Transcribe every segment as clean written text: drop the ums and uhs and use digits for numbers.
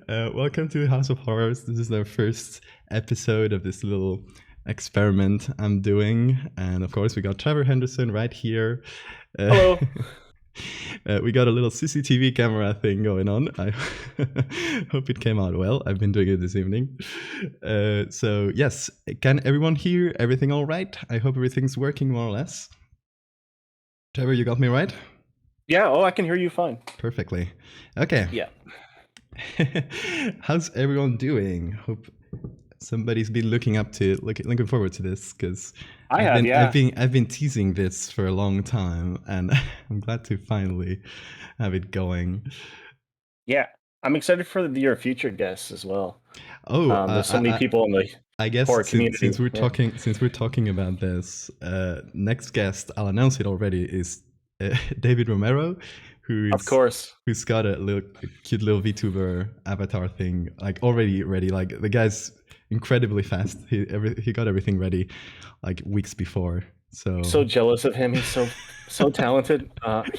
Welcome to House of Horrors. This is our first episode of this little experiment I'm doing. And of course, we got Trevor Henderson right here. Hello. We got a little CCTV camera thing going on. I hope it came out well. I've been doing it this evening. So, yes, can everyone hear everything all right? I hope everything's working more or less. Trevor, you got me right? Yeah, I can hear you fine. Perfectly. Okay. Yeah. How's everyone doing? Hope somebody's been looking forward to this because I've been teasing this for a long time, and I'm glad to finally have it going. Yeah, I'm excited for your future guests as well. Oh, there's so many people in the horror community. Since we're talking about this, next guest, I'll announce it already, is David Romero, who's got a cute little VTuber avatar thing like already ready. Like the guy's incredibly fast. He got everything ready like weeks before. So jealous of him. He's so talented. And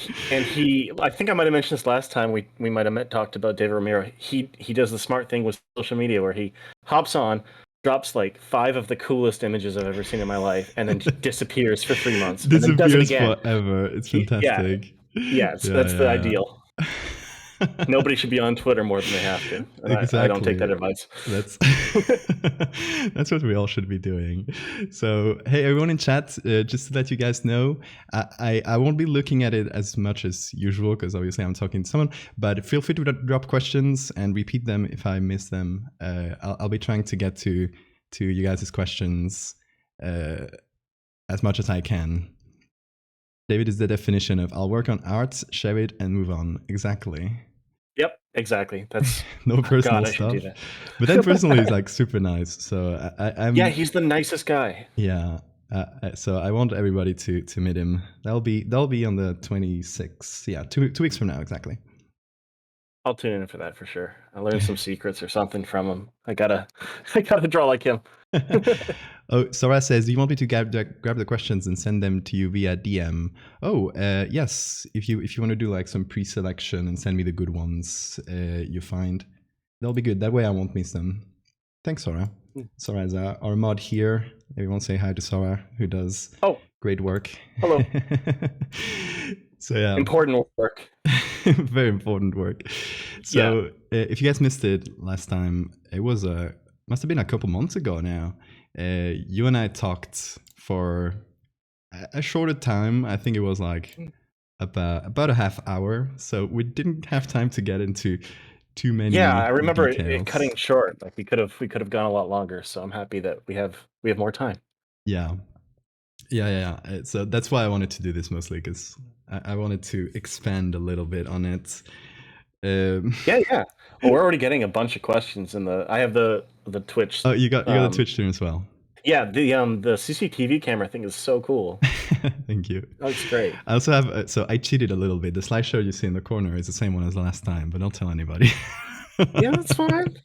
I think I might have mentioned this last time we might have talked about David Romero. He does the smart thing with social media where he hops on, drops like 5 of the coolest images I've ever seen in my life, and then disappears for 3 months. Disappears and then does it again. Forever. It's fantastic. That's the ideal. Nobody should be on Twitter more than they have to. Exactly. I don't take that advice. That's what we all should be doing. So, hey, everyone in chat, just to let you guys know, I won't be looking at it as much as usual because obviously I'm talking to someone, but feel free to drop questions and repeat them if I miss them. I'll be trying to get to you guys' questions as much as I can. David is the definition of I'll work on art, share it, and move on. Exactly. Yep, exactly. That's no personal stuff. But then personally, he's like super nice. So I'm. Yeah, he's the nicest guy. Yeah. So I want everybody to meet him. That'll be on the 26th. Yeah, 2 weeks from now, exactly. I'll tune in for that for sure. I'll learn some secrets or something from him. I gotta draw like him. Oh, Sora says, do you want me to grab the questions and send them to you via DM? Oh, yes. If you want to do like some pre-selection and send me the good ones you find, that'll be good. That way I won't miss them. Thanks, Sora. Sora is our mod here. Everyone say hi to Sora, who does great work. Hello. So yeah, important work. Very important work. So if you guys missed it last time, it was must have been a couple months ago now. You and I talked for a shorter time. I think it was like about a half hour. So we didn't have time to get into too many. Yeah, I remember it cutting short. Like we could have gone a lot longer. So I'm happy that we have more time. Yeah. So that's why I wanted to do this mostly because I wanted to expand a little bit on it. Yeah. Well, we're already getting a bunch of questions I have the Twitch. Oh, you got the Twitch stream as well. Yeah, the CCTV camera thing is so cool. Thank you. That's great. I also have so I cheated a little bit. The slideshow you see in the corner is the same one as the last time, but don't tell anybody. Yeah, that's fine.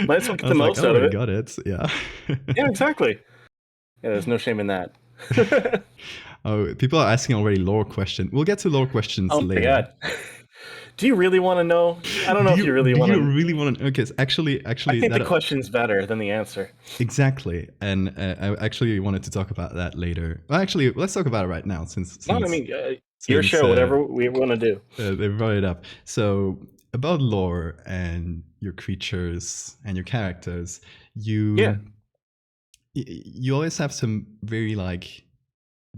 Let's get the most out of it. Got it. Yeah. Yeah, exactly. Yeah, there's no shame in that. Oh, people are asking already lore questions. We'll get to lore questions later. Oh my god. Do you really want to know? I don't know if you really want to. Do you really want to? Okay, actually, I think the question's better than the answer. Exactly, and I actually wanted to talk about that later. Well, actually, let's talk about it right now, your show, whatever we want to do. They brought it up. So about lore and your creatures and your characters, you always have some very like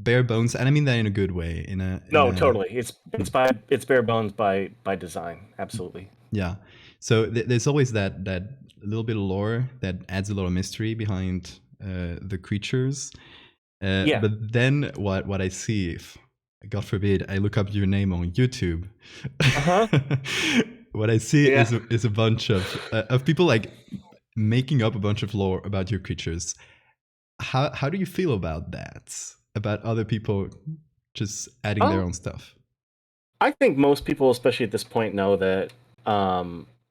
bare bones, and I mean that in a good way. Totally. It's bare bones by design. Absolutely. Yeah. So there's always that little bit of lore that adds a lot of mystery behind the creatures. But then what I see, if God forbid, I look up your name on YouTube. What I see is a bunch of people like making up a bunch of lore about your creatures. How do you feel about that? About other people just adding their own stuff? I think most people, especially at this point, know that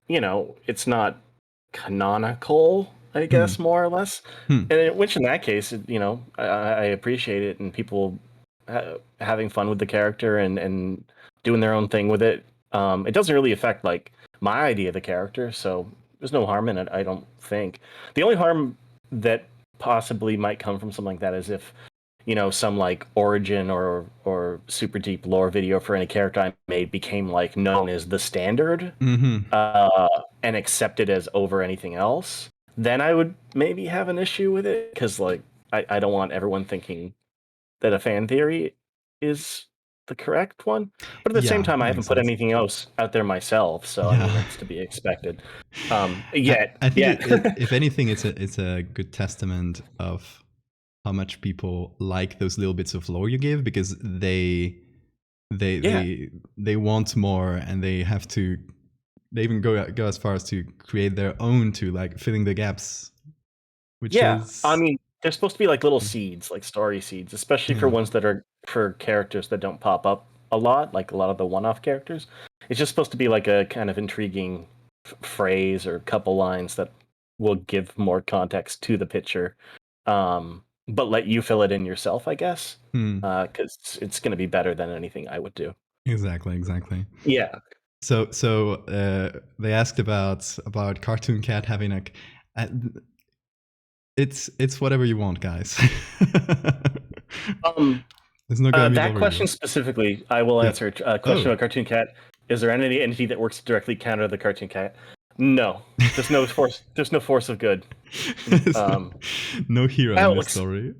it's not canonical, I guess, more or less. Which in that case, I appreciate it, and people having fun with the character and doing their own thing with it. It doesn't really affect like my idea of the character, so there's no harm in it, I don't think. The only harm that possibly might come from something like that is if, some like origin or super deep lore video for any character I made became like known as the standard, Mm-hmm. and accepted as over anything else, then I would maybe have an issue with it, because like I don't want everyone thinking that a fan theory is the correct one. But at the same Yeah, time, that I makes haven't put sense. anything else out there myself, so I mean Yeah. that's to be expected. I, Yet, I think yet, if anything, it's a good testament of how much people like those little bits of lore you give, because they yeah, they they want more, and they even go as far as to create their own, to like filling the gaps, which yeah. I is mean, they're supposed to be like little seeds, like story seeds, especially for yeah. ones that are for characters that don't pop up a lot, like a lot of the one-off characters. It's just supposed to be like a kind of intriguing phrase or couple lines that will give more context to the picture, but let you fill it in yourself, I guess, Hmm. because it's going to be better than anything I would do. Exactly. Yeah. So they asked about Cartoon Cat having a it's whatever you want, guys. Um, It's not gonna be that love question reveal. specifically, I will Yeah. answer. Question Oh. about Cartoon Cat: is there any entity that works directly counter the Cartoon Cat? No, there's no force. There's no force of good. No, Um, no hero in this Alex, story.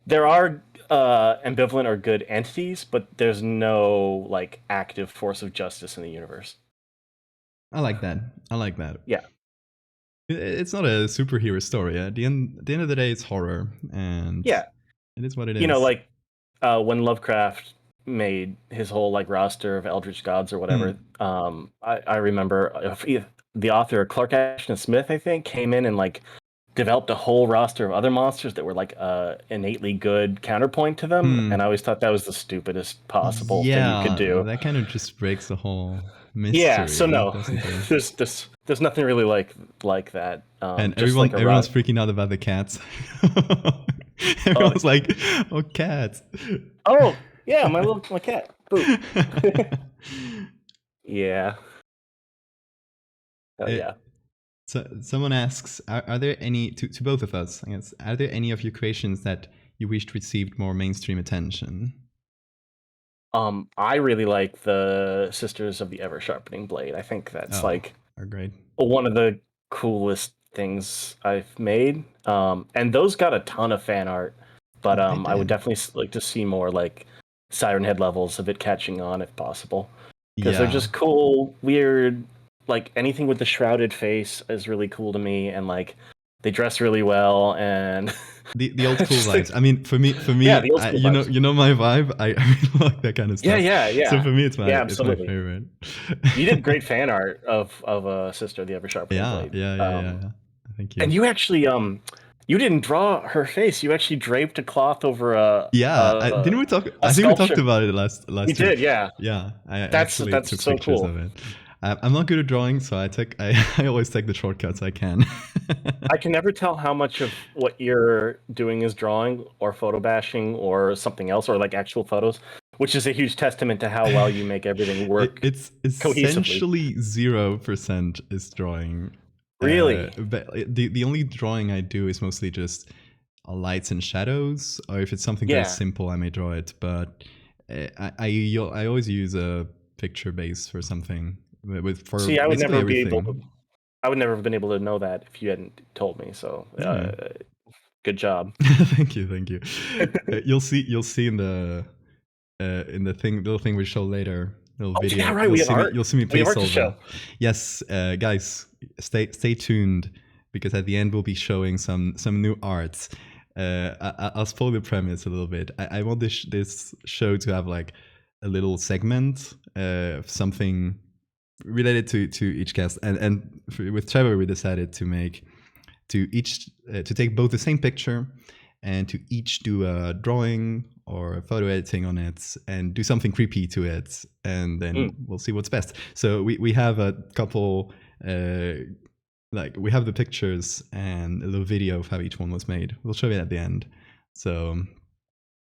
there are ambivalent or good entities, but there's no like active force of justice in the universe. I like that. I like that. Yeah, It's not a superhero story. At the end of the day, it's horror, and yeah. it is what it is. Like when Lovecraft made his whole like roster of eldritch gods or whatever. Hmm. I remember the author Clark Ashton Smith, I think, came in and like developed a whole roster of other monsters that were like innately good counterpoint to them, and I Hmm. always thought that was the stupidest possible thing you could Yeah, do. that kind of just breaks the whole Yeah, so mystery, no, doesn't it? there's nothing really like that. And Just like a everyone's freaking out about the cats. uh, Everyone's like, "Oh, cats!" oh yeah, my cat. Boop. Yeah. Oh Uh, yeah. so someone asks, are there any to both of us? I guess, are there any of your creations that you wished received more mainstream attention? I really like the Sisters of the Ever Sharpening Blade. I think that's Oh, like are great. one of the coolest things I've made. And those got a ton of fan art, but They I would did. definitely like to see more like Siren Head levels of it catching on if possible, because they're Yeah. just cool, weird. Like anything with the shrouded face is really cool to me, and like they dress really well, and The old I school just think, vibes. I mean, for yeah, me, the old school vibes. you know my vibe. I really like that kind of Yeah, stuff. yeah, So yeah, for me, yeah, it's my absolutely. favorite. You did great fan art of Sister the Ever Sharpening Yeah, Blade. yeah. Thank you. And you actually you didn't draw her face. You actually draped a cloth over Yeah, didn't we talk? a I think we talked sculpture. about it You last did, week. yeah. Yeah, I actually That's took so pictures cool. of it. I'm not good at drawing, so I always take the shortcuts I can. I can never tell how much of what you're doing is drawing or photo bashing or something else or like actual photos, which is a huge testament to how well you make everything work It's cohesively. essentially 0% is drawing. Really? But the only drawing I do is mostly just lights and shadows, or if it's something very Yeah. simple, I may draw it. But I always use a picture base for something for See, basically everything. I would never have been able to know that if you hadn't told me. So, Yeah. good job. Thank you. You'll see in the little thing we show later, little Oh yeah, video. right. We have art. You'll see me We have place art to all show. the. Yes, guys, stay tuned, because at the end we'll be showing some new arts. I'll spoil the premise a little bit. I want this show to have like a little segment of something related to each cast, and with Trevor we decided to take both the same picture and to each do a drawing or a photo editing on it and do something creepy to it, and then we'll see what's best. So we have a couple like we have the pictures and a little video of how each one was made. We'll show it at the end. So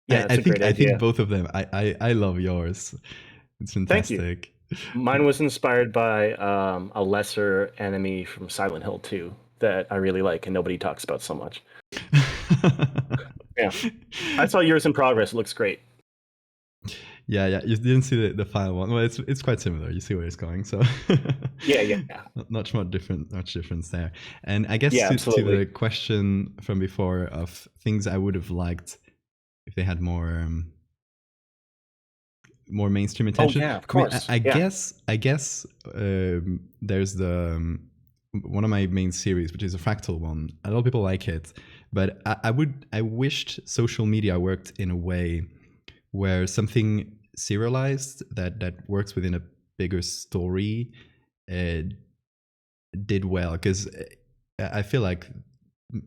Yeah, that's a great I think idea. both of them. I love yours. It's Thank you. fantastic. Mine was inspired by a lesser enemy from Silent Hill 2 that I really like and nobody talks about so much. Yeah. I saw yours in progress. It looks great. Yeah, yeah. You didn't see the final one. Well, it's quite similar. You see where it's going. So Yeah, yeah, not much difference there. And I guess yeah, to the absolutely. question from before of things I would have liked if they had more mainstream Oh attention. yeah, of I mean, course. Yeah, I guess there's the one of my main series, which is a fractal one. A lot of people like it, but I wished social media worked in a way where something serialized that works within a bigger story uh, did well, because I feel like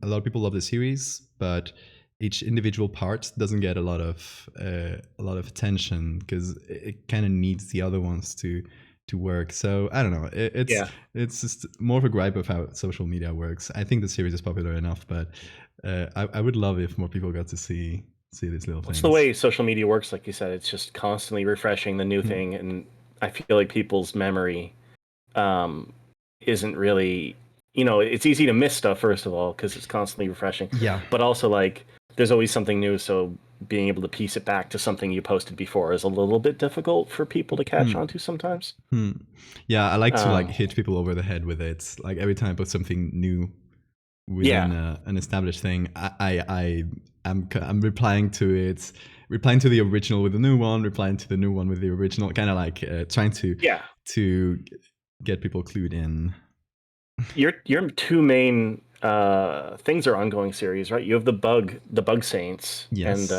a lot of people love the series, but each individual part doesn't get a lot of attention because it kind of needs the other ones to work. So I don't know. yeah. It's just more of a gripe of how social media works. I think the series is popular enough, but I would love if more people got to see these little What's the things. way social media works? Like you said, it's just constantly refreshing the new Hmm. thing, and I feel like people's memory um, isn't really, it's easy to miss stuff first of all because it's constantly refreshing, Yeah. but also like there's always something new. So being able to piece it back to something you posted before is a little bit difficult for people to catch Hmm. on to sometimes. Hmm. Yeah, I like to like Um, hit people over the head with it. Like every time I put something new within yeah, an established thing, I'm replying to it, replying to the original with the new one, replying to the new one with the original, kind of like trying yeah. to get people clued in. Your two main things are ongoing series, right? You have the Bug Saints, and Yes.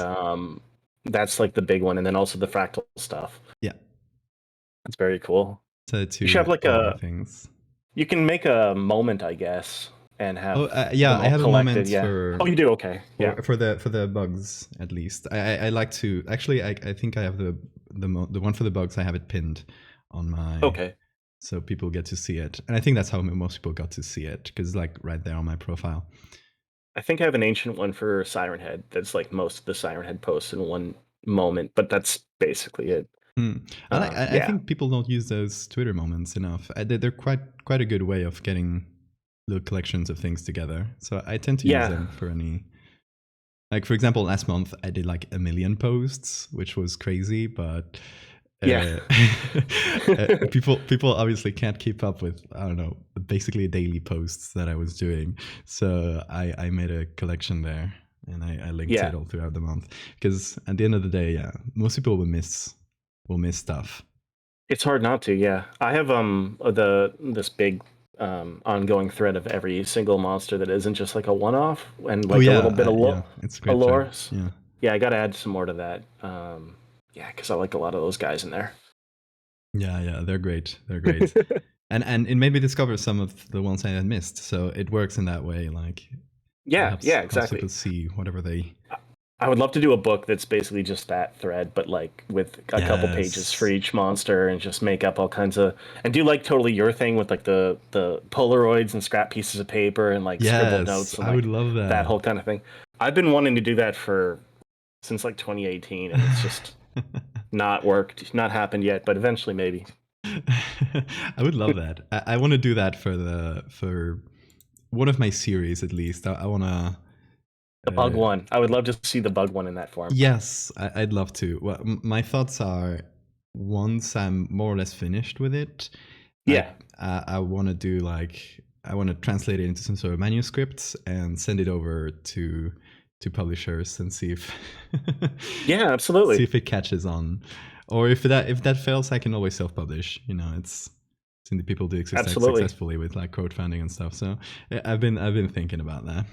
that's like the big one, and then also the fractal stuff. Yeah. It's very cool. So You should have two like ongoing a things. you can make a moment, I guess, and Oh, have yeah, them I all have a collected. moment Yeah. Oh, you do? Okay. Yeah. for the bugs at least. I like to actually. I think I have the one for the bugs. I have it pinned on my, Okay. so people get to see it, and I think that's how most people got to see it because like right there on my profile. I think I have an ancient one for Siren Head that's like most of the Siren Head posts in one moment, but that's basically it. Hmm. I Yeah. think people don't use those Twitter moments enough. They're quite a good way of getting little collections of things together. So I tend to use Yeah. them for any. Like for example, last month I did like 1 million posts, which was crazy, but Yeah. uh, people obviously can't keep up with, I don't know, basically daily posts that I was doing. So I made a collection there and I linked Yeah. it all throughout the month because at the end of the day, yeah, most people will miss stuff. It's hard not to, yeah. I have the this big ongoing thread of every single monster that isn't just like a one-off and Oh like a little yeah, bit of yeah, it's a a great thread. lore. Yeah. Yeah, I got to add some more to that. Yeah, because I like a lot of those guys in there. Yeah, yeah, they're great. They're great. And it made me discover some of the ones I had missed. So it works in that way. Like it Yeah, yeah, helps people exactly. see whatever they. I would love to do a book that's basically just that thread, but like with a couple pages for Yes. each monster, and just make up all kinds of and do like totally your thing with like the Polaroids and scrap pieces of paper and like scribbled Yes, notes and I would like love that that. whole kind of thing. I've been wanting to do that for since like 2018, and it's just not worked, not happened yet, but eventually maybe. I would love that. I want to do that for one of my series at least. I want to. The bug one. I would love to see the bug one in that form. Yes, I'd love to. Well, my thoughts are once I'm more or less finished with it, Yeah. I want to do like I want to translate it into some sort of manuscripts and send it over to publishers and see if Yeah, see absolutely. if it catches on, or if that fails, I can always self-publish. You know, it's seen the people do Absolutely. successfully with like crowdfunding and stuff. So yeah, I've been thinking about that.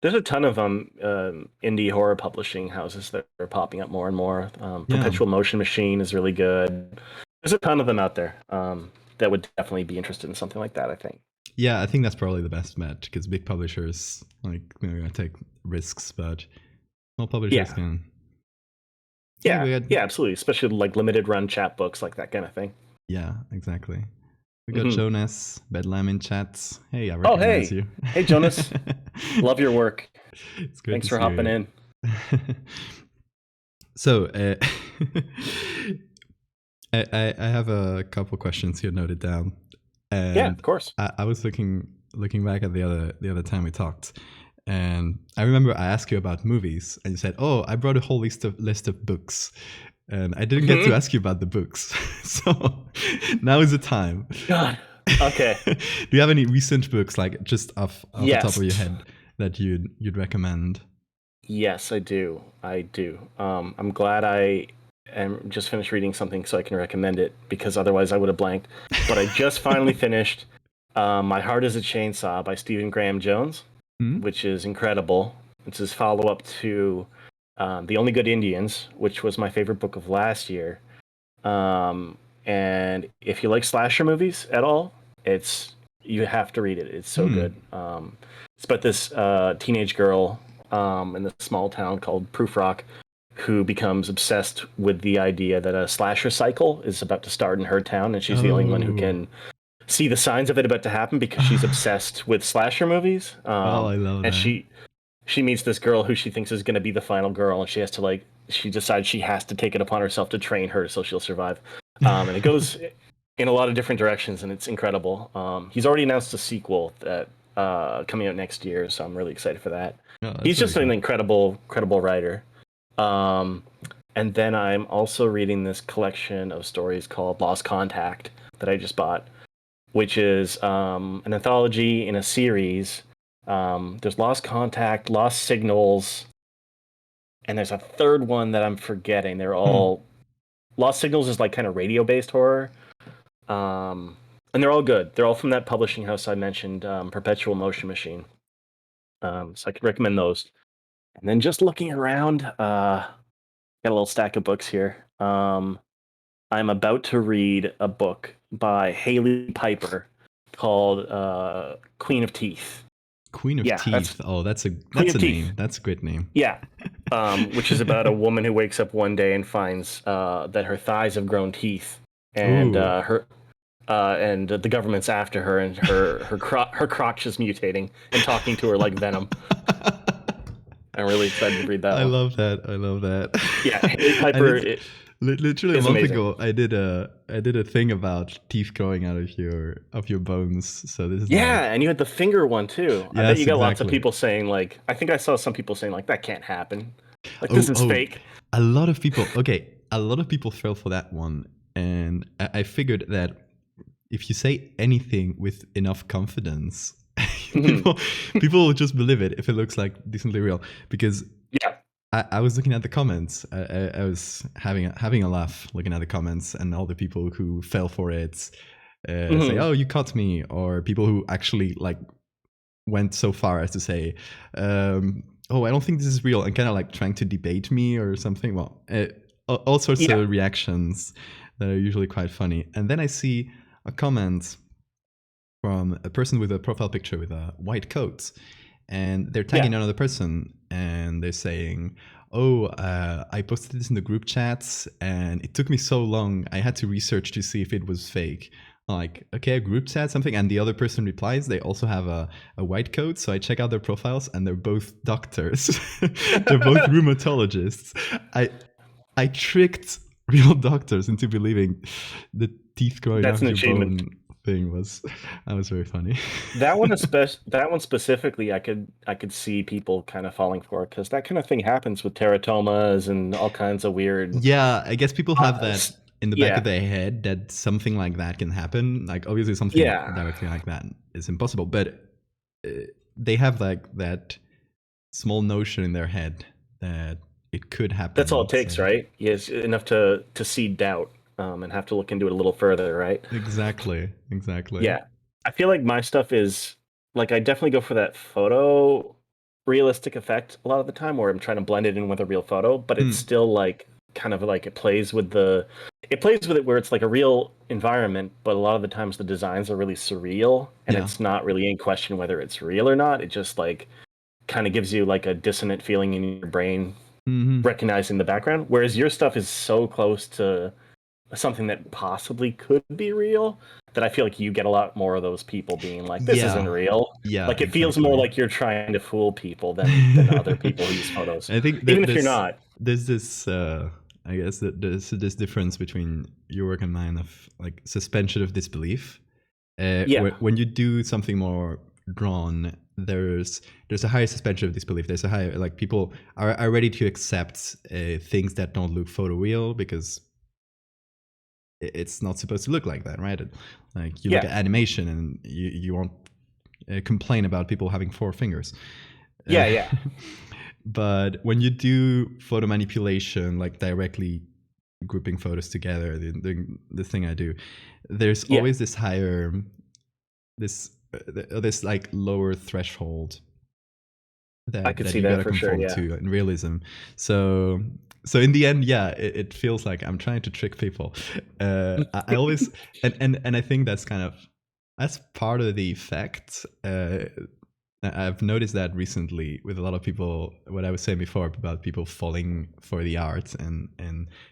There's a ton of indie horror publishing houses that are popping up more and more. Yeah. Perpetual Motion Machine is really good. There's a ton of them out there that would definitely be interested in something like that, I think. Yeah, I think that's probably the best bet because big publishers like they're gonna take risks, but small publishers Yeah. can. Yeah, Yeah. we had. Yeah, absolutely. Especially like limited run chat books, like that kind of thing. Yeah, exactly. We got Hmm. Jonas Bedlam in chats. Hey, I Oh, recognize hey. you. Hey, Jonas. Love your work. It's good Thanks to for see hopping you. in. So, I have a couple questions here noted down, Yeah, and of course. I was looking back at the other time we talked, and I remember I asked you about movies, and you said, "Oh, I brought a whole list of books," and I didn't get to Mhm. ask you about the books. So now is the time. God. Okay. Do you have any recent books, like just off the top of your Yes. head, that you'd recommend? Yes, I do. I do. I'm glad I am just finished reading something so I can recommend it because otherwise I would have blanked. But I just finally finished My Heart is a Chainsaw by Stephen Graham Jones, Hmm? which is incredible. It's his follow up to The Only Good Indians, which was my favorite book of last year. And if you like slasher movies at all, it's you have to read it. It's so Hmm. good. It's about this teenage girl in this small town called Proof Rock who becomes obsessed with the idea that a slasher cycle is about to start in her town, and she's the only one who Oh. can see the signs of it about to happen because she's obsessed with slasher movies. Oh, I love And that. she meets this girl who she thinks is going to be the final girl, and she decides she has to take it upon herself to train her so she'll survive. And it goes in a lot of different directions, and it's incredible. He's already announced a sequel that coming out next year, so I'm really excited for that. Oh, that's He's really just an cool. incredible writer. Um, and then I'm also reading this collection of stories called Lost Contact that I just bought, which is an anthology in a series. There's Lost Contact, Lost Signals, and there's a third one that I'm forgetting. They're Hmm. all Lost Signals is like kind of radio based horror, and they're all good. They're all from that publishing house I mentioned, Perpetual Motion Machine. So I could recommend those. And then just looking around, got a little stack of books here. I'm about to read a book by Haley Piper called Queen of Teeth. Queen of Yeah, that's Teeth. Oh, Queen that's of a Teeth. name. That's a great name. Yeah, which is about a woman who wakes up one day and finds that her thighs have grown teeth, and Ooh. the government's after her, and her crotch is mutating and talking to her like venom. I'm really excited to read that I one. love that. I love that. Yeah, Haley And Piper it's literally a is month amazing. ago. I did a thing about teeth growing out of your bones. So this is like, Yeah, and you had the finger one too. I bet yes, you got lots of exactly. people saying like, I think I saw some people saying like that can't happen. Like this Oh, is oh, fake. a lot of people. Okay, a lot of people fell for that one, and I figured that if you say anything with enough confidence, Mhm. people people will just believe it if it looks like decently real. Because Yeah. I was looking at the comments. I was having a laugh looking at the comments and all the people who fell for it. Say, Mhm. "Oh, you caught me," or people who actually like went so far as to say, "Oh, I don't think this is real," and kind of like trying to debate me or something. Well, all sorts Yeah. of reactions that are usually quite funny. And then I see a comment from a person with a profile picture with a white coat, and they're Yeah. tagging another person, and they're saying, "Oh, I posted this in the group chats, and it took me so long. I had to research to see if it was fake." Like, okay, a group chat something, and the other person replies. They also have a white coat, so I check out their profiles, and they're both doctors. They're both rheumatologists. I tricked real doctors into believing the teeth growing That's out an of your achievement. bone thing was that was very funny. That one specifically, I could see people kind of falling for because that kind of thing happens with teratomas and all kinds of weird. Yeah, I guess people have that s- in the back of Yeah. their head that something like that can happen. Like obviously something Yeah. directly like that is impossible, but uh, they have like that small notion in their head that it could That's all it happen. takes, So right? Yes, enough to seed doubt, and have to look into it a little further, right? exactly, exactly. Yeah. I feel like my stuff is like I definitely go for that photo realistic effect a lot of the time where I'm trying to blend it in with a real photo, but it's Hmm. still like kind of like it plays with it where it's like a real environment, but a lot of the times the designs are really surreal and Yeah. it's not really in question whether it's real or not. It just like kind of gives you like a dissonant feeling in your brain Hmm. recognizing the background, whereas your stuff is so close to something that possibly could be real that I feel like you get a lot more of those people being like, "This isn't Yeah. real." Yeah. Like it feels more Exactly. like you're trying to fool people than other people who use photos, I think even that if you're not. there's this I guess that there's this difference between your work and mine of like suspension of disbelief. Yeah, When you do something more drawn, there's a higher suspension of disbelief. There's a higher, like, people are ready to accept things that don't look photoreal because it's not supposed to look like that, right? Like, you look at animation and you won't complain about people having 4 fingers. yeah. But when you do photo manipulation, like directly grouping photos together, the thing I do, there's always this higher, this like lower threshold I could that see you that gotta for sure. conform Yeah, to in realism. So in the end, yeah, it feels like I'm trying to trick people. I always and I think that's part of the effect. I've noticed that recently with a lot of people, what I was saying before about people falling for the art and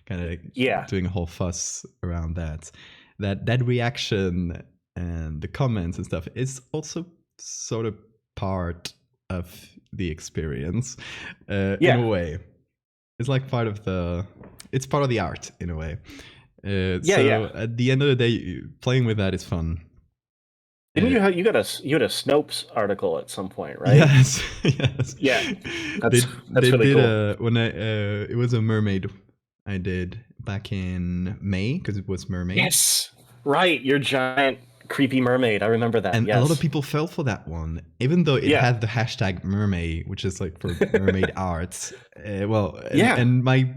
kind of doing a whole fuss around that reaction and the comments and stuff is also sort of part of the experience, in a way. It's like it's part of the art in a way. So at the end of the day, playing with that is fun. Didn't you got a Snopes article at some point, right? Yes, yes. Yeah, They that's really did cool. when it was a mermaid I did back in May because it was mermaid. Yes, right. Your giant creepy mermaid. I remember that. And yes. a lot of people fell for that one, even though it had the hashtag mermaid, which is like for mermaid arts. And my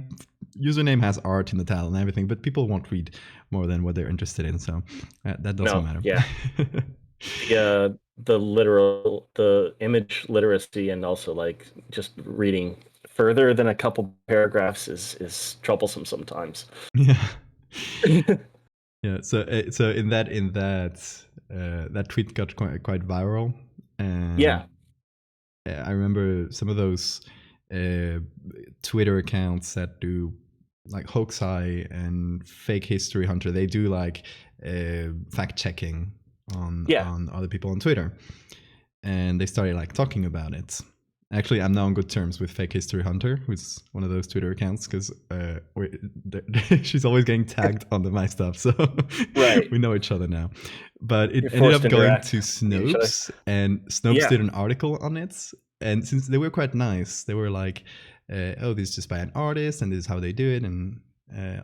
username has art in the title and everything, but people won't read more than what they're interested in, so that doesn't matter. Yeah. The image literacy and also like just reading further than a couple paragraphs is troublesome sometimes. Yeah. Yeah. So in that tweet got quite viral. And I remember some of those Twitter accounts that do like Hoaxeye and Fake History Hunter. They do like fact checking on other people on Twitter, and they started like talking about it. Actually, I'm now on good terms with Fake History Hunter, who's one of those Twitter accounts, because she's always getting tagged on my stuff, so we know each other now. But it ended up going to Snopes, and Snopes did an article on it. And since they were quite nice, they were like, "Oh, this is just by an artist, and this is how they do it," and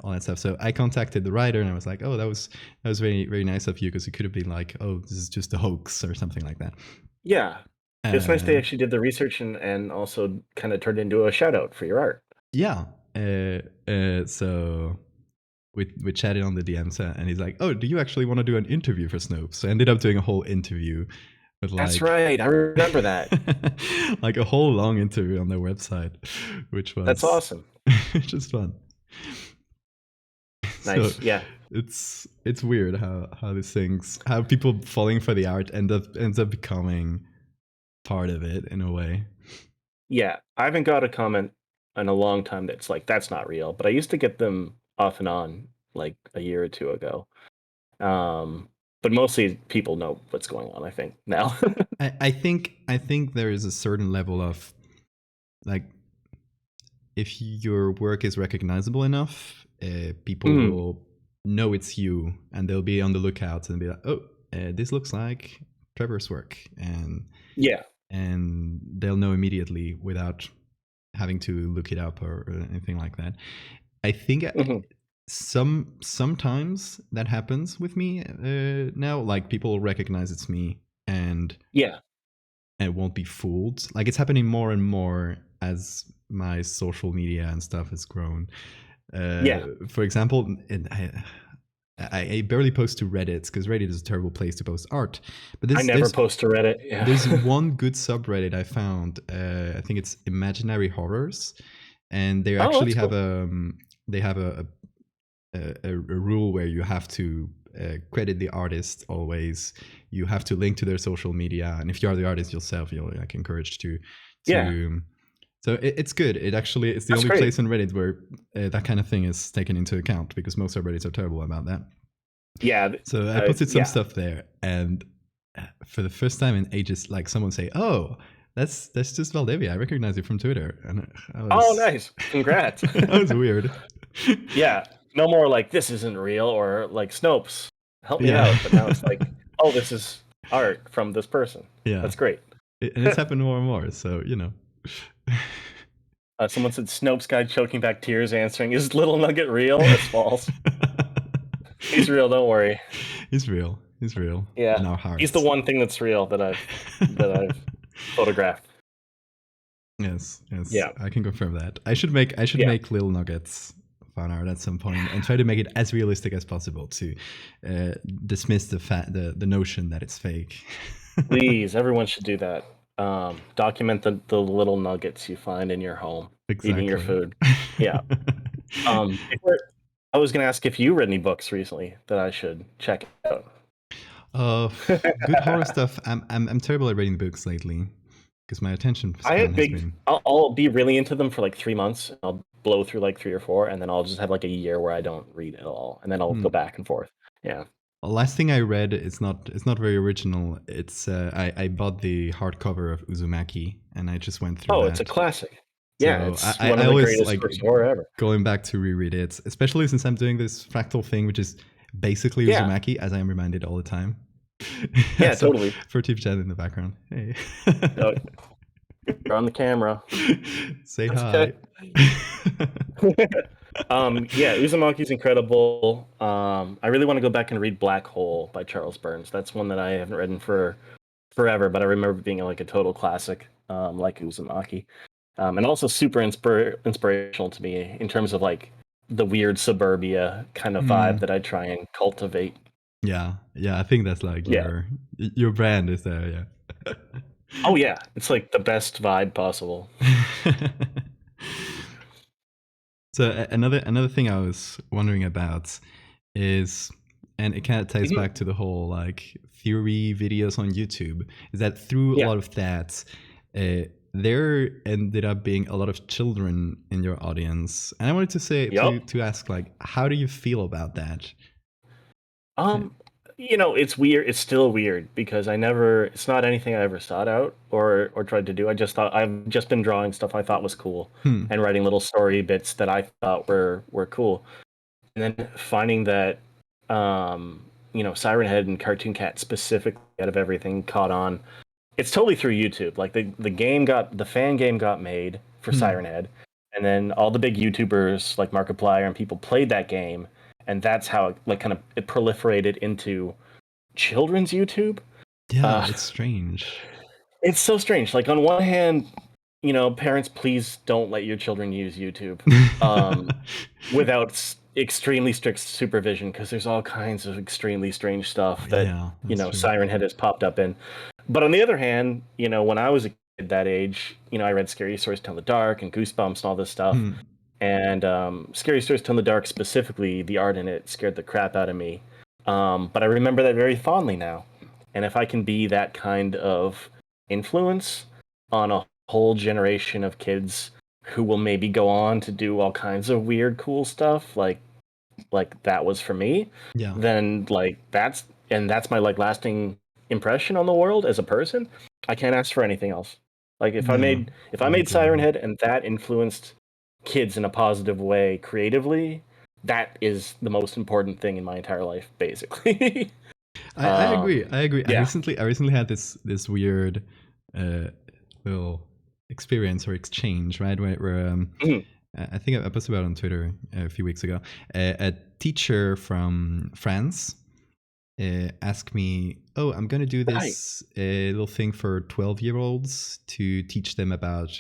all that stuff. So I contacted the writer, and I was like, "Oh, that was very, very nice of you," because it could have been like, "Oh, this is just a hoax" or something like that. Yeah. It's nice they actually did the research and also kind of turned into a shout out for your art. Yeah. So we chatted on the DMs, and he's like, "Oh, do you actually want to do an interview for Snopes?" So I ended up doing a whole interview. That's right. I remember that. Like a whole long interview on their website, that's awesome. Just fun. Nice. So, yeah. It's weird how these things, how people falling for the art ends up becoming part of it in a way. Yeah, I haven't got a comment in a long time that's like, that's not real, but I used to get them off and on like a year or two ago. But mostly people know what's going on, I think, now. I think there is a certain level of like, if your work is recognizable enough, people will know it's you, and they'll be on the lookout and be like, "Oh, this looks like Trevor's work," and and they'll know immediately without having to look it up or anything like that. I think sometimes that happens with me now. Like, people recognize it's me and won't be fooled. Like, it's happening more and more as my social media and stuff has grown. For example, I barely post to Reddit because Reddit is a terrible place to post art. But I never post to Reddit. Yeah. There's one good subreddit I found. I think it's Imaginary Horrors, and they actually have a rule where you have to credit the artist always. You have to link to their social media, and if you are the artist yourself, you're like encouraged to. So it's good. It's the only place on Reddit where that kind of thing is taken into account, because most subreddits are terrible about that. Yeah. So I posted some stuff there, and for the first time in ages, like, someone say, "Oh, that's just Valdevia. I recognize you from Twitter." And nice! Congrats. That was weird. Yeah, no more like this isn't real or like Snopes, help me Yeah. out. But now it's like, oh, this is art from this person. Yeah. That's great. And it's happened more and more. So, you know. Someone said Snopes guy choking back tears, answering, "Is Little Nugget real?" It's false. He's real. Don't worry. He's real. He's real Yeah, in our he's the hearts. one thing that's real that I've photographed. Yes, yes, Yeah, I can confirm that. I should make Little Nuggets fan art at some point and try to make it as realistic as possible to dismiss the notion that it's fake. please, everyone should do that. Document the little nuggets you find in your home, eating your Exactly. food. Yeah. I was going to ask if you read any books recently that I should check out. Uh, Good horror stuff. I'm terrible at reading books lately because my attention I span have has big. been. I'll be really into them for like 3 months. I'll blow through like 3 or 4, and then I'll just have like a year where I don't read at all, and then I'll go back and forth. Yeah. Last thing I read is not it's not very original. It's I bought the hardcover of Uzumaki and I just went through Oh, it's a that. classic. Yeah, So it's I, one I of the always greatest like works of horror ever. going back to reread it, especially since I'm doing this fractal thing, which is basically Yeah. Uzumaki, as I am reminded all the time. Yeah, So totally. for Tip Chat in the background, hey, Oh, you're on the camera. say That's hi. Yeah, Uzumaki's incredible. I really want to go back and read Black Hole by Charles Burns. That's one that I haven't read in for forever, but I remember being like a total classic, like Uzumaki. And also super inspirational to me in terms of like the weird suburbia kind of vibe that I try and cultivate. Yeah, I think that's like Yeah. your brand is there. Yeah. Oh yeah, it's like the best vibe possible. So another thing I was wondering about is, and it kind of ties back to the whole like theory videos on YouTube, is that through a lot of that, there ended up being a lot of children in your audience, and I wanted to say to ask like, how do you feel about that? It's weird. It's still weird because it's not anything I ever sought out or tried to do. I just thought I've just been drawing stuff I thought was cool and writing little story bits that I thought were cool. And then finding that, Siren Head and Cartoon Cat specifically out of everything caught on. It's totally through YouTube. Like the fan game got made for Siren Head, and then all the big YouTubers like Markiplier and people played that game, and that's how it proliferated into children's YouTube. Yeah, it's strange. It's so strange. Like on one hand, parents, please don't let your children use YouTube without extremely strict supervision, because there's all kinds of extremely strange stuff that Siren Head has popped up in. But on the other hand, when I was a kid that age, I read Scary Stories to Tell in the Dark and Goosebumps and all this stuff. And Scary Stories to Tell in the Dark specifically, the art in it scared the crap out of me. But I remember that very fondly now. And if I can be that kind of influence on a whole generation of kids who will maybe go on to do all kinds of weird, cool stuff, like that was for me, then that's my like lasting impression on the world as a person. I can't ask for anything else. Like if I made Siren Head and that influenced kids in a positive way creatively, that is the most important thing in my entire life, basically. I agree. Yeah. I recently had this weird little experience or exchange, right? Where I think I posted about it on Twitter a few weeks ago. A teacher from France asked me, "Oh, I'm going to do this little thing for 12-year-olds to teach them about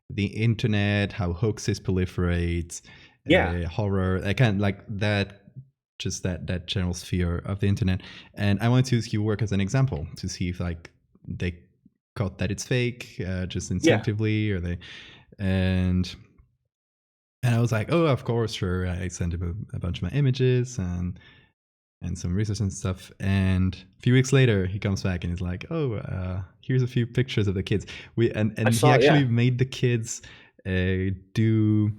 the internet, how hoaxes proliferate, horror, I kind of like that." Just that general sphere of the internet, and I wanted to use your work as an example to see if like they caught that it's fake just instinctively, or they and I was like, oh, of course, sure. I sent him a bunch of my images and some research and stuff, and a few weeks later he comes back and he's like, oh, here's a few pictures of the kids. He actually made the kids do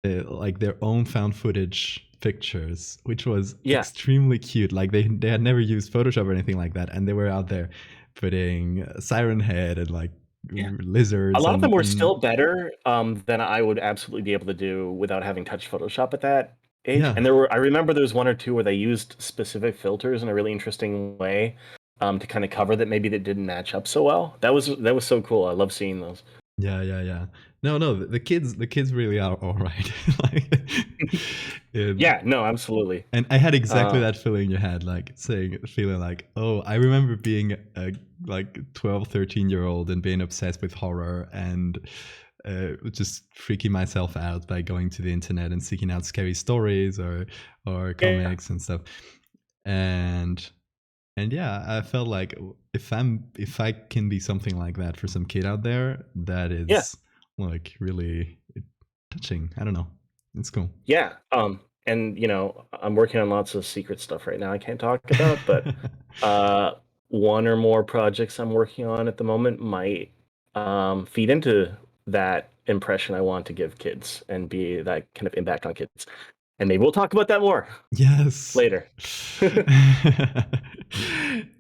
like their own found footage pictures, which was extremely cute. Like they had never used Photoshop or anything like that, and they were out there putting Siren Head and like Yeah. A lizards lot of them were and still better than I would absolutely be able to do without having touched Photoshop at that age. yeah. And I remember there was one or two where they used specific filters in a really interesting way to kind of cover that maybe that didn't match up so well. That was so cool. I love seeing those. Yeah, yeah, yeah. No, no, the kids really are all right. Like, and, Yeah, no, absolutely. and I had exactly Uh, that feeling you had, like feeling like, oh, I remember being a like 12, 13-year old and being obsessed with horror and just freaking myself out by going to the internet and seeking out scary stories or yeah, comics and stuff. And yeah, I felt like if I can be something like that for some kid out there, that yeah, is like really touching. I don't know. It's cool. yeah. And I'm working on lots of secret stuff right now I can't talk about, but uh, one or more projects I'm working on at the moment might feed into that impression I want to give kids and be that kind of impact on kids. And maybe we'll talk about that more Yes. later.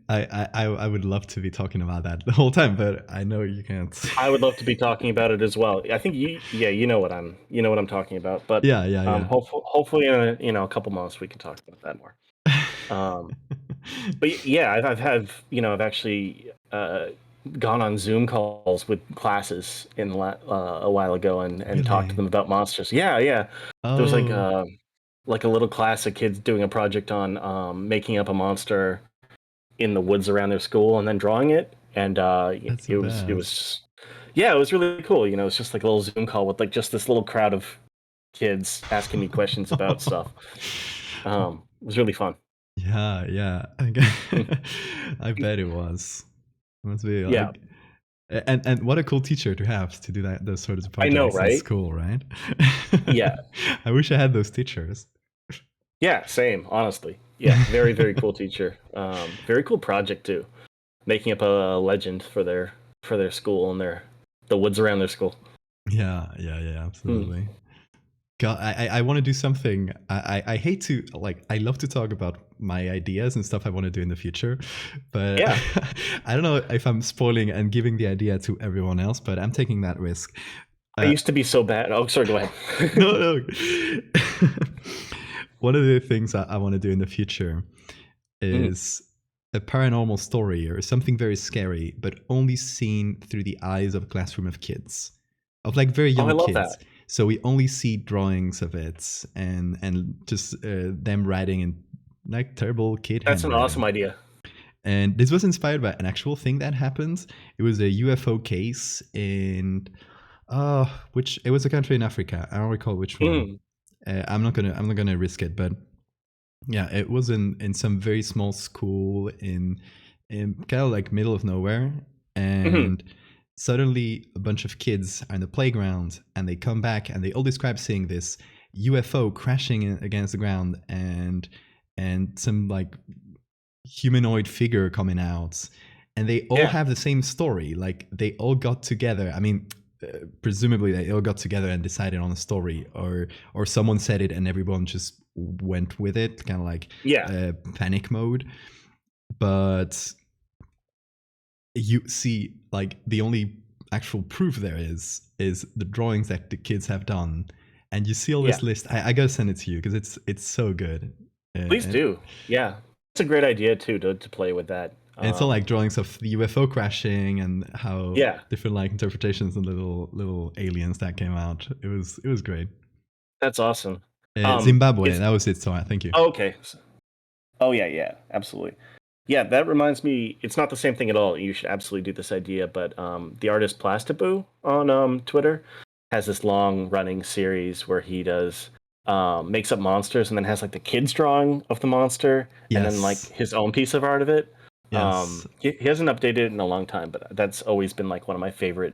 I would love to be talking about that the whole time, but I know you can't. I would love to be talking about it as well. I think yeah, you know what I'm talking about. But Yeah, yeah, yeah. hopefully in a couple months we can talk about that more. Um, but yeah, I've actually gone on Zoom calls with classes a while ago and talked to Really? them about monsters. Yeah, yeah. There was Oh, like a little class of kids doing a project on making up a monster in the woods around their school and then drawing it. And that's the it was best. just, yeah, it was really cool. It's just like a little Zoom call with like just this little crowd of kids asking me questions about stuff. It was really fun. Yeah, yeah. Mm. I bet it was. It must be Yeah, like, and what a cool teacher to have to do that those sorts of I know, projects in right? school, right? Yeah, I wish I had those teachers. yeah, same. Honestly, yeah, very very cool teacher. Very cool project too. Making up a legend for their school and the woods around their school. Yeah, yeah, yeah, Hmm. absolutely. God, I want to do something. I hate to like. I love to talk about my ideas and stuff I want to do in the future, but Yeah, I don't know if I'm spoiling and giving the idea to everyone else. But I'm taking that risk. I Uh, used to be so bad. Oh, sorry. Go ahead. no, no. One of the things I want to do in the future Mhm. is a paranormal story or something very scary, but only seen through the eyes of a classroom of kids, of like very Oh, I young love kids. that. So we only see drawings of it and just them writing in like terrible kid That's an awesome handwriting. idea. And this was inspired by an actual thing that happened. It was a UFO case in which it was a country in Africa. I don't recall which one. Mm. I'm not gonna risk it, but yeah, it was in some very small school in kind of like middle of nowhere, Hmm. and suddenly a bunch of kids are in the playground and they come back and they all describe seeing this UFO crashing against the ground and some like humanoid figure coming out, and they all Yeah, have the same story. Like they all got together. I mean, presumably they all got together and decided on a story, or someone said it and everyone just went with it, kind of like yeah, panic mode. But you see, like the only actual proof there is the drawings that the kids have done, and you see all yeah. this list. I gotta send it to you because it's so good. Please And do. Yeah, it's a great idea too to play with that. And it's all like drawings of the UFO crashing and how Yeah, different like interpretations and little aliens that came out. It was great. that's awesome. Um, Zimbabwe, it's that was it. So thank you. oh, okay. Oh yeah, yeah, absolutely. Yeah, that reminds me. It's not the same thing at all. You should absolutely do this idea. But the artist Plastaboo on Twitter has this long running series where he does makes up monsters and then has like the kids drawing of the monster and then like Yes, his own piece of art of it. yes. He hasn't updated it in a long time, but that's always been like one of my favorite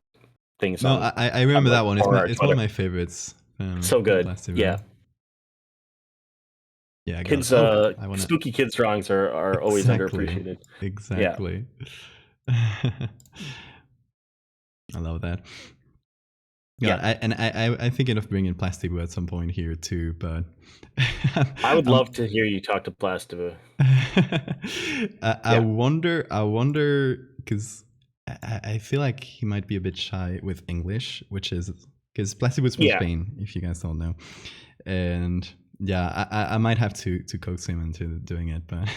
things No, I remember on that like one. horror It's one of Twitter. my favorites. So good. Plastivo. Yeah. Yeah, I got. Kids Oh, I wanna spooky kids drawings are always exactly, underappreciated. Yeah. exactly. I love that. Yeah, Yeah. I'm thinking of bringing Plastivo at some point here too, but I would I'm love to hear you talk to Plastivu. I Yeah. wonder because I feel like he might be a bit shy with English, which is because Placido's from Yeah, Spain, if you guys don't know. And yeah, I might have to coax him into doing it, but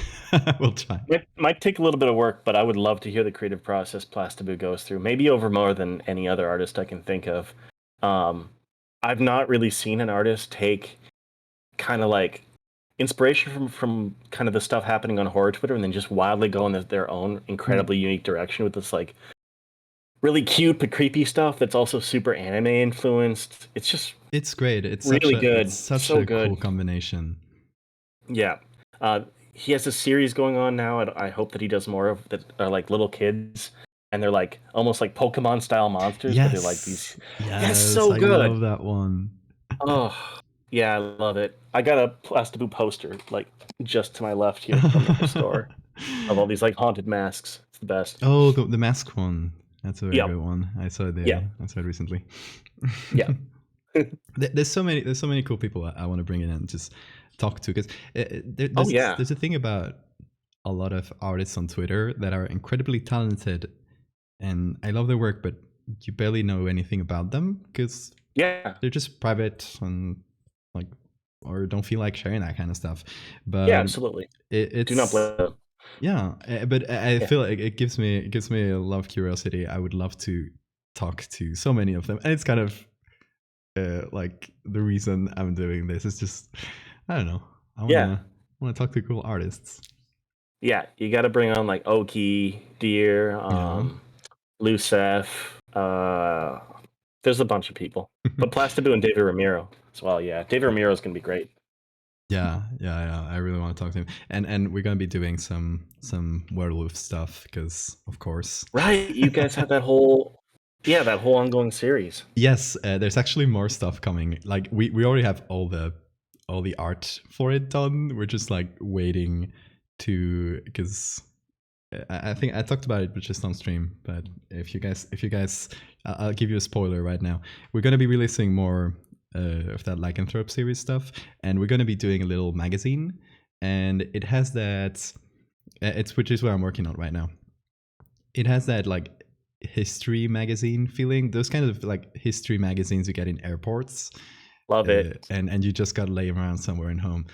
we'll try. might take a little bit of work, but I would love to hear the creative process Plastibu goes through. Maybe over more than any other artist I can think of. Um, I've not really seen an artist take kind of like inspiration from kind of the stuff happening on horror Twitter and then just wildly go in their own incredibly unique direction with this like really cute but creepy stuff that's also super anime influenced. It's just It's great. It's really it's good, such so a good. cool combination. Yeah. He has a series going on now. And I hope that he does more of that are like little kids and they're like almost like Pokemon style monsters, but they're like these. That's Yes, so I good. love that one. Oh, yeah, I love it. I got a Plastibu poster like just to my left here from the store of all these like haunted masks. It's the best. Oh, the mask one. That's a very Yep. good one. I saw Yeah. it recently. Yeah. There's so many cool people I want to bring in and just talk to, because Oh yeah. there's a thing about a lot of artists on Twitter that are incredibly talented, and I love their work, but you barely know anything about them because Yeah. they're just private and like, or don't feel like sharing that kind of stuff. Yeah, But absolutely. Do not it's blame them. yeah, but I Yeah. feel like it gives me a lot of curiosity. I would love to talk to so many of them, and it's kind of like the reason I'm doing this is just, I don't know. I Yeah. wanna talk to cool artists. Yeah. You got to bring on like Oki, Deer, Yeah. Lucef. There's a bunch of people, but Plastibu and David Ramiro as well. Yeah, David Ramiro is gonna be great. Yeah. I really want to talk to him, and we're gonna be doing some werewolf stuff because, of course. Right. You guys have that whole ongoing series. Yes, there's actually more stuff coming. Like we already have all the art for it done. We're just like waiting to, because I think I talked about it, but just on stream. But if you guys, I'll give you a spoiler right now. We're gonna be releasing more of that Lycanthrope series stuff, and we're gonna be doing a little magazine, and it has that. It's which is what I'm working on right now. It has that like history magazine feeling. Those kind of like history magazines you get in airports. Love it. And you just gotta lay them around somewhere in home.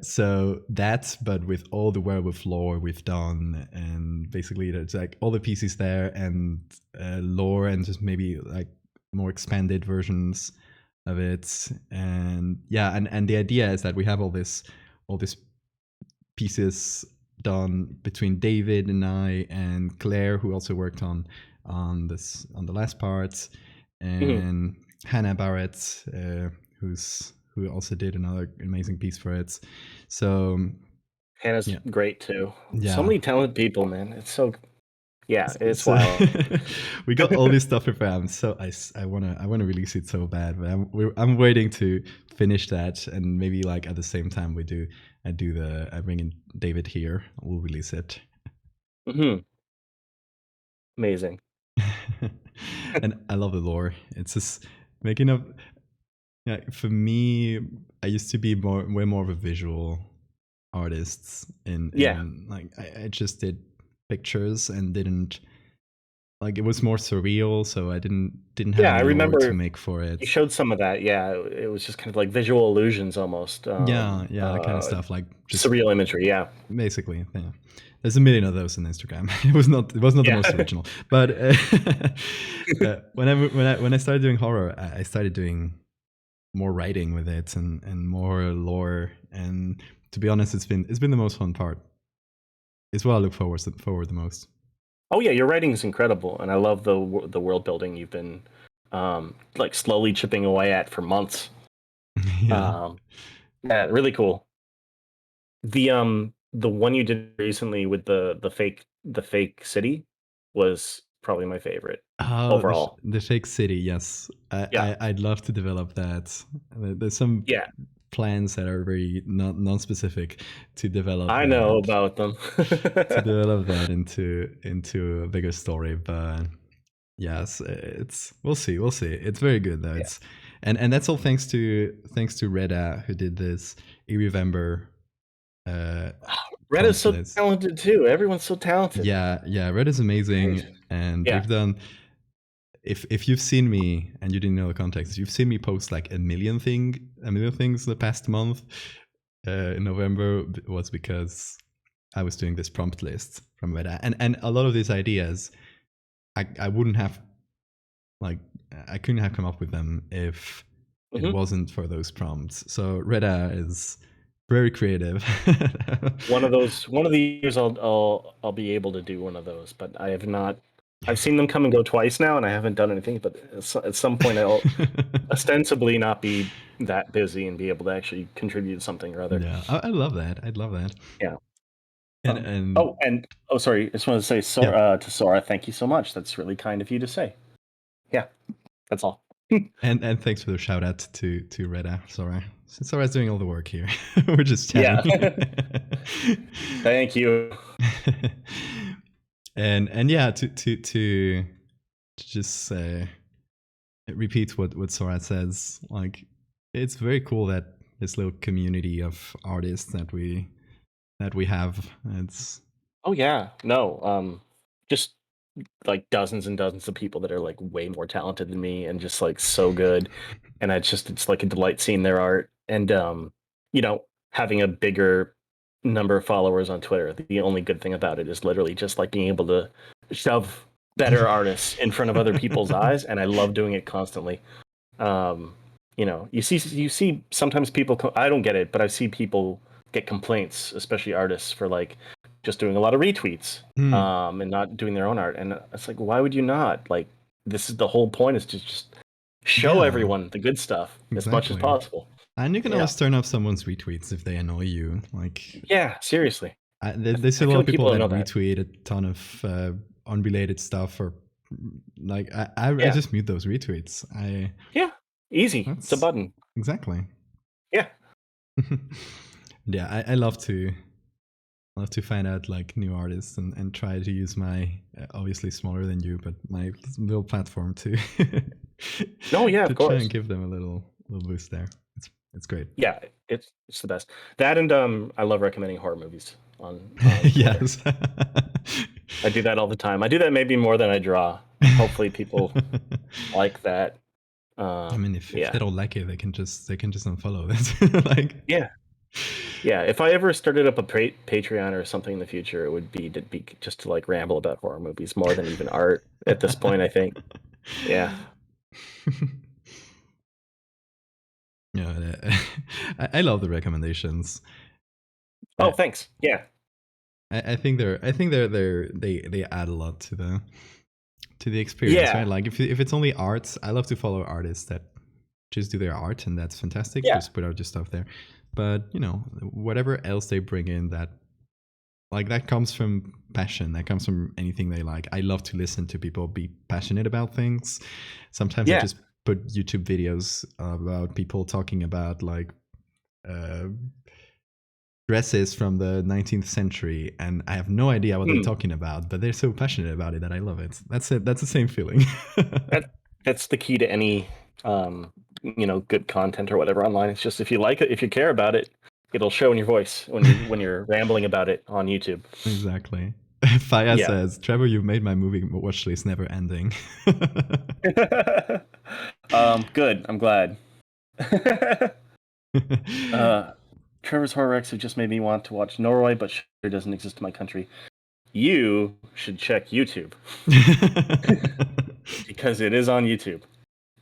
So that's, but with all the werewolf lore we've done, and basically there's like all the pieces there, and lore, and just maybe like more expanded versions of it. And yeah, and the idea is that we have all this pieces done between David and I and Claire, who also worked on the last part, and Hannah Barrett, who also did another amazing piece for it. So Hannah's yeah. great too. Yeah. So many talented people, man. It's so it's So wild. we got all this stuff prepared. So I wanna release it so bad, but I'm waiting to finish that, and maybe like at the same time I bring in David here. We'll release it. Amazing. And I love the lore. It's just making up. Yeah, for me, I used to be way more of a visual artist. Yeah. Like I just did pictures and didn't, like, it was more surreal, so I didn't have Yeah, I any lore to remember make for you it. showed some of that. Yeah, it was just kind of like visual illusions almost. Yeah, that kind of stuff, like just Surreal imagery. Yeah. basically. Yeah. There's a million of those on Instagram. It was not the Yeah. most original, but when I started doing horror, I started doing more writing with it, and more lore. And to be honest, it's been the most fun part. It's what I look forward the most. Oh yeah, your writing is incredible, and I love the world building you've been like slowly chipping away at for months. Yeah. Yeah, really cool. The one you did recently with the fake city was probably my favorite Oh, overall. the fake city. Yes, Yeah. I'd love to develop that. There's some Yeah, plans that are very non-specific to develop I know that about them. into a bigger story. But yes, we'll see. It's very good though. Yeah. And that's all thanks to Reda, who did this Irevember Red is so pamphlets. talented too. Everyone's so talented. Yeah, Reda's amazing. Great. And Yeah. we've done. If you've seen me and you didn't know the context, you've seen me post like a million things the past month. In November was because I was doing this prompt list from Reddit, and a lot of these ideas, I wouldn't have, like, I couldn't have come up with them if it wasn't for those prompts. So Reddit is very creative. One of the years I'll be able to do one of those, but I have not. I've seen them come and go twice now, and I haven't done anything. But at some point, I'll ostensibly not be that busy and be able to actually contribute something or other. Yeah, I love that. I'd love that. Yeah. And Sorry, I just wanted to say to Sora, thank you so much. That's really kind of you to say. Yeah, that's all. and thanks for the shout out to Reda. Sora's doing all the work here. We're just chatting. Yeah. Thank you. and yeah, to just repeat what Sora says. Like, it's very cool that this little community of artists that we have. It's just like dozens and dozens of people that are like way more talented than me and just like so good, and it's like a delight seeing their art. And having a bigger number of followers on Twitter, the only good thing about it is literally just like being able to shove better artists in front of other people's eyes, and I love doing it constantly. You see sometimes people, I don't get it, but I see people get complaints, especially artists, for like just doing a lot of retweets and not doing their own art. And it's like, why would you not? Like, this is the whole point, is to just show everyone the good stuff as much as possible. And you can always turn off someone's retweets if they annoy you. Like, yeah, seriously. There's a lot of people that retweet a ton of unrelated stuff, or like I just mute those retweets. Easy. It's a button. Exactly. Yeah. Yeah, I love to find out like new artists and try to use my obviously smaller than you, but my little platform to of course, try and give them a little boost there. It's great. Yeah, it's the best. That, and I love recommending horror movies on yes. I do that all the time. I do that maybe more than I draw. Hopefully people like that. I mean, if they don't like it, they can just unfollow it. Like, yeah. If I ever started up a Patreon or something in the future, it would be just to like ramble about horror movies more than even art at this point, I think. Yeah. Yeah, I love the recommendations. Oh, thanks. Yeah. I think they add a lot to the experience, right? Like, if it's only arts, I love to follow artists that just do their art, and that's fantastic. Just put out your stuff there. But whatever else they bring in, that comes from passion. That comes from anything they like. I love to listen to people be passionate about things. Sometimes I just put YouTube videos about people talking about like dresses from the 19th century, and I have no idea what they're talking about, but they're so passionate about it that I love it. That's it. That's the same feeling. That's the key to any good content or whatever online. It's just, if you like it, if you care about it, it'll show in your voice when you're rambling about it on YouTube. Exactly. Faya says, Trevor, you've made my movie watch list never ending. Good. I'm glad. Trevor's Horror Rex have just made me want to watch Norway, but sure doesn't exist in my country. You should check YouTube. Because it is on YouTube.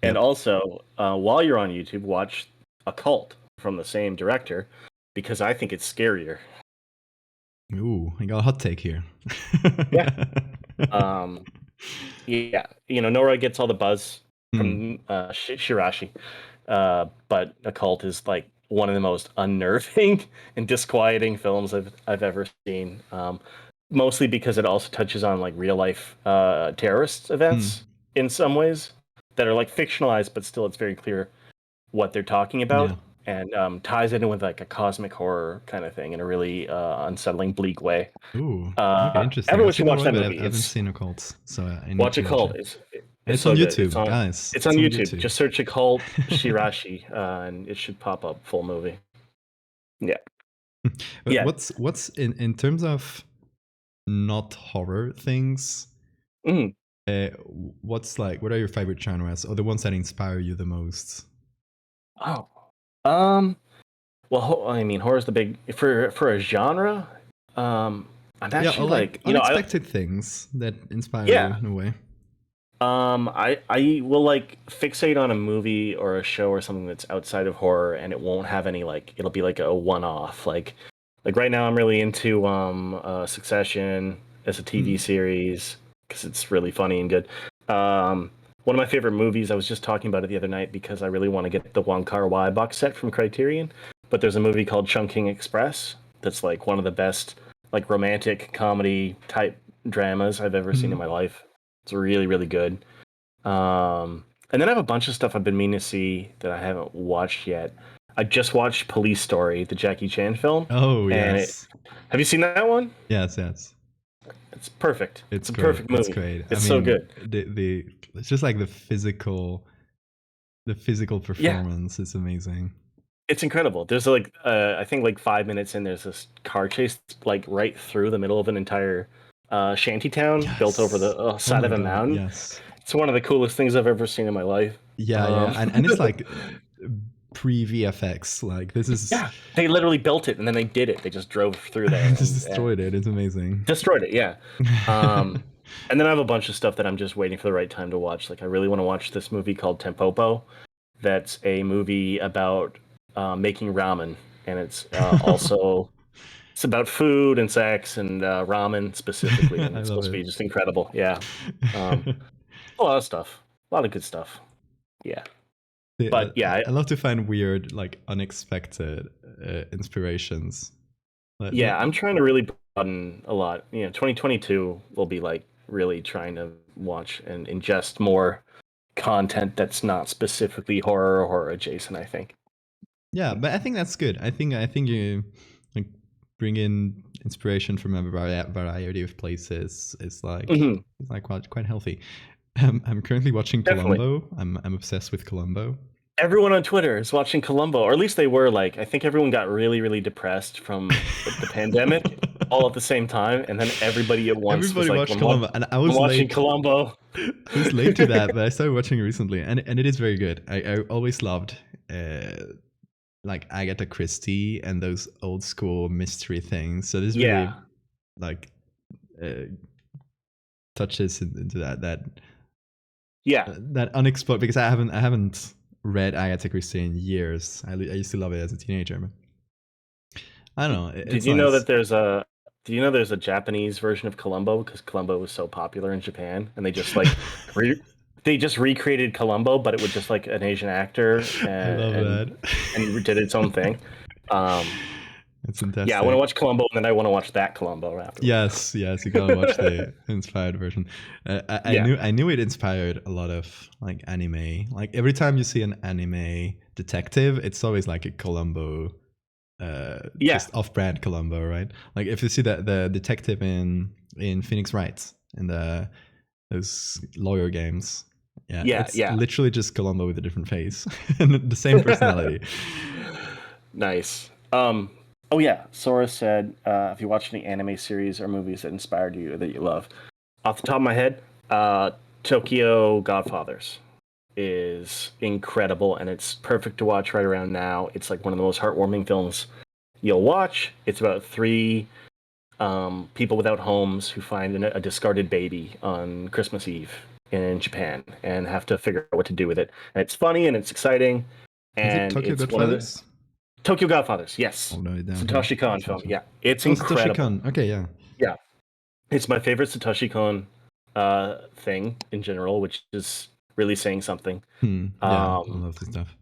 And also, while you're on YouTube, watch Occult from the same director, because I think it's scarier. Ooh, I got a hot take here. Nora gets all the buzz from Shirashi, but Occult is like one of the most unnerving and disquieting films I've ever seen. Mostly because it also touches on like real life terrorist events in some ways that are like fictionalized, but still it's very clear what they're talking about, and ties it in with like a cosmic horror kind of thing in a really unsettling, bleak way. Ooh, okay, interesting. Everyone should watch that movie. I haven't seen Occult, so I need watch to Occult. It's so on YouTube, guys. It's on YouTube. Just search Occult Shirashi, and it should pop up full movie. Yeah. What's in terms of not horror things? Mm. What are your favorite genres or the ones that inspire you the most? Oh. Well, I mean, horror is the big for a genre. I'm Yeah, or actually like like, unexpected things that inspire you yeah. in a way. I will like fixate on a movie or a show or something that's outside of horror, and it won't have any like it'll be like a one-off. Like right now, I'm really into Succession as a TV Hmm. series because it's really funny and good. Um, One of my favorite movies. I was just talking about it the other night because I really want to get the Wong Kar-wai box set from Criterion. But there's a movie called Chungking Express that's like one of the best like romantic comedy type dramas I've ever seen in my life. It's really, really good. And then I have a bunch of stuff I've been meaning to see that I haven't watched yet. I just watched Police Story, the Jackie Chan film, Oh and it. yes, Have you seen that one? yes, yes. It's perfect. It's It's a great. perfect It's movie. great. I It's so mean, good. the it's just like the physical Yeah, performance is amazing. it's incredible. There's like I think like 5 minutes in, there's this car chase like right through the middle of an entire shanty town built over the Yes. Oh side my of a god. mountain. Yes. It's one of the coolest things I've ever seen in my life. Yeah, yeah, Um, yeah. And it's like pre VFX. Like this is yeah, they literally built it and then they did it. They just drove through there just and destroyed it. It's amazing. destroyed it. Yeah. Um, and then I have a bunch of stuff that I'm just waiting for the right time to watch. Like I really want to watch this movie called Tempopo. That's a movie about making ramen, and it's also it's about food and sex and ramen specifically, and I it's love supposed to it. be just incredible. Yeah, um, a lot of stuff, a lot of good stuff. Yeah, Yeah, but yeah, I love to find weird, like unexpected inspirations. yeah, I'm trying to really broaden a lot. 2022 will be like really trying to watch and ingest more content that's not specifically horror or horror adjacent, I think. Yeah, but I think that's good. I think you like bring in inspiration from a variety of places. Hmm. It's like quite healthy. I'm currently watching Definitely. Columbo. I'm obsessed with Columbo. Everyone on Twitter is watching Columbo, or at least they were. Like, I think everyone got really, really depressed from the pandemic all at the same time, and then everybody at once was Everybody like, watched Columbo, and I I'm was watching late. Columbo." I was late to that, but I started watching it recently, and it is very good. I always loved like Agatha Christie and those old school mystery things. So this really Yeah, like uh, touches into yeah, that unexplored because I haven't read Agatha Christie in years. I used to love it as a teenager, but I don't know. Did It's you know that nice. there's a Japanese version of Columbo because Columbo was so popular in Japan, and they just like re- they just recreated Columbo, but it was just like an Asian actor I love and did its own that. thing. Um, It's yeah, I want to fantastic. watch Columbo, and then I want to watch that Columbo afterwards. Yes, yes, you gotta watch the inspired version. I Yeah, knew it inspired a lot of like anime. Like every time you see an anime detective, it's always like a Columbo, yeah, just off-brand Columbo, right? Like if you see the detective in Phoenix Wright in those lawyer games, yeah, yeah, it's yeah. literally just Columbo with a different face and the same personality. Nice. Oh yeah, Sora said, if you watch any anime series or movies that inspired you or that you love, off the top of my head, Tokyo Godfathers is incredible and it's perfect to watch right around now. It's like one of the most heartwarming films you'll watch. It's about three people without homes who find a discarded baby on Christmas Eve in Japan and have to figure out what to do with it. And it's funny and it's exciting, Is it and Tokyo it's one of the Godfathers? Tokyo Godfathers. Yes, I'll note it down here. Satoshi Kon film. Satoshi. Yeah, it's Oh, Satoshi incredible. Kon. Okay, yeah. Yeah, it's my favorite Satoshi Kon thing in general, which is really saying something. Yeah, I Um, love this stuff.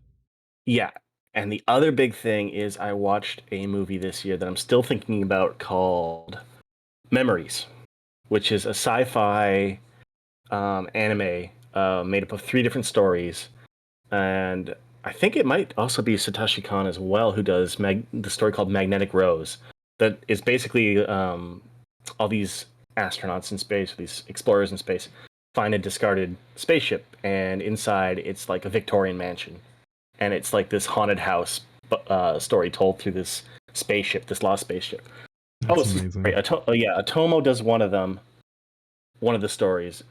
yeah, and the other big thing is I watched a movie this year that I'm still thinking about called Memories, which is a sci-fi anime made up of three different stories, and I think it might also be Satoshi Kon as well, who does the story called Magnetic Rose. That is basically all these astronauts in space, these explorers in space, find a discarded spaceship, and inside it's like a Victorian mansion, and it's like this haunted house story told through this spaceship, this lost spaceship. Oh, That's amazing. sorry. Yeah, Atomo does one of them, one of the stories.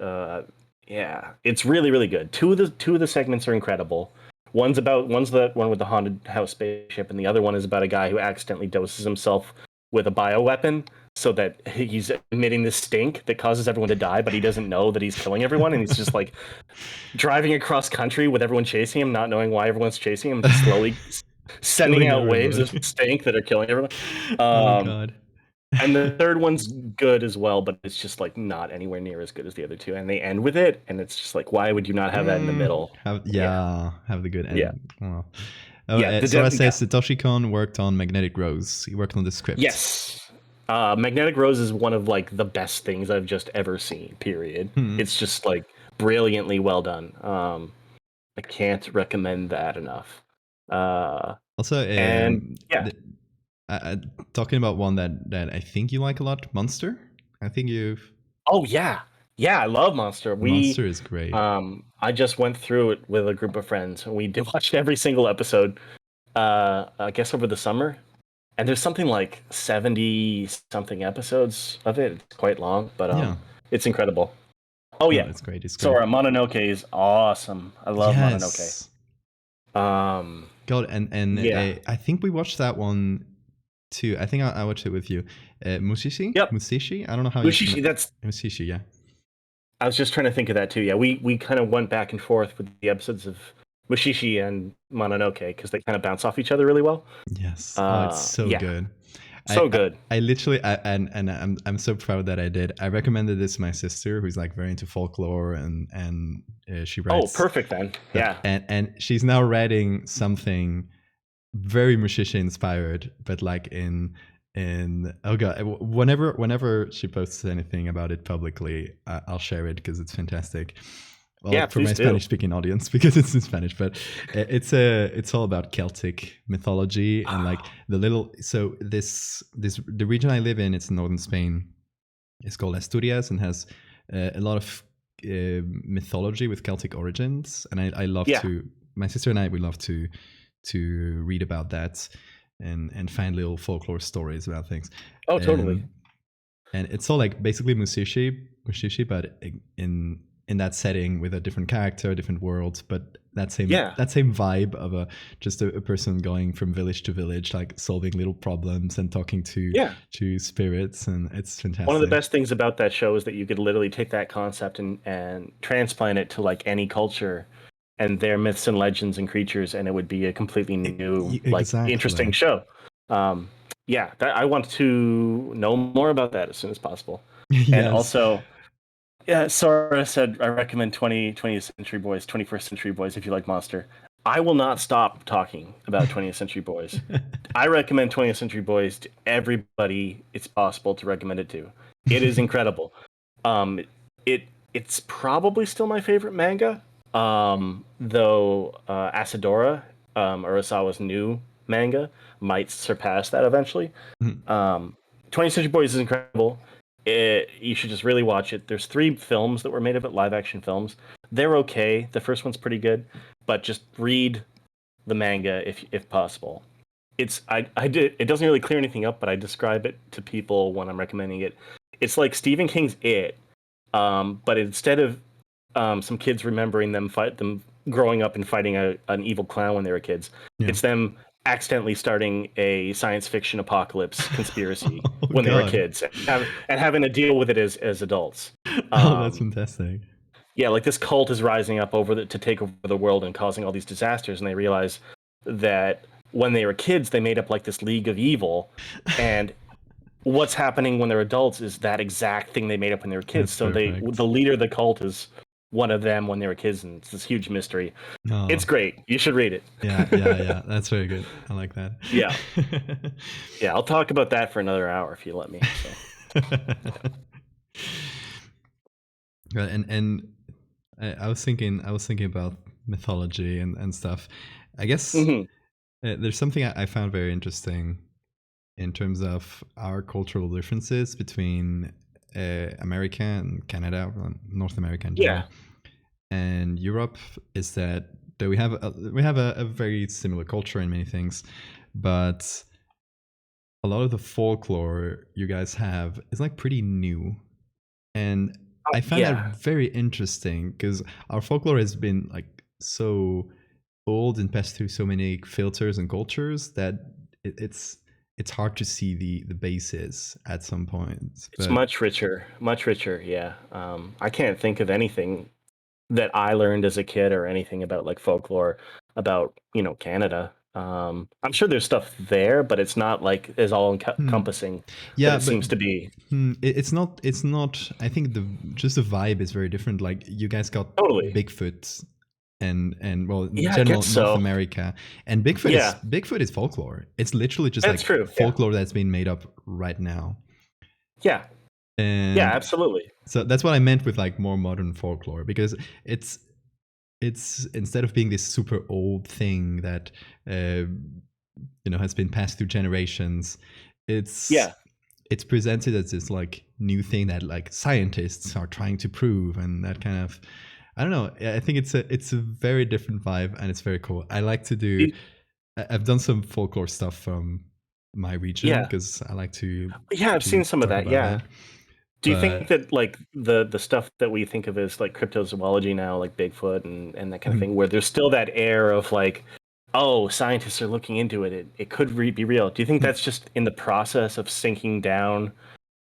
Yeah, it's really really good. Two of the segments are incredible. One's the one with the haunted house spaceship, and the other one is about a guy who accidentally doses himself with a bioweapon so that he's emitting this stink that causes everyone to die, but he doesn't know that he's killing everyone, and he's just like driving across country with everyone chasing him, not knowing why everyone's chasing him, just slowly sending Killing out waves of everybody. stink that are killing everyone. Oh Um, god. and the third one's good as well, but it's just like not anywhere near as good as the other two. And they end with it, and it's just like, why would you not have that in the middle? Yeah, Have the good yeah, end. Well, oh, yeah. Sora says Yeah, Satoshi Kon worked on Magnetic Rose. He worked on the script. yes. Magnetic Rose is one of like the best things I've just ever seen. Period. Hmm. It's just like brilliantly well done. I can't recommend that enough. Also, And yeah. talking about one that I think you like a lot, Monster. I think you've Oh yeah, yeah. I love Monster. Monster is great. I just went through it with a group of friends. We did watch every single episode. I guess over the summer, and there's something like 70 something episodes of it. It's quite long, but Yeah, it's incredible. Oh no, yeah, it's great. It's great. Sora Mononoke is awesome. I love Mononoke. Yes. Um, God, and yeah. I think we watched that one too. I think I watched it with you. Mushishi? Yep. Musishi? I don't know how Mushishi. you That's. Musishi, yeah. I was just trying to think of that too. Yeah, we kind of went back and forth with the episodes of Mushishi and Mononoke because they kind of bounce off each other really well. Yes. Oh, it's so Yeah, good. so good. I literally and I'm so proud that I did. I recommended this to my sister, who's like very into folklore, and she Oh, writes. perfect then. Yeah. And she's now writing something very Mushishi inspired, but like in oh god, whenever she posts anything about it publicly, I'll share it because it's fantastic. Well, Yeah, for my please do. Spanish speaking audience, because it's in Spanish, but it's all about Celtic mythology and like the little. So the region I live in, it's in northern Spain. It's called Asturias and has a lot of mythology with Celtic origins, and I love Yeah. to. My sister and I, we love to read about that and find little folklore stories about things. Oh, totally. And it's all like basically mushishi, but in that setting with a different character, different world, but that same vibe of a person going from village to village, like solving little problems and talking to spirits, and it's fantastic. One of the best things about that show is that you could literally take that concept and transplant it to like any culture and their myths and legends and creatures, and it would be a completely new, like interesting show. I want to know more about that as soon as possible. Yes. And also, yeah, Sora said, I recommend 20th Century Boys, 21st Century Boys if you like Monster. I will not stop talking about 20th Century Boys. I recommend 20th Century Boys to everybody it's possible to recommend it to. It is incredible. It's probably still my favorite manga, though Asadora, Urasawa's new manga, might surpass that eventually. 20th Century Boys is incredible. You should just really watch it. There's 3 films that were made of it, live action films. They're okay. The first one's pretty good, but just read the manga if possible. It doesn't really clear anything up, but I describe it to people when I'm recommending it. It's like Stephen King's It, but instead of some kids remembering them growing up and fighting an evil clown when they were kids, it's them accidentally starting a science fiction apocalypse conspiracy when they were kids and having to deal with it as adults. That's fantastic. Yeah, like this cult is rising up to take over the world and causing all these disasters, and they realize that when they were kids, they made up like this League of Evil, and what's happening when they're adults is that exact thing they made up when they were kids. That's perfect. The leader of the cult is one of them when they were kids, and it's this huge mystery. Oh. It's great. You should read it. Yeah. That's very good. I like that. Yeah. Yeah, I'll talk about that for another hour if you let me. So. And I was thinking about mythology and stuff. I guess there's something I found very interesting in terms of our cultural differences between America and Canada, North America in general, and Europe, is that we have a very similar culture in many things, but a lot of the folklore you guys have is like pretty new, and I find that Yeah, very interesting because our folklore has been like so old and passed through so many filters and cultures that it's hard to see the basis at some point. it's But much richer, much richer. Yeah, I can't think of anything that I learned as a kid or anything about like folklore about Canada. I'm sure there's stuff there, but it's not like as all hmm, encompassing that yeah, it but seems to be. it's not. It's not. I think the vibe is very different. Like you guys got Totally. Bigfoot, and well, in Yeah, I general guess North so. America, and Yeah, Bigfoot is folklore. It's literally just that's like true. Yeah, folklore that's been made up right now, yeah, yeah, and absolutely. so that's what I meant with like more modern folklore because it's it's instead of being this super old thing that uh, has been passed through generations, it's Yeah, it's presented as this like new thing that like scientists are trying to prove, and that kind of, I don't know, I think it's a very different vibe and it's very cool. I like to do, You- I've done some folklore stuff from my region yeah, because I like yeah. I've to seen some of talk that. about Yeah. that. Do you think But that like the stuff that we think of as like cryptozoology now, like Bigfoot and that kind of mhm, thing, where there's still that air of like, oh, scientists are looking into it. It could be real. Do you think mhm, that's just in the process of sinking down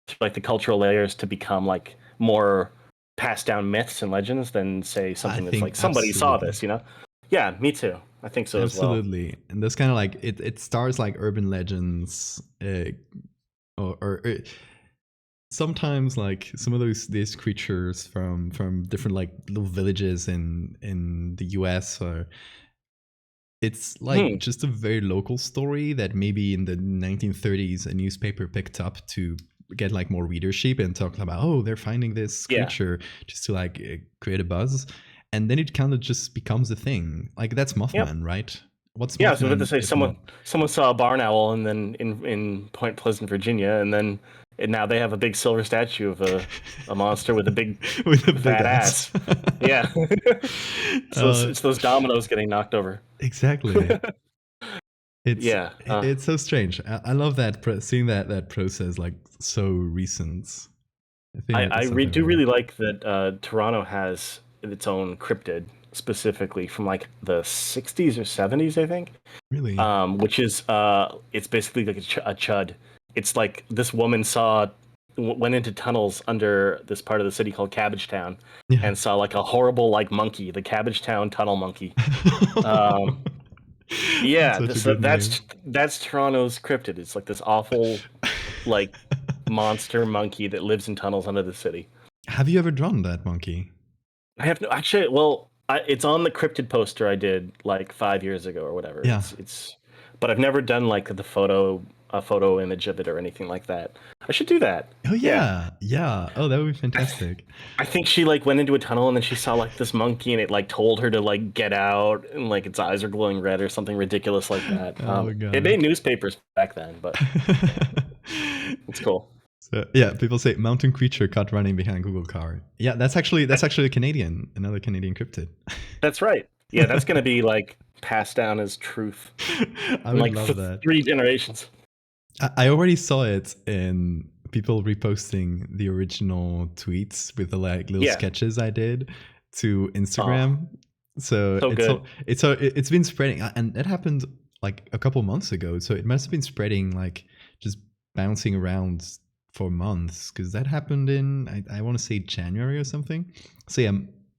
to like the cultural layers to become like more passed down myths and legends than say I something that's think like somebody saw absolutely. this? Yeah, me too. I think so as well. Absolutely. And that's kind of like it starts like urban legends, or sometimes like some of these creatures from different like little villages in the US, or it's like Hmm. just a very local story that maybe in the 1930s a newspaper picked up to get like more readership and talk about, oh, they're finding this Yeah. creature, just to like create a buzz, and then it kind of just becomes a thing. Like that's Yep. Mothman, right? What's Yeah, I was about to Mothman say if not someone saw a barn owl and then in Point Pleasant, Virginia, and now they have a big silver statue of a monster with a big with a big fat ass? ass. Yeah. uh, It's those dominoes getting knocked over. exactly. It's Yeah. it's so strange. I love that seeing that process like so recent. I think it's something Do very. really like that Toronto has its own cryptid specifically from like the 60s or 70s, I think. Really? Which is it's basically like a chud. It's like this woman went into tunnels under this part of the city called Cabbage Town Yeah. and saw like a horrible like monkey, the Cabbage Town tunnel monkey. Um, That's yeah, such a good name. that's Toronto's cryptid. It's like this awful like monster monkey that lives in tunnels under the city. Have you ever drawn that monkey? I have no actually. Well, it's on the cryptid poster I did like 5 years ago or whatever. Yeah. But I've never done like a photo image of it or anything like that. I should do that. Oh Yeah, yeah, yeah. Oh, that would be I, th- fantastic. I think she like went into a tunnel and then she saw like this monkey and it like told her to like get out and like its eyes are glowing red or something ridiculous like that. Oh It god. made newspapers back then, but it's cool. So yeah, people say mountain creature caught running behind Google car. Yeah, that's actually a Canadian, another Canadian cryptid. That's right. Yeah, that's gonna be like passed down as truth I in would like love that. 3 generations. I already saw it in people reposting the original tweets with the like little Yeah. sketches I did to Oh, Instagram. So so good. it's been spreading, and that happened like a couple months ago. So it must have been spreading like just bouncing around for months because that happened in I want to say January or something. So yeah,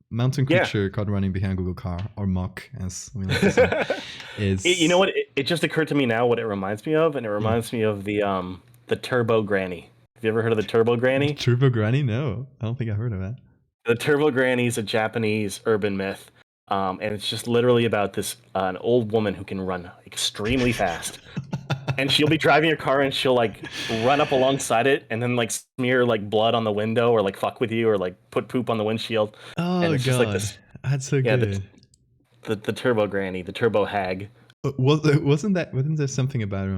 mountain Yeah. creature caught running behind Google car, or mock as we like to say, You know is what? It just occurred to me now what it reminds me of, and it yeah. reminds me of the Turbo Granny. Have you ever heard of the Turbo Granny? Turbo Granny? No, I don't think I heard of that. The Turbo Granny is a Japanese urban myth, and it's just literally about this an old woman who can run extremely fast, and she'll be driving your car and she'll like run up alongside it and then like smear like blood on the window or like fuck with you or like put poop on the windshield, and Oh it's just like god, this. that's so Yeah, good. the Turbo Granny, the Turbo Hag. Wasn't there something about it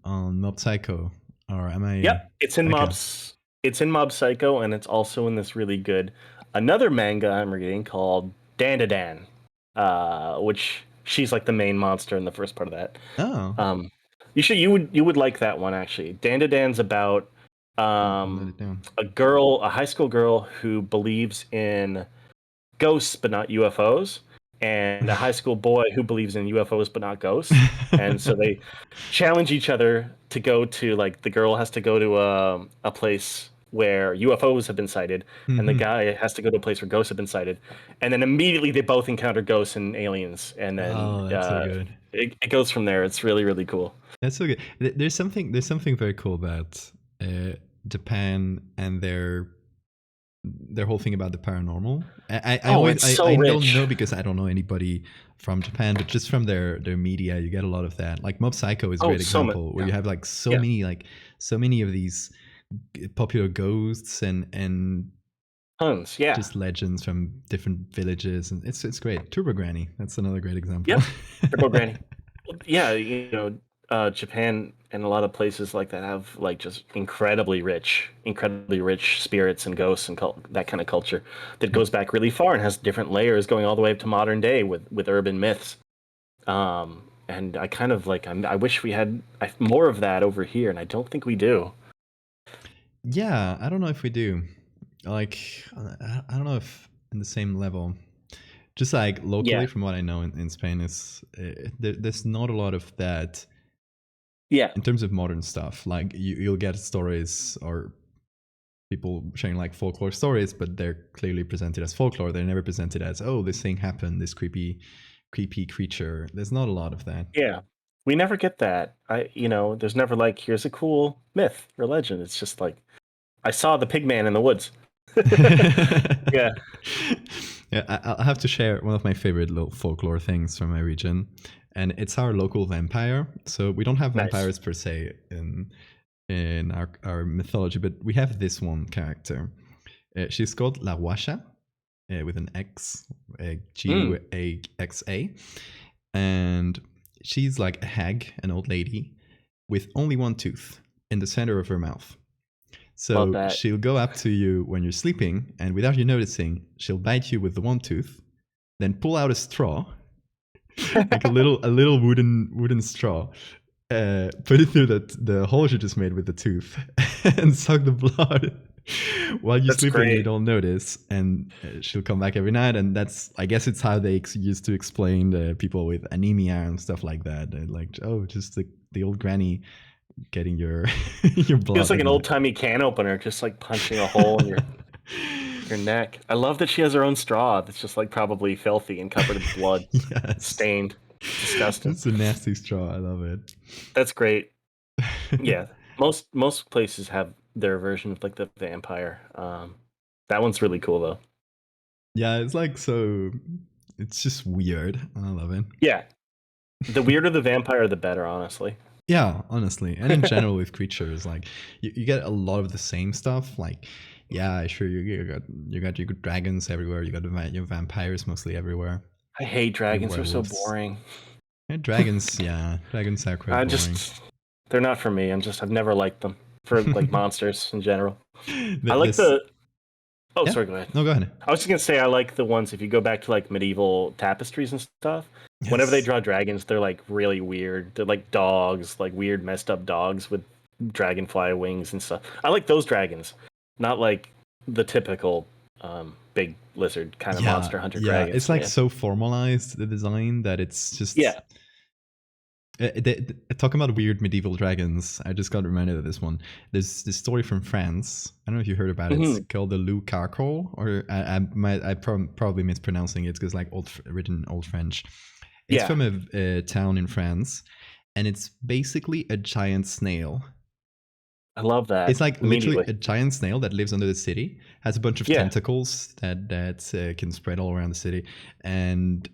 on Mob Psycho? Or am I Yep, it's in okay? Mob Psycho, and it's also in this really good another manga I'm reading called Dandadan, which she's like the main monster in the first part of that. Oh, Um, you would like that one actually. Dandadan's about I'll note it down. A high school girl who believes in ghosts but not UFOs, and a high school boy who believes in UFOs but not ghosts. And so they challenge each other to go to, like, the girl has to go to a place where UFOs have been sighted, and the Hmm. guy has to go to a place where ghosts have been sighted, and then immediately they both encounter ghosts and aliens, and then Oh, that's so good. it goes from there. It's really, really cool. That's so good. There's something very cool about uh, Japan and their whole thing about the paranormal. I Oh, always it's so I don't rich. know because I don't know anybody from Japan, but just from their media, you get a lot of that. Like Mob Psycho is a Oh, great so much. example where Yeah, you have yeah, so many of these popular ghosts and tons. Yeah, just legends from different villages, and it's great. Turbo Granny, that's another great example. yep. Turbo Granny. Yeah, Japan and a lot of places like that have, like, just incredibly rich spirits and ghosts and that kind of culture that Yeah. goes back really far and has different layers going all the way up to modern day with urban myths. And I kind of like I wish we had more of that over here, and I don't think we do. Yeah, I don't know if we do. Like, I don't know if in the same level. Just like locally, Yeah, from what I know in Spain, is there's not a lot of that yeah, in terms of modern stuff. Like you'll get stories or people sharing like folklore stories, but they're clearly presented as folklore. They're never presented as, oh, this thing happened, this creepy creature. There's not a lot of that. yeah. We never get that. There's never like, here's a cool myth or legend. It's just like, I saw the pig man in the woods. Yeah. Yeah, I'll have to share one of my favorite little folklore things from my region, and it's our local vampire. So we don't have Nice. vampires per se in our mythology, but we have this one character. She's called La Huasha, with an X, Mm, Guaxa, and she's like a hag, an old lady, with only one tooth in the center of her mouth. love So that. she'll go up to you when you're sleeping, and without you noticing, she'll bite you with the one tooth, then pull out a straw, like a little wooden straw, put it through the hole she just made with the tooth, and suck the blood while you're That's sleeping and you great. don't notice. And she'll come back every night, and I guess it's how they used to explain the people with anemia and stuff like that. They're like, oh, just the old granny getting your your Feels blood like at an night. old timey can opener, just like punching a hole in your neck. I love that she has her own straw that's just like probably filthy and covered in blood, Yes. stained. Disgusting. It's a nasty straw. I love it. That's great. Yeah. Most places have their version of like the vampire. That one's really cool though. Yeah, it's like so. It's just weird. I love it. Yeah. The weirder the vampire, the better, honestly. Yeah, honestly, and in general with creatures, like you get a lot of the same stuff. Like, yeah, sure, you got your dragons everywhere. You got your vampires mostly everywhere. I hate Your dragons. They're so werewolves. boring. And dragons, yeah, dragons are quite I boring. just they're not for me. I've never liked them for like monsters in general. I like This, the Oh, yeah. sorry, go ahead. No, go ahead. I was just gonna say I like the ones if you go back to like medieval tapestries and stuff. Whenever they Yes. draw dragons, they're like really weird. They're like dogs, like weird messed up dogs with dragonfly wings and stuff. I like those dragons, not like the typical big lizard kind of Yeah, monster hunter yeah. It's dragons. like Yeah. so formalized the design that it's just Yeah. talking about weird medieval dragons. I just got reminded of this one. There's this story from France. I don't know if you heard about it. It's Hmm. called the Loup Carcol, or probably mispronouncing it because like written old French. It's Yeah. from a town in France, and it's basically a giant snail. I love It's that like literally immediately. a giant snail that lives under the city, has a bunch of Yeah. tentacles that can spread all around the city, and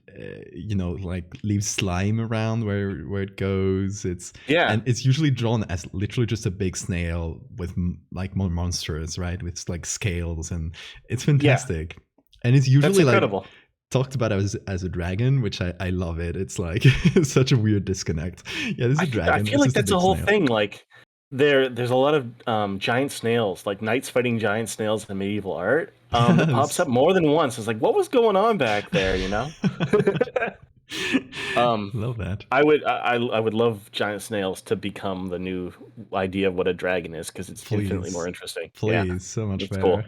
like leaves slime around where it goes. Yeah. It's usually drawn as literally just a big snail with like more monsters, right? With like scales, and it's Yeah. fantastic. And it's That's usually like incredible. talked about as a dragon, which I love it. It's like such a weird disconnect. Yeah, this is a I dragon. feel It's like just a that's a big whole snail. thing. Like there's a lot of giant snails, like knights fighting giant snails in medieval art. That pops Yes. up more than once. It's like, what was going on back there? Um, Love that. I would love giant snails to become the new idea of what a dragon is because it's infinitely more Please. interesting. Yeah, Please. So much that's better. cool.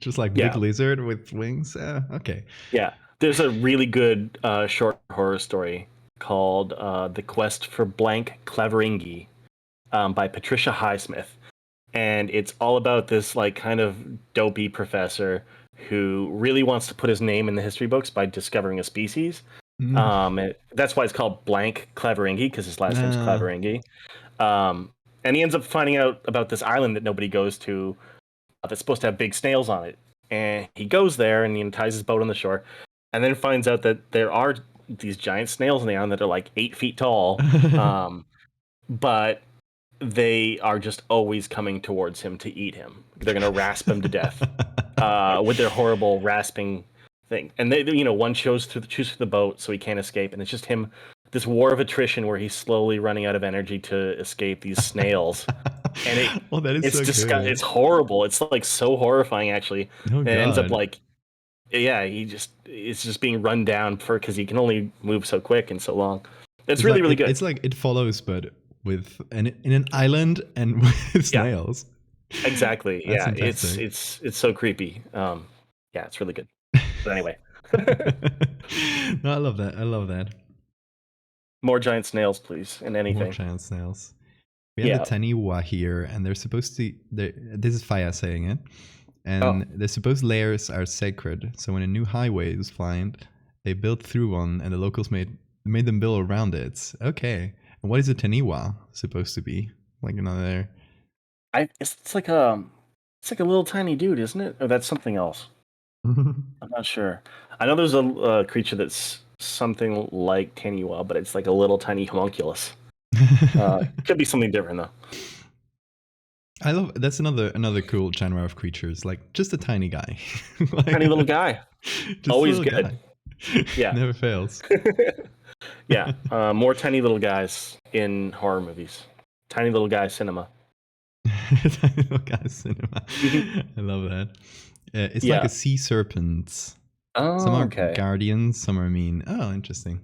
Just like big Yeah, lizard with wings. Okay. yeah. There's a really good short horror story called "The Quest for Blank Cleveringi" by Patricia Highsmith, and it's all about this like kind of dopey professor who really wants to put his name in the history books by discovering a species. Mm. That's why it's called Blank Cleveringi because his last name's Uh, Cleveringi. And he ends up finding out about this island that nobody goes to that's supposed to have big snails on it. And he goes there and he ties his boat on the shore, and then finds out that there are these giant snails on the island that are like 8 feet tall. But they are just always coming towards him to eat him. They're going to rasp him to death with their horrible rasping thing. And they, one chooses through the boat, so he can't escape. And it's just him, this war of attrition where he's slowly running out of energy to escape these snails. And oh, that is so good. it's horrible. It's like so horrifying actually. Oh And it ends up god. like, yeah, it's just being run down because he can only move so quick and so long. It's really really good. It's like It Follows, but with in an island and with Yeah. snails. Exactly. That's Yeah, fantastic. it's so creepy. Yeah, it's really good. But anyway, No, I love that. I love that. more giant snails, please, and More anything. giant snails. We have Yeah. the Taniwa here, and they're supposed to. This is Faya saying it, and the supposed layers are sacred. So when a new highway is found, they built through one, and the locals made them build around it. Okay. And what is a Taniwa supposed to be? Like another. It's like it's like a little tiny dude, isn't it? Or that's something else. I'm not sure. I know there's a creature that's something like Taniwa, but it's like a little tiny homunculus. Could be something different though. I love that's another cool genre of creatures, like just a tiny guy, like, Tiny little guy. just Always a little good. guy. Yeah. Never fails. Yeah. More tiny little guys in horror movies. Tiny little guy cinema. Tiny little guy cinema. I love that. It's like Yeah. a sea serpent. Some Oh, are okay. guardians, some are mean. Oh, interesting.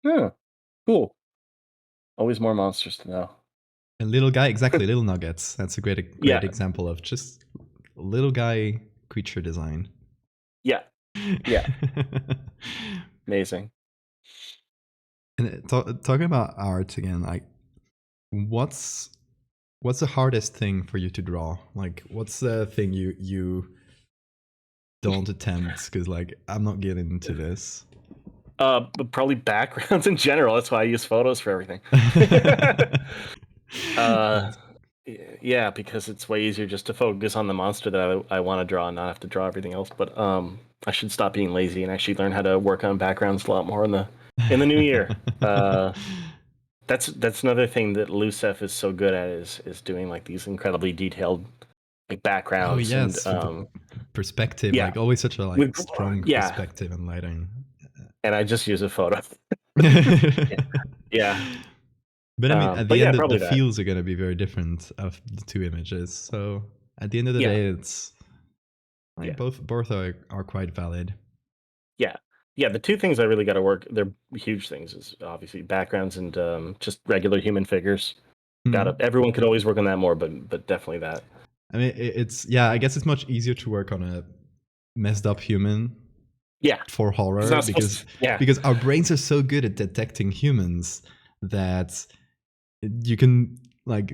Yeah. Cool. Always more monsters to know. A little guy, exactly. Little nuggets. That's a great Yeah. example of just little guy creature design. Yeah. Yeah. Amazing. And talking about art again, like what's the hardest thing for you to draw? Like what's the thing you don't attempt because like I'm not getting into this? But probably backgrounds in general. That's why I use photos for everything. Yeah, because it's way easier just to focus on the monster that I want to draw and not have to draw everything else. But I should stop being lazy and actually learn how to work on backgrounds a lot more in the new year. That's another thing that Lucef is so good at is doing like these incredibly detailed like backgrounds. Oh yes, and perspective. yeah, Like always such a like with strong yeah, perspective and lighting. and I just use a photo. Yeah. But I mean, at but the yeah, end, probably the that. fields are going to be very different of the two images. So at the end of the Yeah. day, it's like Yeah. both are quite valid. Yeah. Yeah, the two things I really got to work, they're huge things, is obviously backgrounds and just regular human figures. Everyone could always work on that more, but definitely that. I mean, it's I guess it's much easier to work on a messed up human. Yeah. For horror because our brains are so good at detecting humans that you can like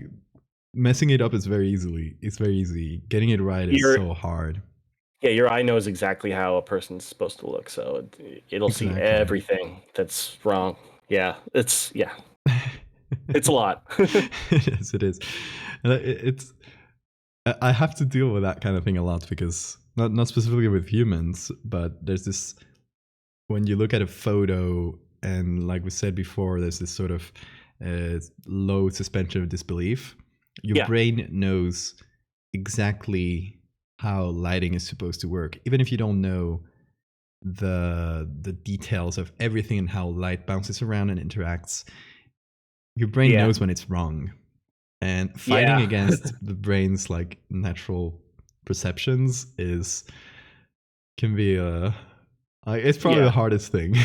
messing it up is very easily. It's very easy. Getting it right is so hard. Yeah, your eye knows exactly how a person's supposed to look, so it'll see everything that's wrong. Yeah, it's it's a lot. Yes, it is. It's I have to deal with that kind of thing a lot because not specifically with humans, but there's this when you look at a photo and like we said before, there's this sort of low suspension of disbelief. Your brain knows exactly how lighting is supposed to work, even if you don't know the details of everything and how light bounces around and interacts. Your brain knows when it's wrong, and fighting against the brain's like natural perceptions can be it's probably the hardest thing.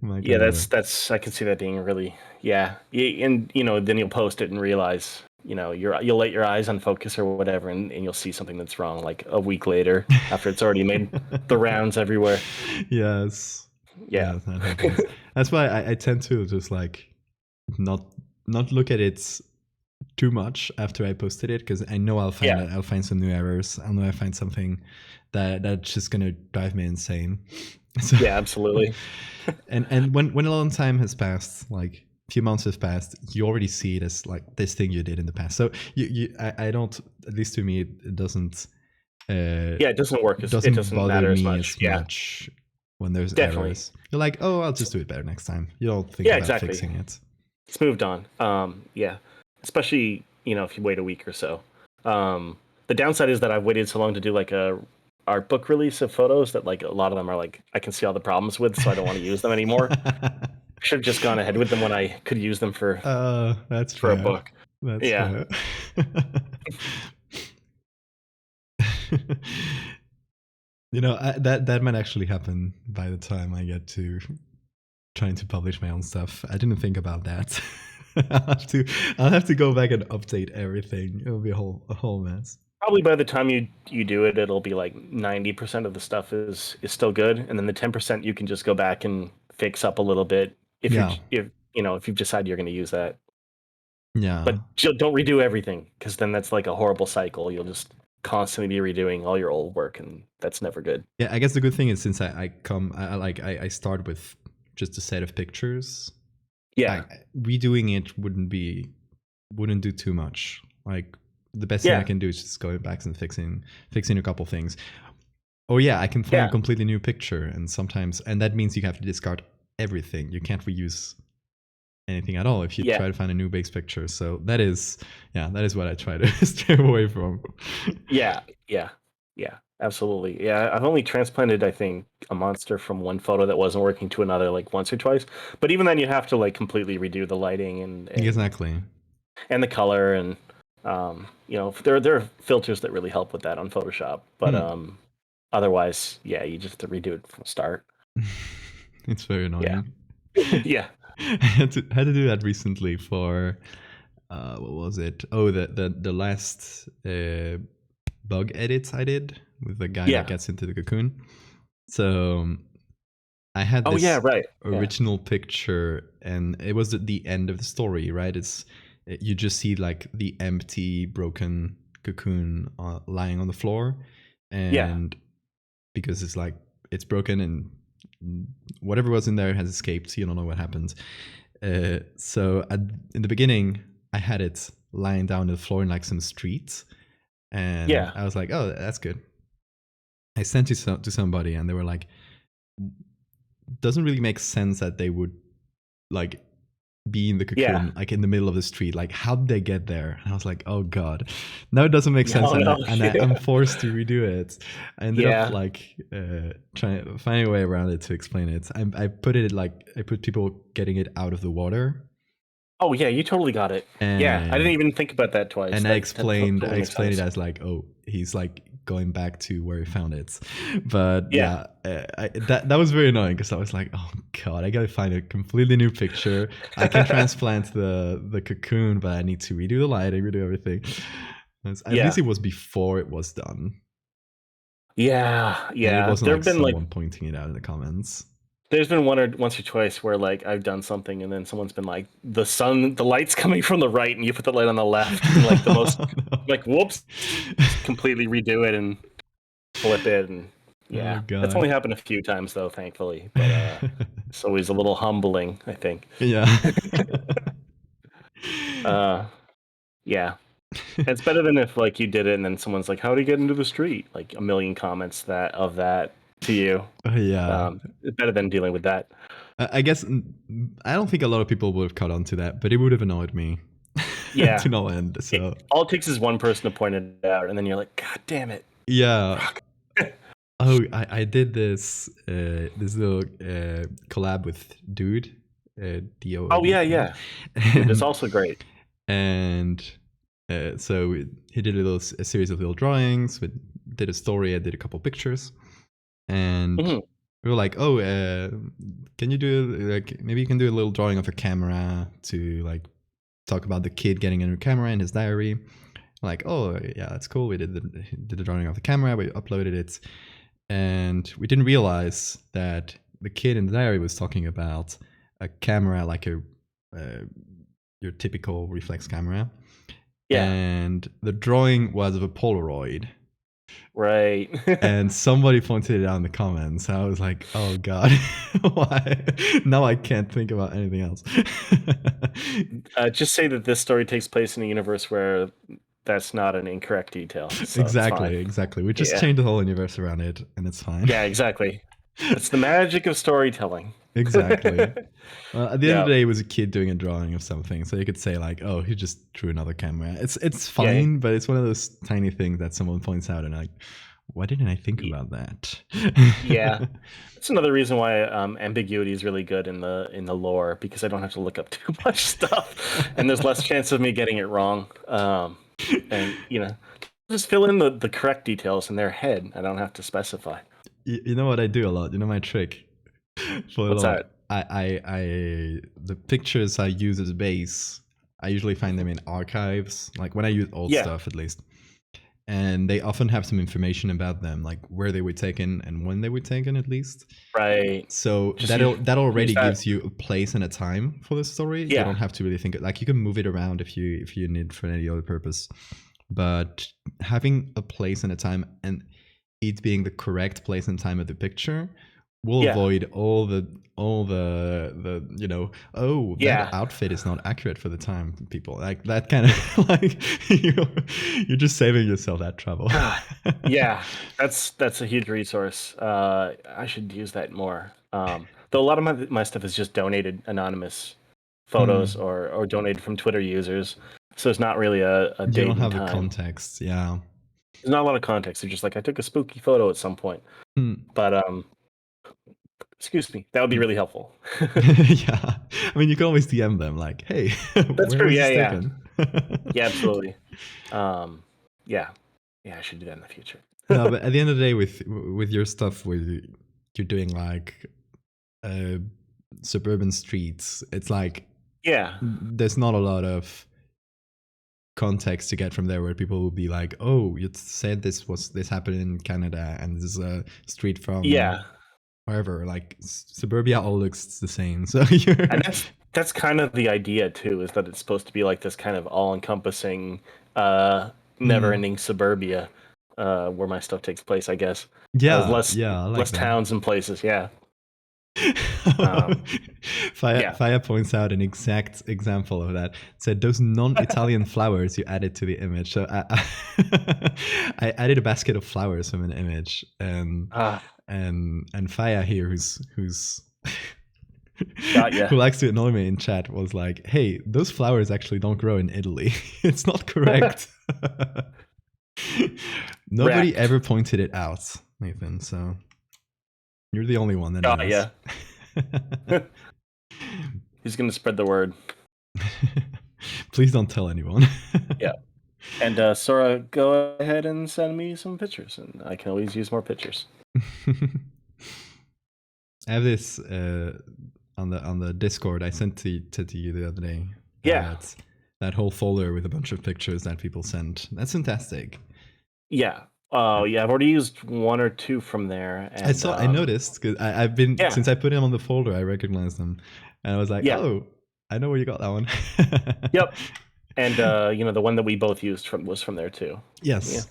My Yeah, God. that's I can see that being really, yeah. And then you'll post it and realize, you'll let your eyes unfocus or whatever, and you'll see something that's wrong like a week later after it's already made the rounds everywhere. Yes. Yeah. Yeah, that happens. That's why I tend to just like not not look at it too much after I posted it, because I know Yeah. I'll find some new errors. I'll know I find something that's just gonna drive me insane. So Yeah, absolutely. and when a long time has passed, like a few months have passed, you already see it as like this thing you did in the past. So I don't, at least to me, it doesn't Yeah, it doesn't work as it doesn't doesn't bother matter as me much. as Yeah, much when there's definitely. errors. You're like, oh, I'll just do it better next time. You don't think Yeah, about exactly. fixing it. It's moved on. Yeah, especially if you wait a week or so. The downside is that I've waited so long to do like a art book release of photos that like a lot of them are like I can see all the problems with, so I don't want to use them anymore. Should have just gone ahead with them when I could use them That's for a fair. book. That's Yeah. fair. That might actually happen by the time I get to trying to publish my own stuff. I didn't think about that. I'll have to go back and update everything. It'll be a whole mess. Probably by the time you do it, it'll be like 90% of the stuff is still good, and then the 10% you can just go back and fix up a little bit Yeah. if you've decided you're going to use that. Yeah. But don't redo everything, because then that's like a horrible cycle. You'll just constantly be redoing all your old work, and that's never good. Yeah, I guess the good thing is, since I start with just a set of pictures, Yeah, redoing it wouldn't do too much. Like, the best thing I yeah, can do is just going back and fixing a couple things. Oh yeah, I can find a yeah, completely new picture, and that means you have to discard everything. You can't reuse anything at all if you yeah, try to find a new base picture. So that is what I try to stay away from. yeah, yeah, yeah. Absolutely. Yeah, I've only transplanted, I think, a monster from one photo that wasn't working to another like once or twice. But even then, you have to like completely redo the lighting Exactly. and the color, and there are filters that really help with that on Photoshop. But Hmm. otherwise, yeah, you just have to redo it from the start. It's very Yeah, annoying. yeah, I had to do that recently for what was it? Oh, the last bug edits I did with the guy that yeah. gets into the cocoon. So I had Oh yeah, this right. Yeah, original picture, and it was at the end of the story, right? You just see like the empty, broken cocoon lying on the floor, yeah, and because it's broken and whatever was in there has escaped. You don't know what happened. So in the beginning, I had it lying down on the floor in like some street, and yeah, I was like, "Oh, that's good." I sent it to somebody, and they were like, "Doesn't really make sense that they would like be in the yeah. cocoon, like in the middle of the street. Like, how did they get there?" And I was like, "Oh God, now it doesn't make sense." No, And no, I'm forced to redo it. I ended up yeah. like trying finding a way around it to explain it. I put people getting it out of the water, Oh yeah, you totally got it. Yeah, I didn't and even think about that twice. That I totally makes explained it sense. as like, oh, he's like going back to where he found it. But Yeah, yeah, that was very annoying, because I was like, oh God, I gotta find a completely new picture. I can transplant the cocoon, but I need to redo the lighting, redo everything. At least yeah, it was before it was done, yeah, and it yeah. wasn't like someone pointing it out in the comments. There's been once or twice where like I've done something and then someone's been like, the light's coming from the right and you put the light on the left, and like the most like whoops, just completely redo it and flip it. And Oh yeah, that's only God. happened a few times though, thankfully. But it's always a little humbling, I think. Yeah. Uh, yeah. It's better than if like you did it and then someone's like, "How do you get into the street?" Like a million comments that to you. Yeah. It's better than dealing with that. I guess I don't think a lot of people would have caught on to that, but it would have annoyed me Yeah, to no end. So all it takes is one person to point it out, and then you're like, "God damn it!" yeah. Oh, I did this little collab with Dude, Oh DOOD, yeah, right? yeah, dude, that's also great. And so he did a series of little drawings. We did a story. I did a couple pictures, and Hmm. we were like, "Oh, can you do like maybe you can do a little drawing of a camera to like talk about the kid getting a new camera in his diary. Like, oh yeah, that's cool. We did the drawing of the camera. We uploaded it, and we didn't realize that the kid in the diary was talking about a camera like your typical reflex camera. Yeah. And the drawing was of a Polaroid. Right. And somebody pointed it out in the comments. I was like, oh God, why? Now I can't think about anything else. Just say that this story takes place in a universe where that's not an incorrect detail. So Exactly. We just changed the whole universe around it, and it's fine. Yeah, exactly. It's the magic of storytelling. Exactly. Well, at the end of the day, it was a kid doing a drawing of something, so you could say like, "Oh, he just drew another camera." It's fine, but it's one of those tiny things that someone points out, and like, why didn't I think about that? Yeah, that's another reason why ambiguity is really good in the lore, because I don't have to look up too much stuff, and there's less chance of me getting it wrong. And just fill in the correct details in their head. I don't have to specify. You know what I do a lot? You know my trick? What's that? The pictures I use as base, I usually find them in archives, like when I use old stuff at least. And they often have some information about them, like where they were taken and when they were taken at least. Right. So that already gives you a place and a time for the story. You don't have to really think like you can move it around if you need for any other purpose. But having a place and a time and it being the correct place and time of the picture will avoid all the that outfit is not accurate for the time, people like that kind of like you're just saving yourself that trouble. Yeah, that's a huge resource. I should use that more. Though a lot of my stuff is just donated anonymous photos or donated from Twitter users, so it's not really a date you don't have and time. The context. Yeah, there's not a lot of context. It's just like I took a spooky photo at some point. But excuse me, that would be really helpful. Yeah, I mean you can always DM them like, hey, that's true. Yeah, yeah, absolutely. Yeah, I should do that in the future. No, but at the end of the day, with your stuff, you're doing like suburban streets. It's like there's not a lot of context to get from there where people will be like, oh, you said this happened in Canada and this is a street from wherever. Like suburbia all looks the same, so and that's kind of the idea too, is that it's supposed to be like this kind of all-encompassing never-ending suburbia where my stuff takes place, I guess. Less towns and places. Fire points out an exact example of that. It said those non-Italian flowers you added to the image. So I added a basket of flowers from an image, and Fire here, who's who likes to annoy me in chat, was like, "Hey, those flowers actually don't grow in Italy. It's not correct." Nobody ever pointed it out, Nathan. So. You're the only one that knows. Yeah. He's going to spread the word. Please don't tell anyone. Yeah. And Sora, go ahead and send me some pictures, and I can always use more pictures. I have this on the Discord. I sent to you the other day. Yeah. That whole folder with a bunch of pictures that people sent. That's fantastic. Yeah. Oh yeah, I've already used one or two from there. And, I noticed because I've been since I put them on the folder, I recognized them, and I was like, oh, I know where you got that one. Yep. And the one that we both used was from there too. Yes. Yeah.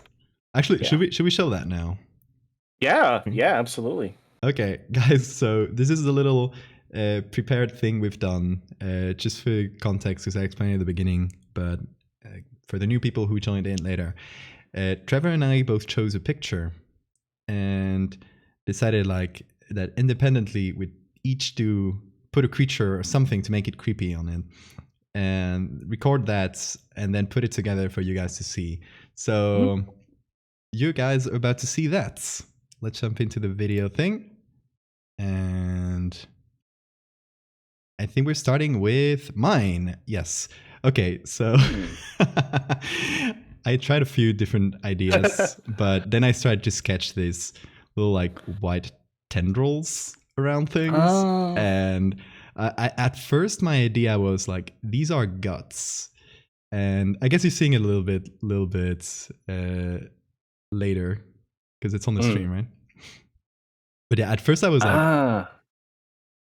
Actually, should we show that now? Yeah. Yeah. Absolutely. Okay, guys. So this is a little prepared thing we've done, just for context, because I explained at the beginning, but for the new people who joined in later. Trevor and I both chose a picture and decided like that independently we'd each put a creature or something to make it creepy on it and record that and then put it together for you guys to see. So you guys are about to see that. Let's jump into the video thing. And I think we're starting with mine. Yes. Okay, so I tried a few different ideas, but then I started to sketch these little like white tendrils around things. And at first my idea was like, these are guts. And I guess you're seeing it a little bit later because it's on the stream, right? But yeah, at first I was like,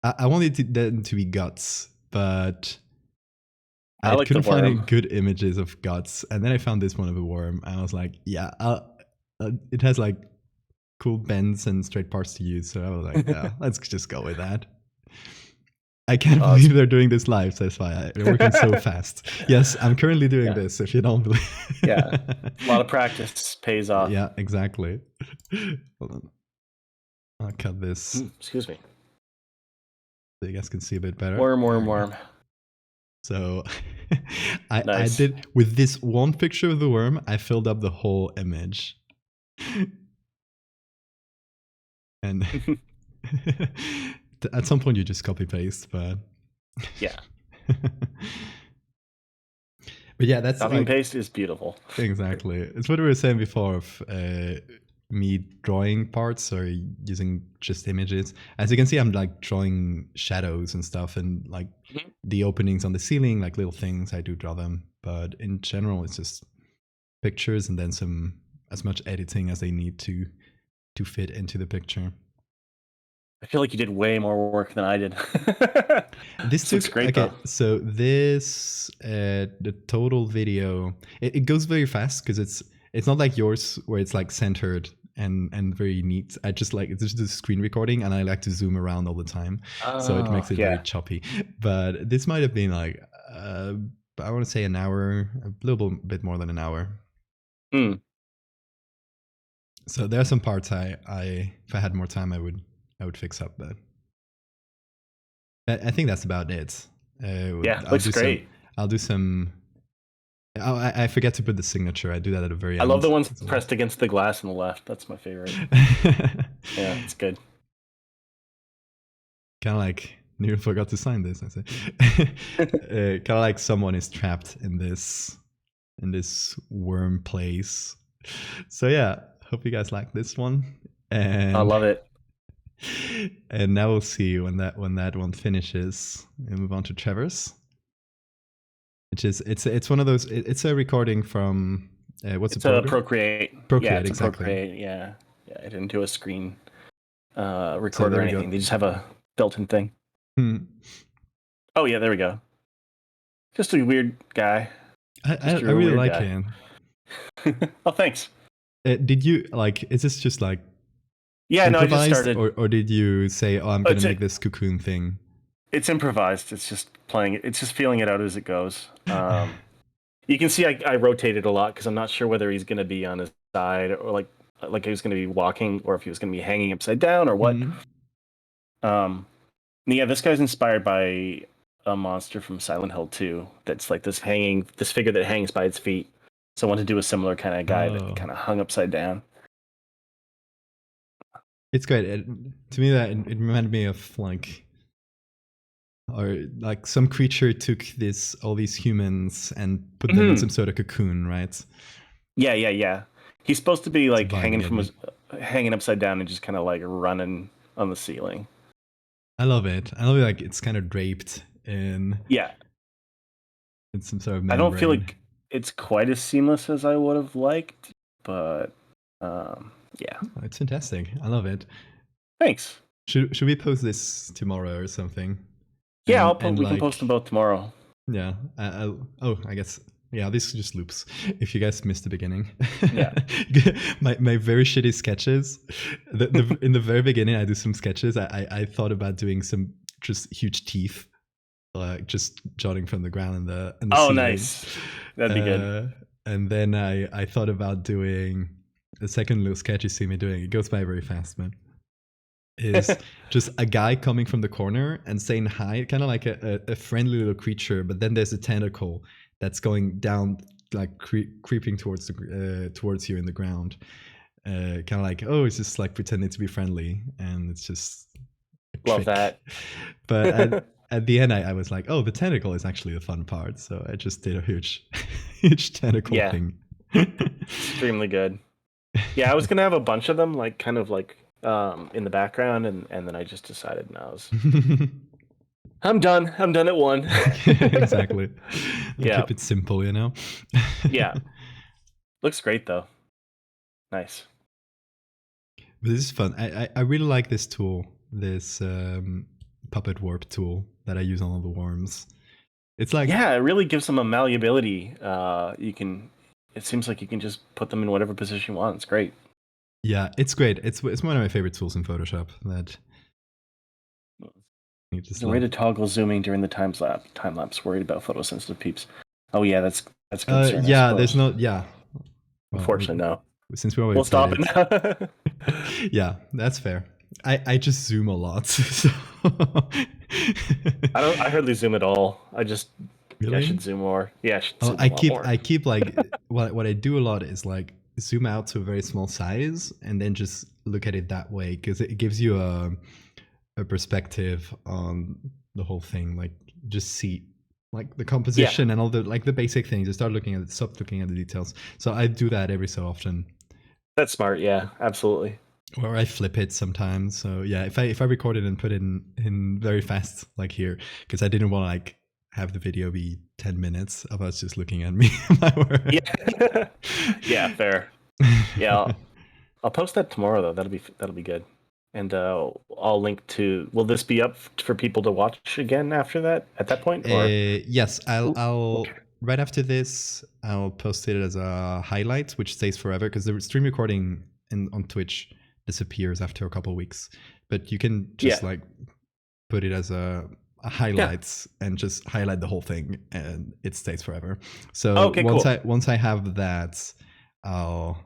I wanted them to be guts, but I like couldn't find any good images of guts. And then I found this one of a worm. And I was like, yeah, it has like cool bends and straight parts to use. So I was like, yeah, let's just go with that. I can't believe they're doing this live. So that's why they're working so fast. Yes, I'm currently doing this. If you don't believe. Yeah, a lot of practice pays off. Yeah, exactly. Hold on. I'll cut this. Excuse me. So you guys can see a bit better. Worm. So I did, with this one picture of the worm, I filled up the whole image. And at some point you just copy paste, but yeah. But yeah, that's copy and paste is beautiful. Exactly. It's what we were saying before of me drawing parts or using just images. As you can see, I'm like drawing shadows and stuff, and like the openings on the ceiling, like little things, I do draw them. But in general, it's just pictures and then as much editing as they need to fit into the picture. I feel like you did way more work than I did. This took great, okay. So this the total video, it goes very fast because it's not like yours where it's like centered and very neat. I just like, it's just a screen recording and I like to zoom around all the time. So it makes it very choppy. But this might have been like, I want to say an hour, a little bit more than an hour. So there are some parts if I had more time, I would fix up, but I think that's about it. Looks great. I'll do some. Oh, I forget to put the signature. I do that at the very end. I love the ones pressed against the glass on the left. That's my favorite. Yeah, it's good. Kind of like, nearly forgot to sign this. I say, kind of like someone is trapped in this worm place. So yeah, hope you guys like this one. And I love it. And now we'll see when that one finishes. We'll move on to Trevor's. Which is it's one of those. It's a recording from what's it's it? It's a Procreate. Procreate, yeah, it's exactly. A Procreate. Yeah. I didn't do a screen record or anything. They just have a built-in thing. Oh yeah, there we go. Just a weird guy. I really like him. Oh, thanks. Did you like? Is this just like? Yeah, no, I just started. Or did you say, "Oh, I'm going to make this cocoon thing"? It's improvised. It's just playing it. It's just feeling it out as it goes. You can see I rotated a lot because I'm not sure whether he's going to be on his side or like he was going to be walking or if he was going to be hanging upside down or what. Yeah, this guy's inspired by a monster from Silent Hill 2 that's like this figure that hangs by its feet. So I wanted to do a similar kind of guy that kind of hung upside down. It's great. To me, that it reminded me of like some creature took all these humans and put them in some sort of cocoon, right? Yeah. He's supposed to be like hanging upside down and just kind of like running on the ceiling. I love it. Like it's kind of draped in some sort of membrane. I don't feel like it's quite as seamless as I would have liked, but yeah. It's fantastic. I love it. Thanks. Should we post this tomorrow or something? Yeah, we can post them both tomorrow. Yeah. I guess. Yeah, this just loops. If you guys missed the beginning. Yeah. my very shitty sketches. In the very beginning, I do some sketches. I thought about doing some just huge teeth, like just jutting from the ground in the ceiling. Nice. That'd be good. And then I thought about doing the second little sketch you see me doing. It goes by very fast, man. Is just a guy coming from the corner and saying hi, kind of like a friendly little creature, but then there's a tentacle that's going down, like creeping towards you in the ground, kind of like, it's just like pretending to be friendly, and it's just love that. But at the end, I was like, the tentacle is actually the fun part, so I just did a huge tentacle thing. Extremely good. Yeah, I was gonna have a bunch of them, like kind of like in the background, and then I just decided, no, I'm done. I'm done at one. Exactly. Yeah. Keep it simple, you know? Yeah. Looks great though. Nice. But this is fun. I really like this tool, this puppet warp tool that I use on all the worms. It's like, yeah, it really gives them a malleability. It seems like you can just put them in whatever position you want. It's great. yeah, it's great. It's one of my favorite tools in Photoshop. That you just The way to toggle zooming during the time lapse. Worried about photosensitive peeps. Oh yeah, that's a concern. yeah, there's no Well, unfortunately, no. Since we already We'll stop it now. Yeah, that's fair. I just zoom a lot. So. I hardly zoom at all. Really? I should zoom more. Yeah, I should zoom more. I keep like what I do a lot is like zoom out to a very small size and then just look at it that way, because it gives you a perspective on the whole thing. Like just see like the composition and all the like the basic things. You start looking at it, stop looking at the details. So I do that every so often. That's smart. Yeah, absolutely. Or I flip it sometimes. So yeah, if I record it and put it in very fast, like here, because I didn't want to like have the video be 10 minutes of us just looking at me my work. Yeah. Yeah, fair. Yeah, I'll post that tomorrow though. That'll be good. And I'll link to. Will this be up for people to watch again after that? At that point, or yes, I'll right after this I'll post it as a highlight, which stays forever, because the stream recording on Twitch disappears after a couple of weeks. But you can just like put it as a highlights and just highlight the whole thing, and it stays forever. So once I have that, I'll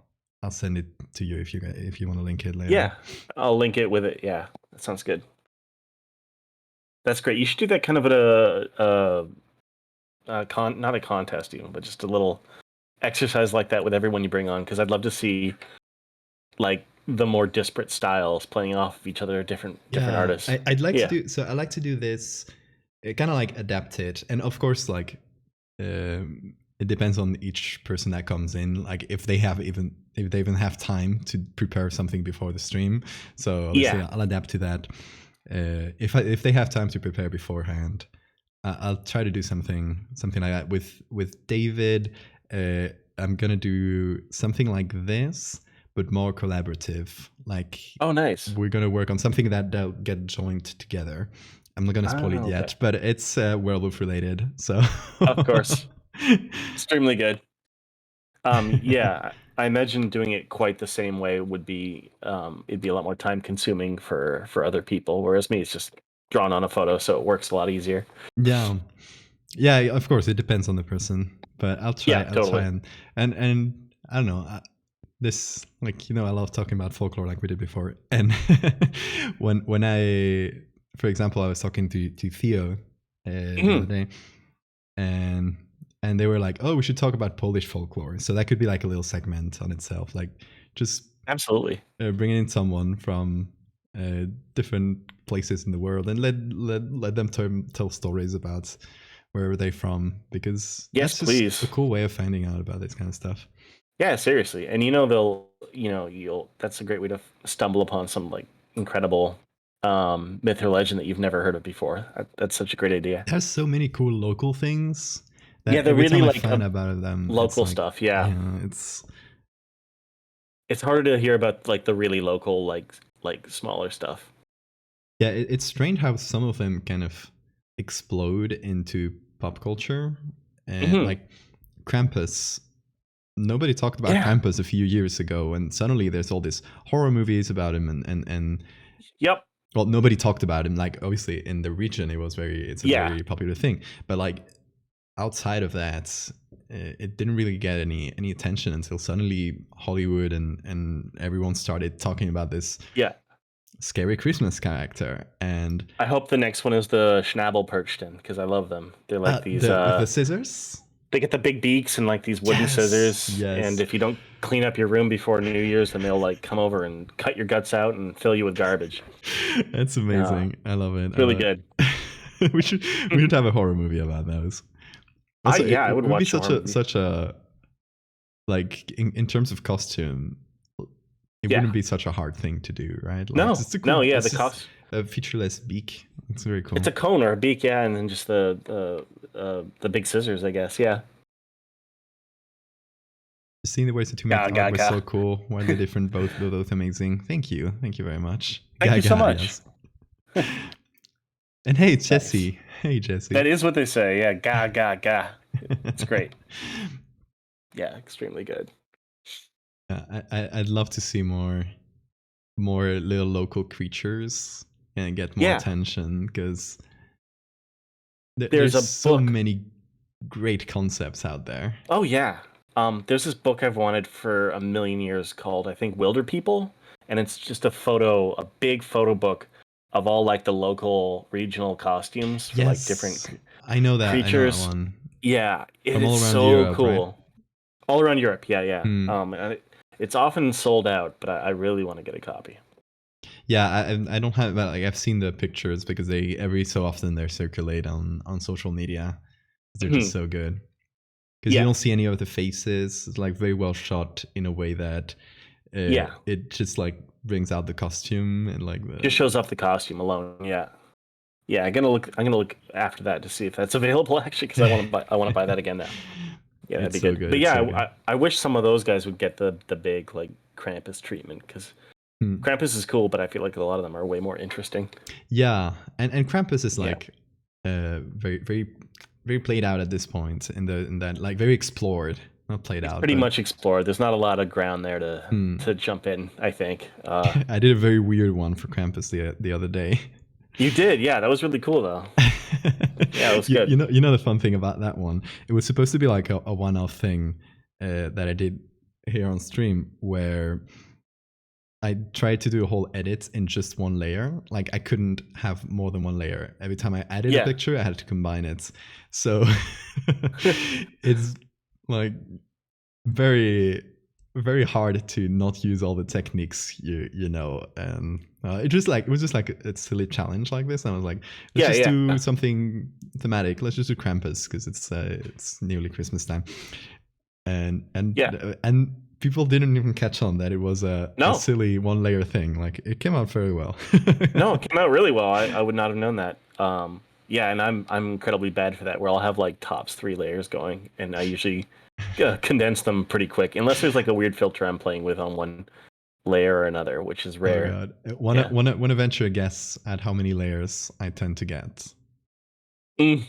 send it to you if you want to link it later. Yeah, I'll link it with it. Yeah, that sounds good. That's great. You should do that kind of at not a contest even, but just a little exercise like that with everyone you bring on, because I'd love to see like the more disparate styles playing off of each other, different artists. I'd like to do so. I like to do this, kind of like adapt it, and of course, like it depends on each person that comes in. Like if they even have time to prepare something before the stream. So obviously I'll adapt to that. If they have time to prepare beforehand, I'll try to do something like that with David. I'm gonna do something like this, but more collaborative. Like, oh, nice. We're gonna work on something that'll get joined together. I'm not gonna spoil it yet, but it's werewolf related. So of course, extremely good. Yeah, I imagine doing it quite the same way would be it'd be a lot more time consuming for other people, whereas me, it's just drawn on a photo, so it works a lot easier. Yeah, of course it depends on the person, but I'll try. I'll try and I don't know. This, like, I love talking about folklore like we did before, and when I, for example, I was talking to Theo the other day, and they were like, oh, we should talk about Polish folklore. So that could be like a little segment on itself, like just absolutely bringing in someone from different places in the world and let them tell stories about wherever they're from, because that's just a cool way of finding out about this kind of stuff. Yeah, seriously. And that's a great way to stumble upon some like incredible myth or legend that you've never heard of before. That's such a great idea. There's so many cool local things. They're really like find about them. Local stuff. Yeah, it's harder to hear about like the really local, like smaller stuff. Yeah, it's strange how some of them kind of explode into pop culture, and like Krampus. Nobody talked about Krampus a few years ago, and suddenly there's all these horror movies about him, and yep. Well, nobody talked about him. Like, obviously in the region, it's a very popular thing, but like outside of that, it didn't really get any attention until suddenly Hollywood and everyone started talking about this scary Christmas character. And I hope the next one is the Schnabelperchten, because I love them. They're like these with the scissors. They get the big beaks and like these wooden scissors. Yes. And if you don't clean up your room before New Year's, then they'll like come over and cut your guts out and fill you with garbage. That's amazing. I love it. Really good. we should have a horror movie about those. Also, I would watch such a like in terms of costume, it wouldn't be such a hard thing to do, right? Like, No, it's a no, cool, yeah, it's the just cost. a featureless beak. It's very cool. It's a cone or a beak, yeah, and then just the big scissors, I guess, yeah. Seeing the ways that you make Ga art ga was ga. so cool. Wildly different, both amazing. Thank you very much. Thank you so much. Yes. And hey, Nice. Jesse. Hey, Jesse. That is what they say, yeah. Ga ga ga. It's great. Yeah, extremely good. I'd love to see more little local creatures and get more Yeah. attention, because There's a so book. many great concepts out there. Oh yeah. There's this book I've wanted for a million years called, I think, Wilder People, and it's just a big photo book of all like the local regional costumes for like different I know that creatures. one. Yeah, it From is all around so Europe, right? cool. All around Europe, yeah. Hmm. And it's often sold out, but I really want to get a copy. Yeah, I don't have, but like I've seen the pictures, because they every so often they circulate on social media. They're just so good, because you Yeah, don't see any of the faces. It's like very well shot in a way that yeah. it just like brings out the costume and like the Just shows off the costume alone. Yeah, yeah. I'm gonna look after that to see if that's available actually, because I want to buy that again now. Yeah, that'd It's be so good. good. But It's yeah, so good. I wish some of those guys would get the big like Krampus treatment, because Krampus is cool, but I feel like a lot of them are way more interesting. Yeah, and Krampus is Yeah. like very played out at this point in that, like, very explored, not played out. Pretty but much explored. There's not a lot of ground there to jump in, I think. I did a very weird one for Krampus the other day. You did, yeah. That was really cool, though. Yeah, it was good. You know the fun thing about that one? It was supposed to be like a one-off thing that I did here on stream, where I tried to do a whole edit in just one layer. Like, I couldn't have more than one layer. Every time I added a picture, I had to combine it. So it's like very hard to not use all the techniques you know. And it was just like a silly challenge like this. And I was like, let's just do something thematic. Let's just do Krampus, because it's nearly Christmas time. And people didn't even catch on that it was a silly one layer thing. Like, it came out very well. No, it came out really well. I would not have known that. Yeah, and I'm incredibly bad for that, where I'll have like tops 3 layers going, and I usually condense them pretty quick, unless there's like a weird filter I'm playing with on one layer or another, which is rare. Oh god! Wanna venture a guess at how many layers I tend to get? I'm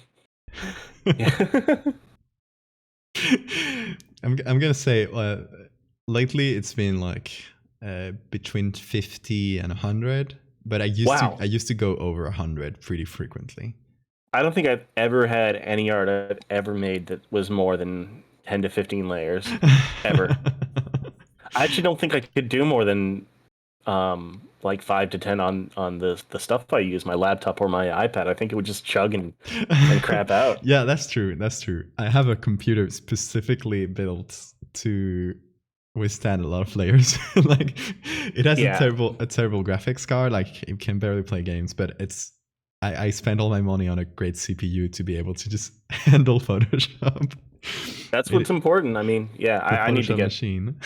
gonna say lately it's been like between 50 and 100, but I used to go over 100 pretty frequently. I don't think I've ever had any art I've ever made that was more than 10 to 15 layers ever. I actually don't think I could do more than like 5 to 10 on the stuff I use, my laptop or my iPad. I think it would just chug and crap out. Yeah, that's true. I have a computer specifically built to withstand a lot of layers. Like, it has a terrible graphics card. Like, it can barely play games, but I spent all my money on a great CPU to be able to just handle Photoshop. That's what's important. I mean, yeah, I need to get machine.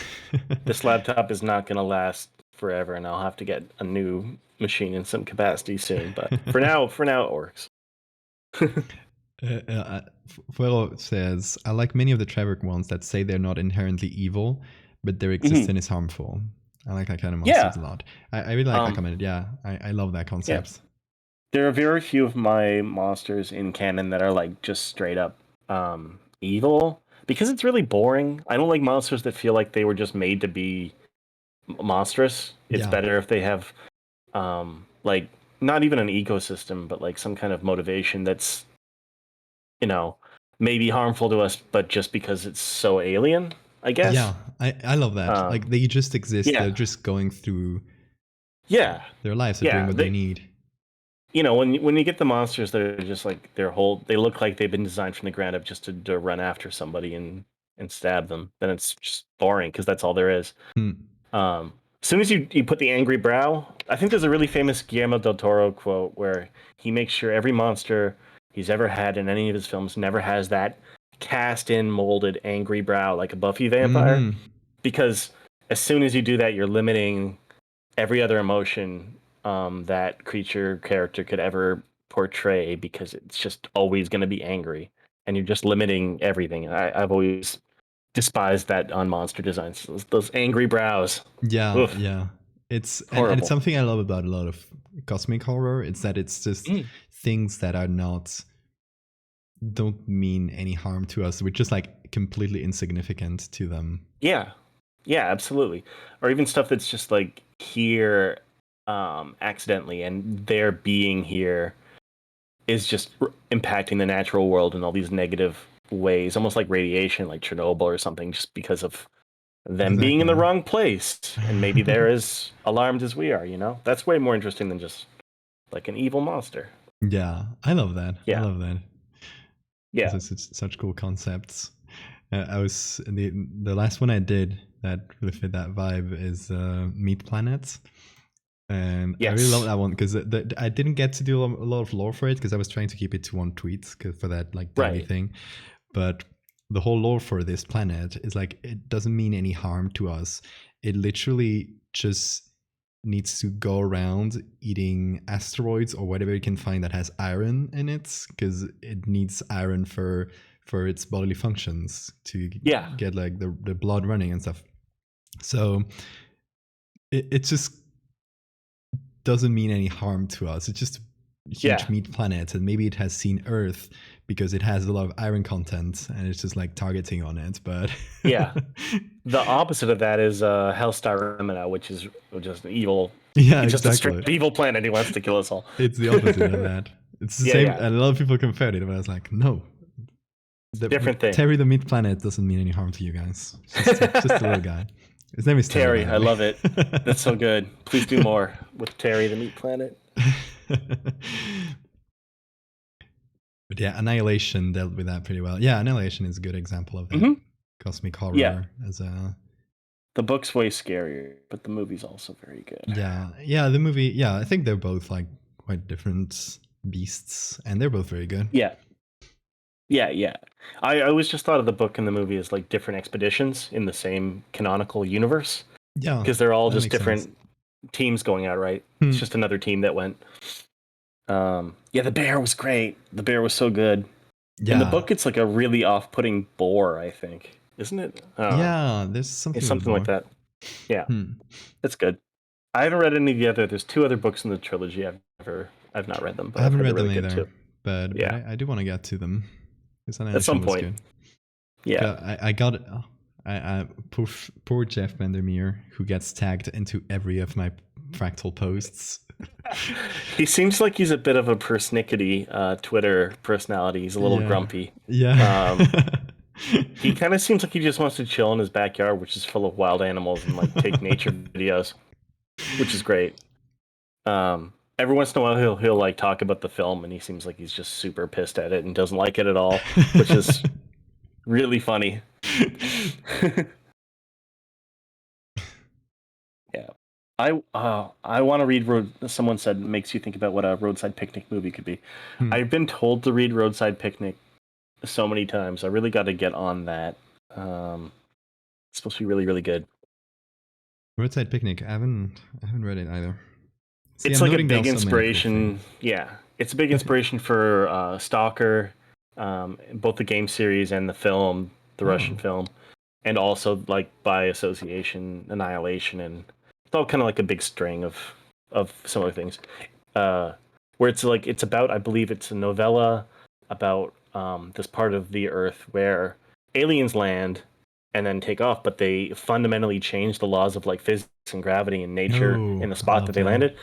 This laptop is not going to last forever, and I'll have to get a new machine in some capacity soon. But for now, it works. Fuero says, I like many of the Trevor ones that say they're not inherently evil, but their existence is harmful. I like that kind of monsters a lot. I really like that comment. Yeah, I love that concept. Yeah. There are very few of my monsters in canon that are like just straight up evil, because it's really boring. I don't like monsters that feel like they were just made to be monstrous. It's better if they have like not even an ecosystem, but like some kind of motivation that's, you know, maybe harmful to us, but just because it's so alien, I guess. Yeah, I love that. Like, they just exist. Yeah. They're just going through their lives. They're doing what they need. You know, when you get the monsters that are just like they look like they've been designed from the ground up just to run after somebody and stab them, then it's just boring, because that's all there is. As soon as you put the angry brow, I think there's a really famous Guillermo del Toro quote where he makes sure every monster he's ever had in any of his films never has that cast in, molded angry brow like a Buffy vampire, because as soon as you do that, you're limiting every other emotion that creature character could ever portray, because it's just always going to be angry, and you're just limiting everything. I've always despised that on monster designs. Those angry brows. Yeah, Oof, yeah. It's and it's horrible. something I love about a lot of cosmic horror. It's that it's just Mm. things that are not don't mean any harm to us. We're just like completely insignificant to them. Yeah, yeah, absolutely. Or even stuff that's just like here accidentally, and their being here is just impacting the natural world in all these negative ways, almost like radiation, like Chernobyl or something, just because of them being in the Exactly. wrong place, and maybe they're as alarmed as we are. That's way more interesting than just like an evil monster. Yeah, I love that. I Yeah, love that. Those yeah, are such cool concepts. I was the last one I did that really fit that vibe is Meat Planet. And I really love yes, that one because I didn't get to do a lot of lore for it because I was trying to keep it to one tweet for that like daily right, thing. But the whole lore for this planet is like it doesn't mean any harm to us. It literally just needs to go around eating asteroids or whatever it can find that has iron in it because it needs iron for its bodily functions to yeah, get like the blood running and stuff. So it just doesn't mean any harm to us. It's just a huge yeah, meat planet, and maybe it has seen Earth because it has a lot of iron content, and it's just like targeting on it. But yeah. The opposite of that is Hellstar Remina, which is just an evil. yeah, It's just a straight exactly. evil planet. He wants to kill us all. It's the opposite of that. It's the Yeah, same. yeah. And a lot of people compared it, but I was like, no, Different thing. Terry the meat planet doesn't mean any harm to you guys. It's just a little guy. His name is Terry, Terry, by the I way. love it. That's so good. Please do more with Terry the Meat Planet. But yeah, Annihilation dealt with that pretty well. Yeah, Annihilation is a good example of that Hmm. cosmic Yeah, horror as a the book's way scarier, but the movie's also very good. yeah the movie. Yeah, I think they're both like quite different beasts, and they're both very good. Yeah, yeah, yeah. I always just thought of the book and the movie as like different expeditions in the same canonical universe, Yeah, because they're all that just makes sense. different teams going out, right? It's Hmm. just another team that went. Yeah, the bear was great. The bear was so good. In the Yeah, book, it's like a really off-putting boar, I think, isn't it? I don't know. yeah. There's It's something with something like Boar. that. Yeah, Hmm. it's good. I haven't read any of the other. There's two other books in the trilogy. I've not read them, I but I've haven't heard they're read them really good either, too. but Yeah, I do want to get to them. This at some Annihilation was point. good. Yeah, I got poor Jeff Vandermeer who gets tagged into every of my fractal posts. he seems like he's a bit of a persnickety Twitter personality. He's a little Yeah, grumpy. yeah. He kind of seems like he just wants to chill in his backyard, which is full of wild animals, and like take nature videos, which is great. Every once in a while, he'll like talk about the film, and he seems like he's just super pissed at it and doesn't like it at all, which is really funny. Yeah, I want to read Road. Someone said it makes you think about what a roadside picnic movie could be. Hmm. I've been told to read Roadside Picnic so many times. I really got to get on that. It's supposed to be really, really good. Roadside Picnic. I haven't read it either. See, It's I'm like a noting down big so many cool things. inspiration. Yeah, it's a big inspiration for Stalker, both the game series and the film, the Russian Oh, film, and also like by association, Annihilation, and it's all kind of like a big string of similar things. Uh, where it's like it's about, I believe it's a novella about this part of the Earth where aliens land and then take off, but they fundamentally change the laws of like physics and gravity and nature oh, in the I spot that love they that. landed,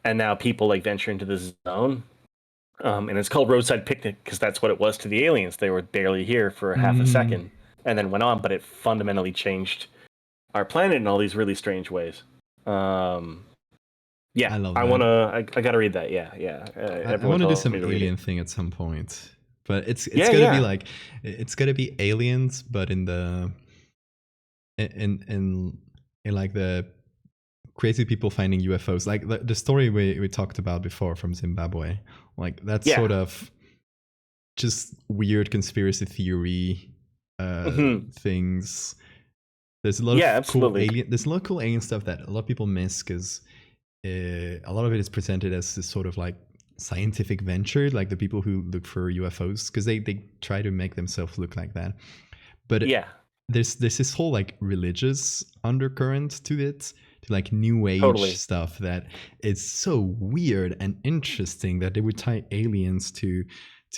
and now people like venture into this zone, and it's called Roadside Picnic because that's what it was to the aliens. They were barely here for half a Mm, second and then went on, but it fundamentally changed our planet in all these really strange ways. Yeah, I love I that. wanna. I gotta read that. Yeah, yeah. I Everyone want to do tells some me to read it. alien thing at some point, but it's Yeah, gonna be yeah. like it's gonna be aliens, but in the in like the crazy people finding UFOs, like the story we talked about before from Zimbabwe, like that Yeah. sort of just weird conspiracy theory Hmm. things There's a lot Yeah, of cool absolutely. alien. There's a lot of cool alien stuff that a lot of people miss because a lot of it is presented as this sort of like scientific venture, like the people who look for UFOs, because they try to make themselves look like that. But Yeah, there's this whole like religious undercurrent to it, to like new age totally. stuff that is so weird and interesting that they would tie aliens Oh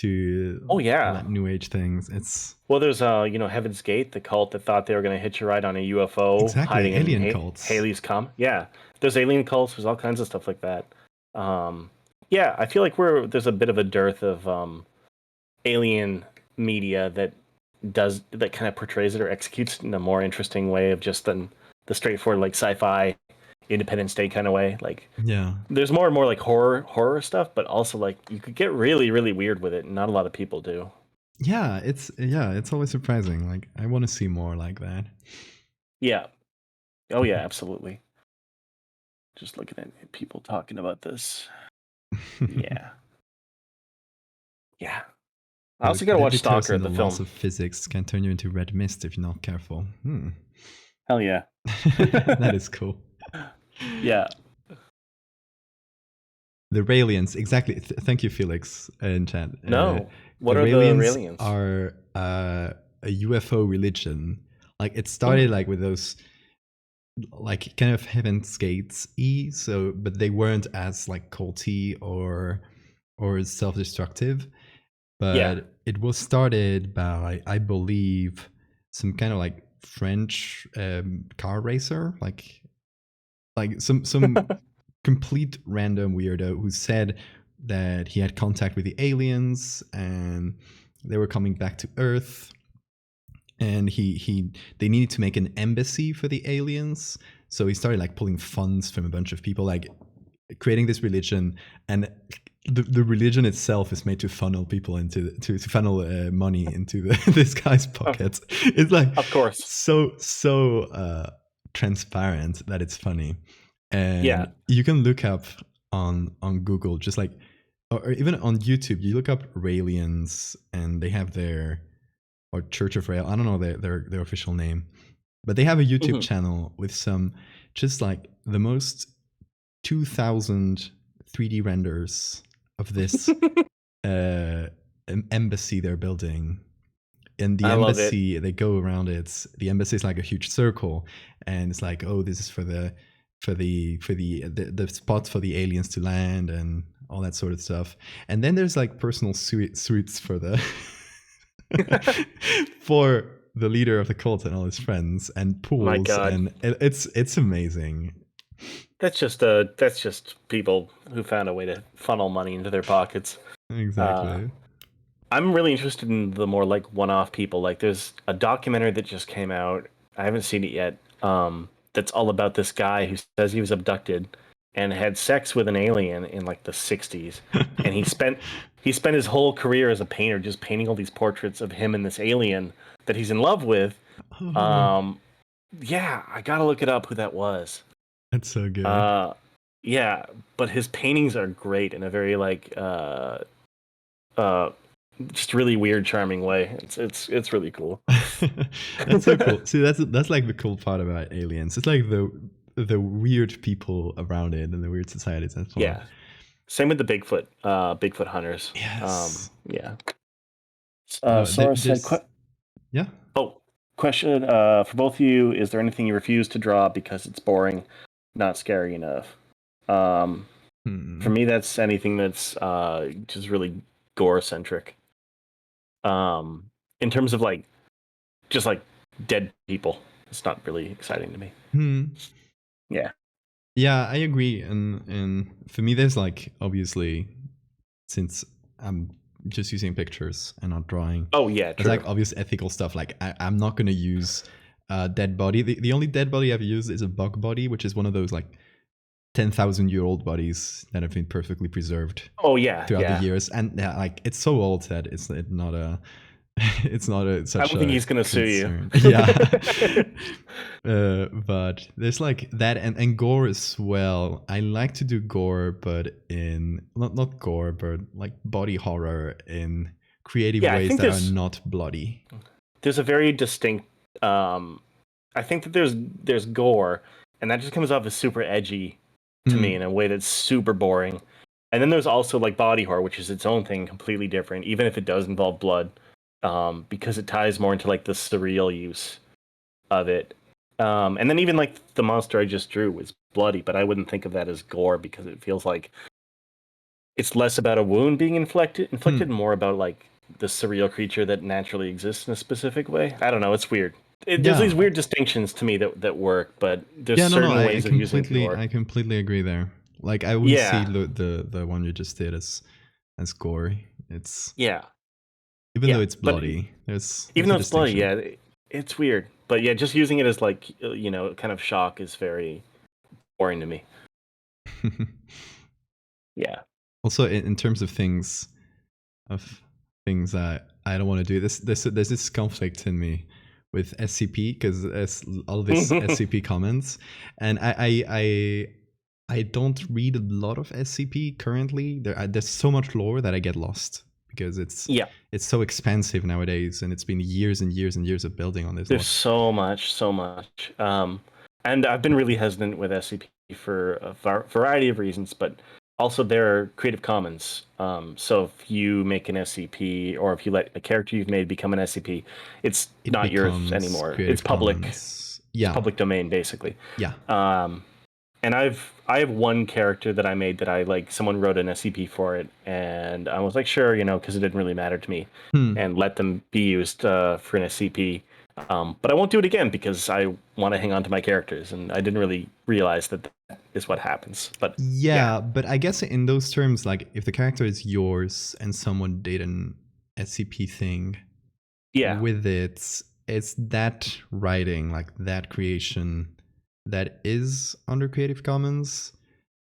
to all yeah. that new age things. It's Well, there's Heaven's Gate, the cult that thought they were going to hitch a ride on a UFO exactly hiding in alien cults. Haley's Comet. Yeah, there's alien cults. There's all kinds of stuff like that. Um, yeah, I feel like there's a bit of a dearth of alien media that kind of portrays it or executes it in a more interesting way of just than the straightforward like sci-fi Independence Day kind of way. Like Yeah. there's more and more like horror stuff, but also like you could get really really weird with it, and not a lot of people do. It's always surprising. Like I want to see more like that. Yeah. Oh yeah, absolutely. Just looking at people talking about this. Yeah. Yeah. I also Look, gotta watch Levitos Stalker, and the the laws film. of physics can turn you into red mist if you're not careful. Hell yeah. That is cool. Yeah. The Raelians, exactly. Thank you, Felix, in chat. No. The What are the Raelians Raelians? are a UFO religion. Like it started Mm. like with those, like kind of Heaven's Gates y. So, but they weren't as like culty or self-destructive. Yeah. But it was started by, I believe, some kind of like French car racer, like some complete random weirdo who said that he had contact with the aliens and they were coming back to Earth, and they needed to make an embassy for the aliens. So he started like pulling funds from a bunch of people, like creating this religion, and the religion itself is made to funnel people into to funnel money into this guy's pockets. It's like Of course. so transparent that it's funny, Yeah. and you can look up on Google, just like, or even on YouTube, you look up Raelians, and they have their, or Church of Rail, I don't know their official name, but they have a YouTube Mhm. channel with some just like the most 2000 3D renders of this embassy they're building. And the I love it. embassy, they go around it. The embassy is like a huge circle, and it's like, oh, this is for the spot for the aliens to land and all that sort of stuff. And then there's like personal suites for the for the leader of the cult and all his friends, and My pools, God. and it's amazing. That's just people who found a way to funnel money into their pockets. Exactly. I'm really interested in the more like one-off people. Like there's a documentary that just came out. I haven't seen it yet. That's all about this guy who says he was abducted and had sex with an alien in like the 60s. And he spent his whole career as a painter just painting all these portraits of him and this alien that he's in love with. Oh, Um, yeah, I gotta look it up who that was. that's so good. Uh, yeah, but his paintings are great in a very like uh just really weird, charming way. It's really cool. That's so cool. See, that's like the cool part about aliens. It's like the weird people around it and the weird societies. That's fun. Yeah. Same with the Bigfoot hunters. Yes. Yeah. No, Sora said, there's yeah. "Oh, question for both of you: is there anything you refuse to draw because it's boring, not scary enough?" Um, for Hmm. me, that's anything that's just really gore centric. In terms of like just like dead people, it's not really exciting to me. Hmm. Yeah. Yeah, I agree. And for me, there's like, obviously, since I'm just using pictures and not drawing, Oh yeah, there's true. like obvious ethical stuff. Like I'm not gonna use a dead body. The only dead body I've used is a bug body, which is one of those like 10,000-year-old bodies that have been perfectly preserved Oh yeah, throughout the yeah. years, and yeah, like it's so old that it's not a it's not I such don't think a he's gonna sue you. concern. Yeah. But there's like that, and gore as well. I like to do gore, but in not gore, but like body horror in creative Yeah, I ways think that are there's not bloody. there's a very distinct um I think that there's gore, and that just comes off as super edgy to me in a way that's super boring. And then there's also like body horror, which is its own thing, completely different, even if it does involve blood, because it ties more into like the surreal use of it. And then even like the monster I just drew was bloody, but I wouldn't think of that as gore because it feels like it's less about a wound being inflicted, more about like the surreal creature that naturally exists in a specific way. I don't know. It's weird. There's these weird distinctions to me that work, but there's certain ways of using gore. I completely agree there. Like I wouldn't see the one you just did as gory. It's even though it's bloody. Even though it's bloody, it's weird. But yeah, just using it as like kind of shock is very boring to me. Yeah. Also, in terms of things that I don't want to do, there's this conflict in me with SCP because there's all these SCP comments, and I don't read a lot of SCP currently. There's so much lore that I get lost because it's so expensive nowadays, and it's been years and years and years of building on this. There's so much. And I've been really hesitant with SCP for a variety of reasons, but also they're Creative Commons. So if you make an SCP or if you let a character you've made become an SCP, it's not yours anymore. It's public. It's public domain, basically. Yeah. And I have one character that I made that I like. Someone wrote an SCP for it, and I was like, sure, because it didn't really matter to me, and let them be used for an SCP. But I won't do it again because I want to hang on to my characters, and I didn't really realize that is what happens. But yeah, but I guess in those terms, like if the character is yours and someone did an SCP thing, with it, it's that writing, like that creation, that is under Creative Commons,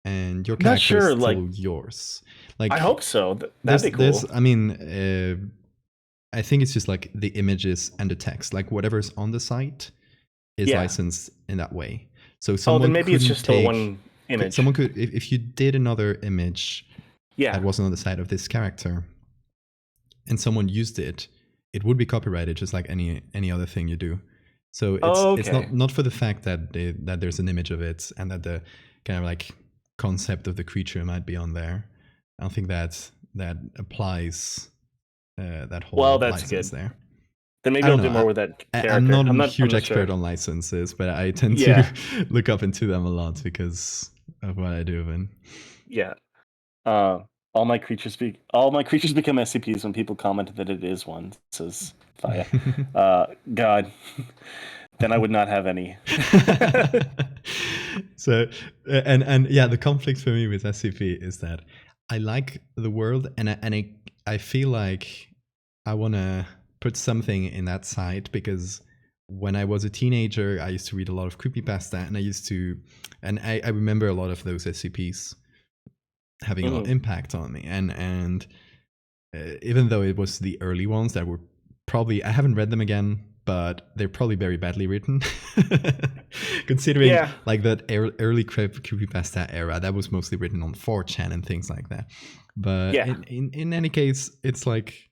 and your character is still yours. Like I hope so. That'd be cool. I mean. I think it's just like the images and the text, like whatever's on the site is licensed in that way. So someone then maybe it's just the one image. Someone could, if you did another image that wasn't on the side of this character, and someone used it, it would be copyrighted just like any other thing you do. So it's not for the fact that that there's an image of it and that the kind of like concept of the creature might be on there. I don't think that applies. That whole license there. Then maybe I'll do more with that character. I'm not a huge expert on licenses, but I tend to look up into them a lot because of what I do. And all my creatures become SCPs when people comment that it is one. Says Faya. God, then I would not have any. So and the conflict for me with SCP is that I like the world, and I feel like I want to put something in that site because when I was a teenager, I used to read a lot of creepypasta, and I remember a lot of those SCPs having a lot of impact on me. And even though it was the early ones that were probably, I haven't read them again, but they're probably very badly written. Considering like that early creepypasta era, that was mostly written on 4chan and things like that. But in any case, it's like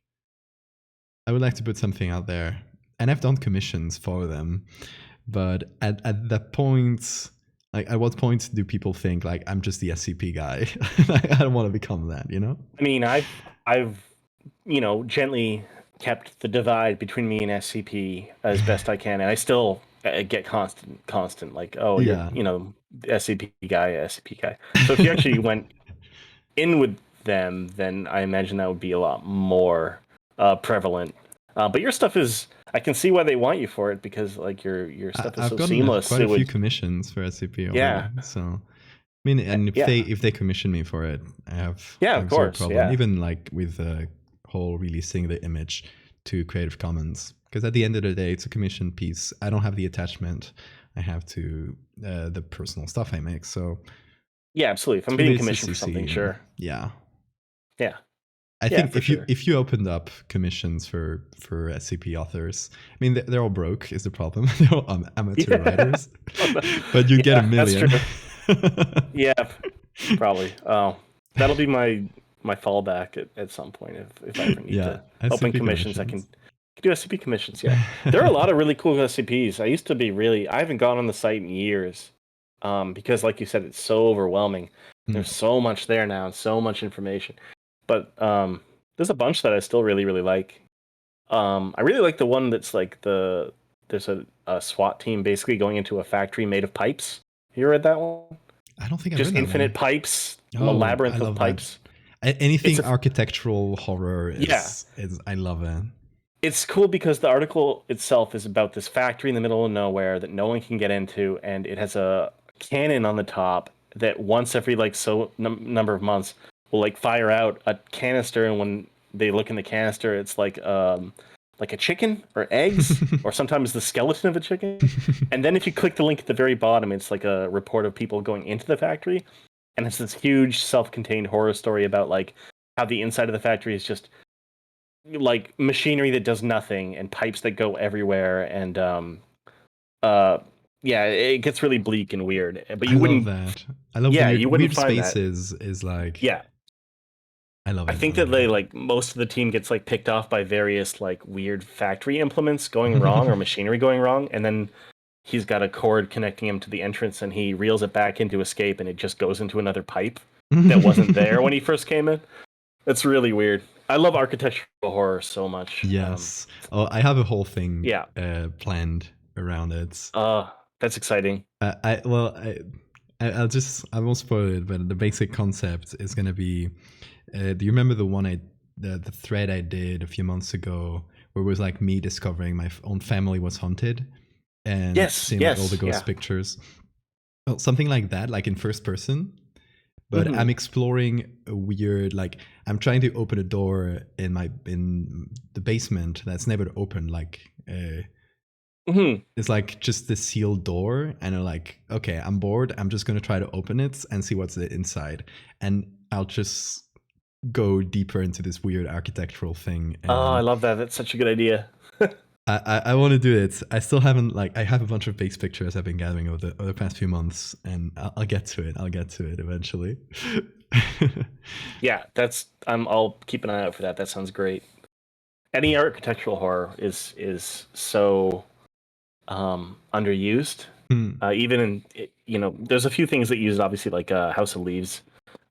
I would like to put something out there, and I've done commissions for them. But at that point, like at what point do people think like I'm just the SCP guy? I don't want to become that, I mean, I've gently kept the divide between me and SCP as best I can, and I still get constant like, oh, you're, SCP guy. So if you actually went in with them, then I imagine that would be a lot more prevalent. But your stuff is, I can see why they want you for it, because like your stuff is so seamless. I've gotten quite a few commissions for SCP already. Yeah. So I mean, and if they commission me for it, I have of course, problem. Yeah. Even like with the whole releasing the image to Creative Commons, because at the end of the day, it's a commission piece. I don't have the attachment I have to the personal stuff I make. So yeah, absolutely. If I'm being commissioned for something, sure. Yeah. Yeah. I think if you opened up commissions for SCP authors, I mean they're all broke is the problem. They're all amateur writers, but you get a million. That's true. Yeah, probably. Oh, that'll be my fallback at some point if I ever need to open commissions. I can Do SCP commissions, yeah. There are a lot of really cool SCPs. I haven't gone on the site in years. Because like you said, it's so overwhelming. There's so much there now and so much information. But there's a bunch that I still really, really like. I really like the one that's like there's a SWAT team basically going into a factory made of pipes. You read that one? I don't think I've Just read that infinite one. pipes, a Oh, I labyrinth of love that. pipes. Anything architectural horror Yeah. is I love it. It's cool because the article itself is about this factory in the middle of nowhere that no one can get into, and it has a cannon on the top that once every like number of months will like fire out a canister, and when they look in the canister, it's like a chicken or eggs, or sometimes the skeleton of a chicken. And then if you click the link at the very bottom, it's like a report of people going into the factory, and it's this huge self-contained horror story about like how the inside of the factory is just like machinery that does nothing and pipes that go everywhere, and yeah, it gets really bleak and weird, but I love that. I love you wouldn't weird find that. spaces is like, Yeah, I love it. I think that they like most of the team gets like picked off by various like weird factory implements going wrong or machinery going wrong, and then he's got a cord connecting him to the entrance, and he reels it back into escape, and it just goes into another pipe that wasn't there when he first came in. It's really weird. I love architectural horror so much. Yes. I have a whole thing Yeah. planned around it. That's exciting. I won't spoil it, but the basic concept is going to be. Do you remember the thread I did a few months ago, where it was like me discovering my own family was haunted, and seeing like all the ghost pictures? Well, something like that, like in first person. But I'm exploring a weird, like I'm trying to open a door in the basement that's never opened. Like it's like just the sealed door, and I'm like, okay, I'm bored. I'm just gonna try to open it and see what's inside, and I'll just go deeper into this weird architectural thing. And I love that. That's such a good idea. I want to do it. I still haven't I have a bunch of base pictures I've been gathering over the past few months, and I'll get to it. I'll get to it eventually. Yeah, I'll keep an eye out for that. That sounds great. Any architectural horror is so underused. Even in there's a few things that use it, obviously, like House of Leaves,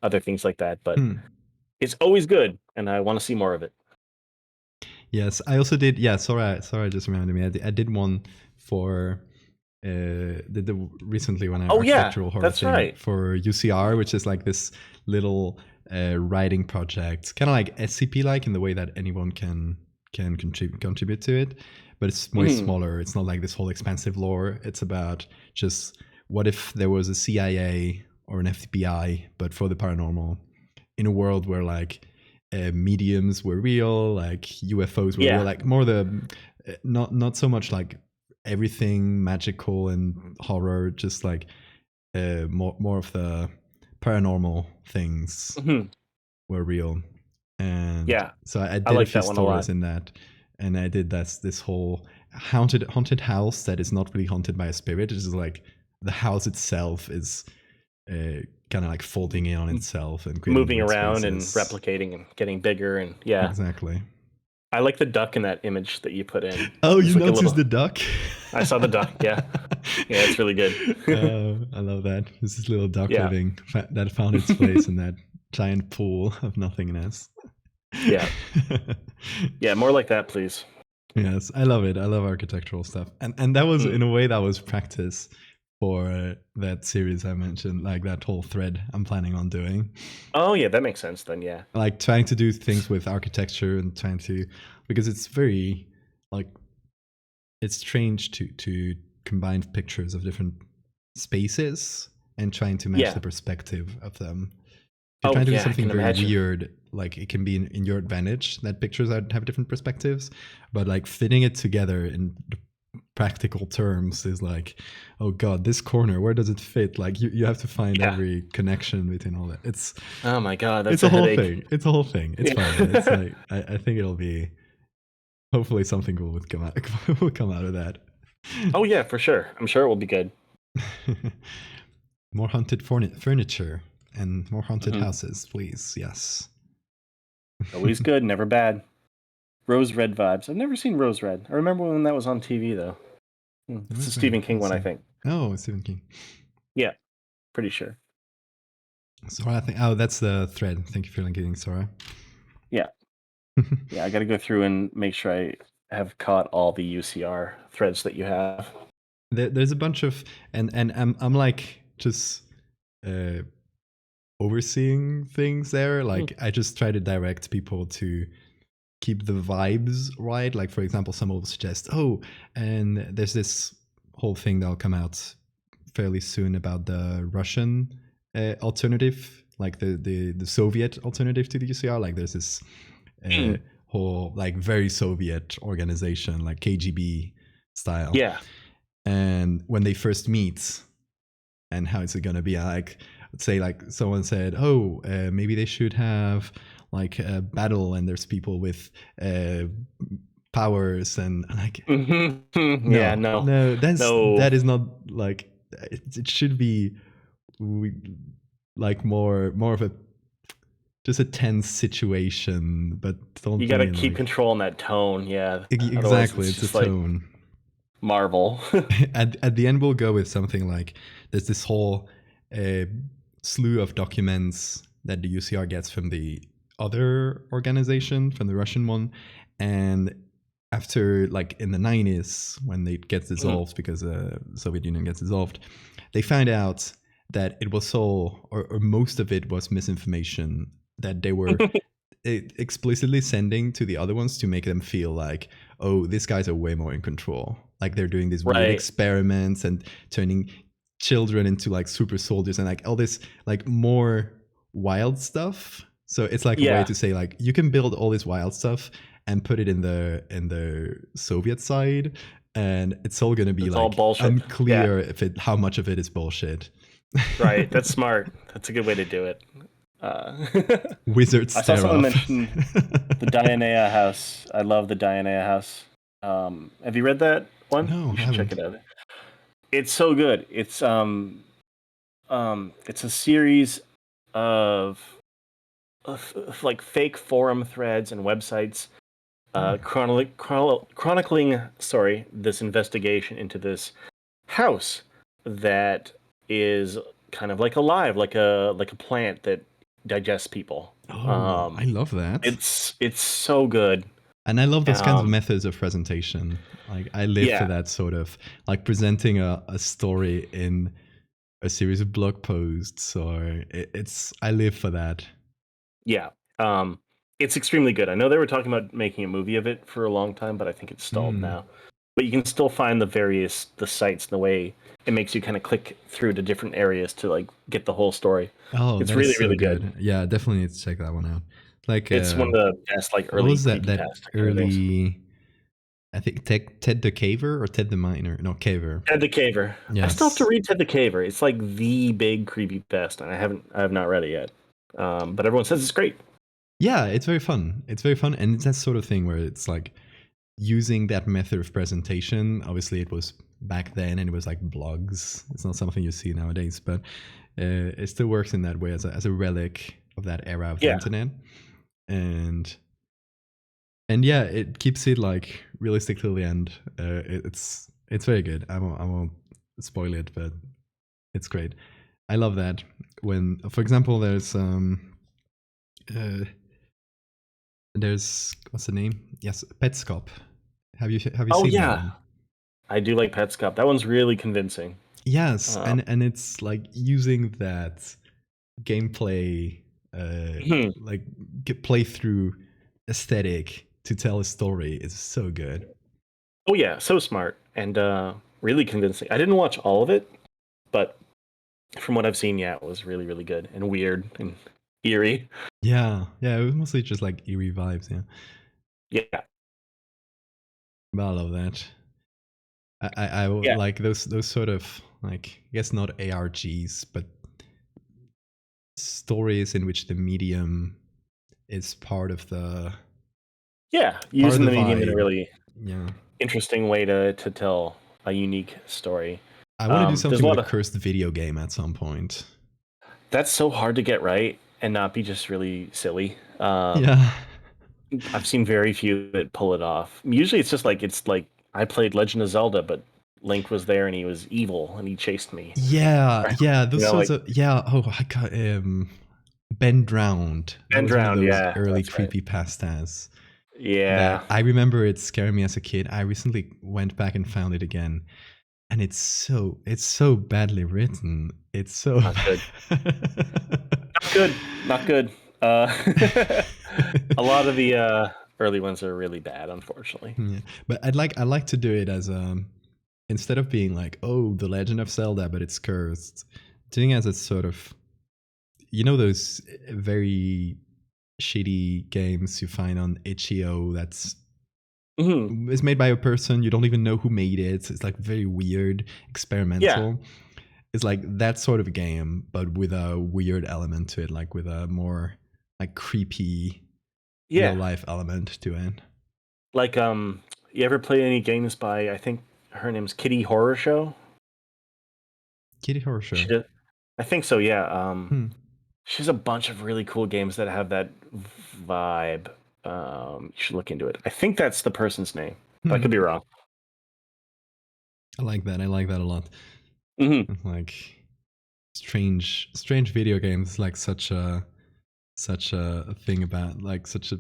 other things like that, but it's always good, and I want to see more of it. Yes, I also did. Yeah, sorry, I just reminded me. I did one for recently when I architectural horror that's thing right. for UCR, which is like this little writing project, kind of like SCP like in the way that anyone can contribute to it, but it's way smaller. It's not like this whole expansive lore. It's about just what if there was a CIA or an FBI, but for the paranormal, in a world where like mediums were real, like UFOs were real, like more not so much like everything magical and horror, just like more of the paranormal things were real. And so I did like a few stories in that, and I did this whole haunted house that is not really haunted by a spirit. It's just like the house itself is kind of like folding in on itself and moving around and replicating and getting bigger, and exactly. I like the duck in that image that you put in. Oh, you noticed the duck? I saw the duck. Yeah, it's really good. I love that. This is little duck living that found its place in that giant pool of nothingness. Yeah, more like that, please. Yes, I love it. I love architectural stuff, and that was in a way that was practice for that series I mentioned, like that whole thread I'm planning on doing. Oh yeah, that makes sense then. Yeah, like trying to do things with architecture and trying to, because it's very like it's strange to combine pictures of different spaces and trying to match the perspective of them. You're trying to do something very weird, like it can be in your advantage that pictures have different perspectives, but like fitting it together in practical terms is like, oh god, this corner, where does it fit? Like you have to find every connection between all that. It's oh my god, that's it's a whole thing. It's a whole thing. It's fun. It's like I think it'll be, hopefully something cool will come out of that. Oh yeah, for sure. I'm sure it will be good. More haunted furniture and more haunted houses, please. Yes. Always good, never bad. Rose Red vibes. I've never seen Rose Red. I remember when that was on TV though. It's a Rose Red, Stephen King let's one, I see. think. Oh, Stephen King. Yeah, pretty sure. Sora, I think. Oh, that's the thread. Thank you for linking, Sora. Yeah. Yeah, I got to go through and make sure I have caught all the UCR threads that you have. There's a bunch of, and I'm like just overseeing things there. Like I just try to direct people to keep the vibes right. Like for example, someone will suggest, oh, and there's this whole thing that'll come out fairly soon about the Russian alternative, like the Soviet alternative to the UCR. Like there's this whole like very Soviet organization, like KGB style. Yeah. And when they first meet, and how is it going to be? Like, let's say, like someone said, "Oh, maybe they should have like a battle, and there's people with powers," and like, no, that is not like it should be like more of a just a tense situation, but don't you got to keep control on that tone. Yeah, exactly. It's a tone. Like Marvel. At the end, we'll go with something like there's this whole slew of documents that the UCR gets from the other organization, from the Russian one, and after like in the 90s when it gets dissolved because the Soviet Union gets dissolved, they find out that it was all or most of it was misinformation that they were explicitly sending to the other ones to make them feel like, oh, these guys are way more in control. Like they're doing these weird experiments and turning children into like super soldiers and like all this like more wild stuff. So it's like a way to say like you can build all this wild stuff and put it in the Soviet side, and it's all gonna be it's like unclear if how much of it is bullshit. Right, that's smart. That's a good way to do it. Wizards. I saw someone mention the Dionea House. I love the Dionea House. Have you read that one? No, you should check it out. It's so good. It's a series of like fake forum threads and websites chronicling this investigation into this house that is kind of like alive, like a plant that digests people. I love that. It's so good. And I love those kinds of methods of presentation. Like I live for that sort of like presenting a story in a series of blog posts, or I live for that. Yeah. It's extremely good. I know they were talking about making a movie of it for a long time, but I think it's stalled now. But you can still find the sites and the way it makes you kind of click through to different areas to like get the whole story. Oh, it's really, really good. Yeah, definitely need to check that one out. Like it's one of the best like early. What was that early? I think Ted the Caver or Ted the Miner? No, Caver. Ted the Caver. Yes. I still have to read Ted the Caver. It's like the big creepy pest, and I have not read it yet. But everyone says it's great. Yeah, it's very fun. It's very fun, and it's that sort of thing where it's like using that method of presentation. Obviously, it was back then, and it was like blogs. It's not something you see nowadays, but it still works in that way as a relic of that era of the internet. And yeah, it keeps it like realistic till the end. It's very good. I won't spoil it, but it's great. I love that when, for example, there's what's the name? Yes, Petscop. Have you seen that one? I do like Petscop. That one's really convincing. Yes, and it's like using that gameplay like playthrough aesthetic to tell a story is so good. Oh yeah, so smart and really convincing. I didn't watch all of it, but from what I've seen, it was really, really good and weird and eerie. Yeah, it was mostly just like eerie vibes. Yeah. But I love that. I like those sort of like, I guess not ARGs, but stories in which the medium is part of the using the medium in a really interesting way to tell a unique story. I want to do something with a cursed video game at some point. That's so hard to get right and not be just really silly. I've seen very few that pull it off. Usually, it's like I played Legend of Zelda, but Link was there and he was evil and he chased me. Yeah, yeah, You those know, sorts like of yeah. Oh, I got Ben Drowned. That and was one of drowned. those Yeah, early that's right. creepy pastas Yeah, that I remember it scaring me as a kid. I recently went back and found it again, and it's so badly written. It's so not good. Not good. Not good. Uh, a lot of the early ones are really bad, unfortunately. yeah. But I'd like to do it as instead of being like, oh, The Legend of Zelda, but it's cursed, doing as a sort of, those very shitty games you find on itch.io that's Hmm. is made by a person you don't even know who made it. It's like very weird, Yeah, experimental. It's like that sort of game, but with a weird element to it, like with a more like creepy real yeah. life element to it. Like you ever play any games by I think her name's Kitty Horror Show? Kitty Horror She Show. did. I think so. Yeah. Hmm. She's a bunch of really cool games that have that vibe. You should look into it. I think that's the person's name, but I Hmm. could be wrong. I like that. I like that a lot. Hmm. Like strange video games, like such a thing about like such a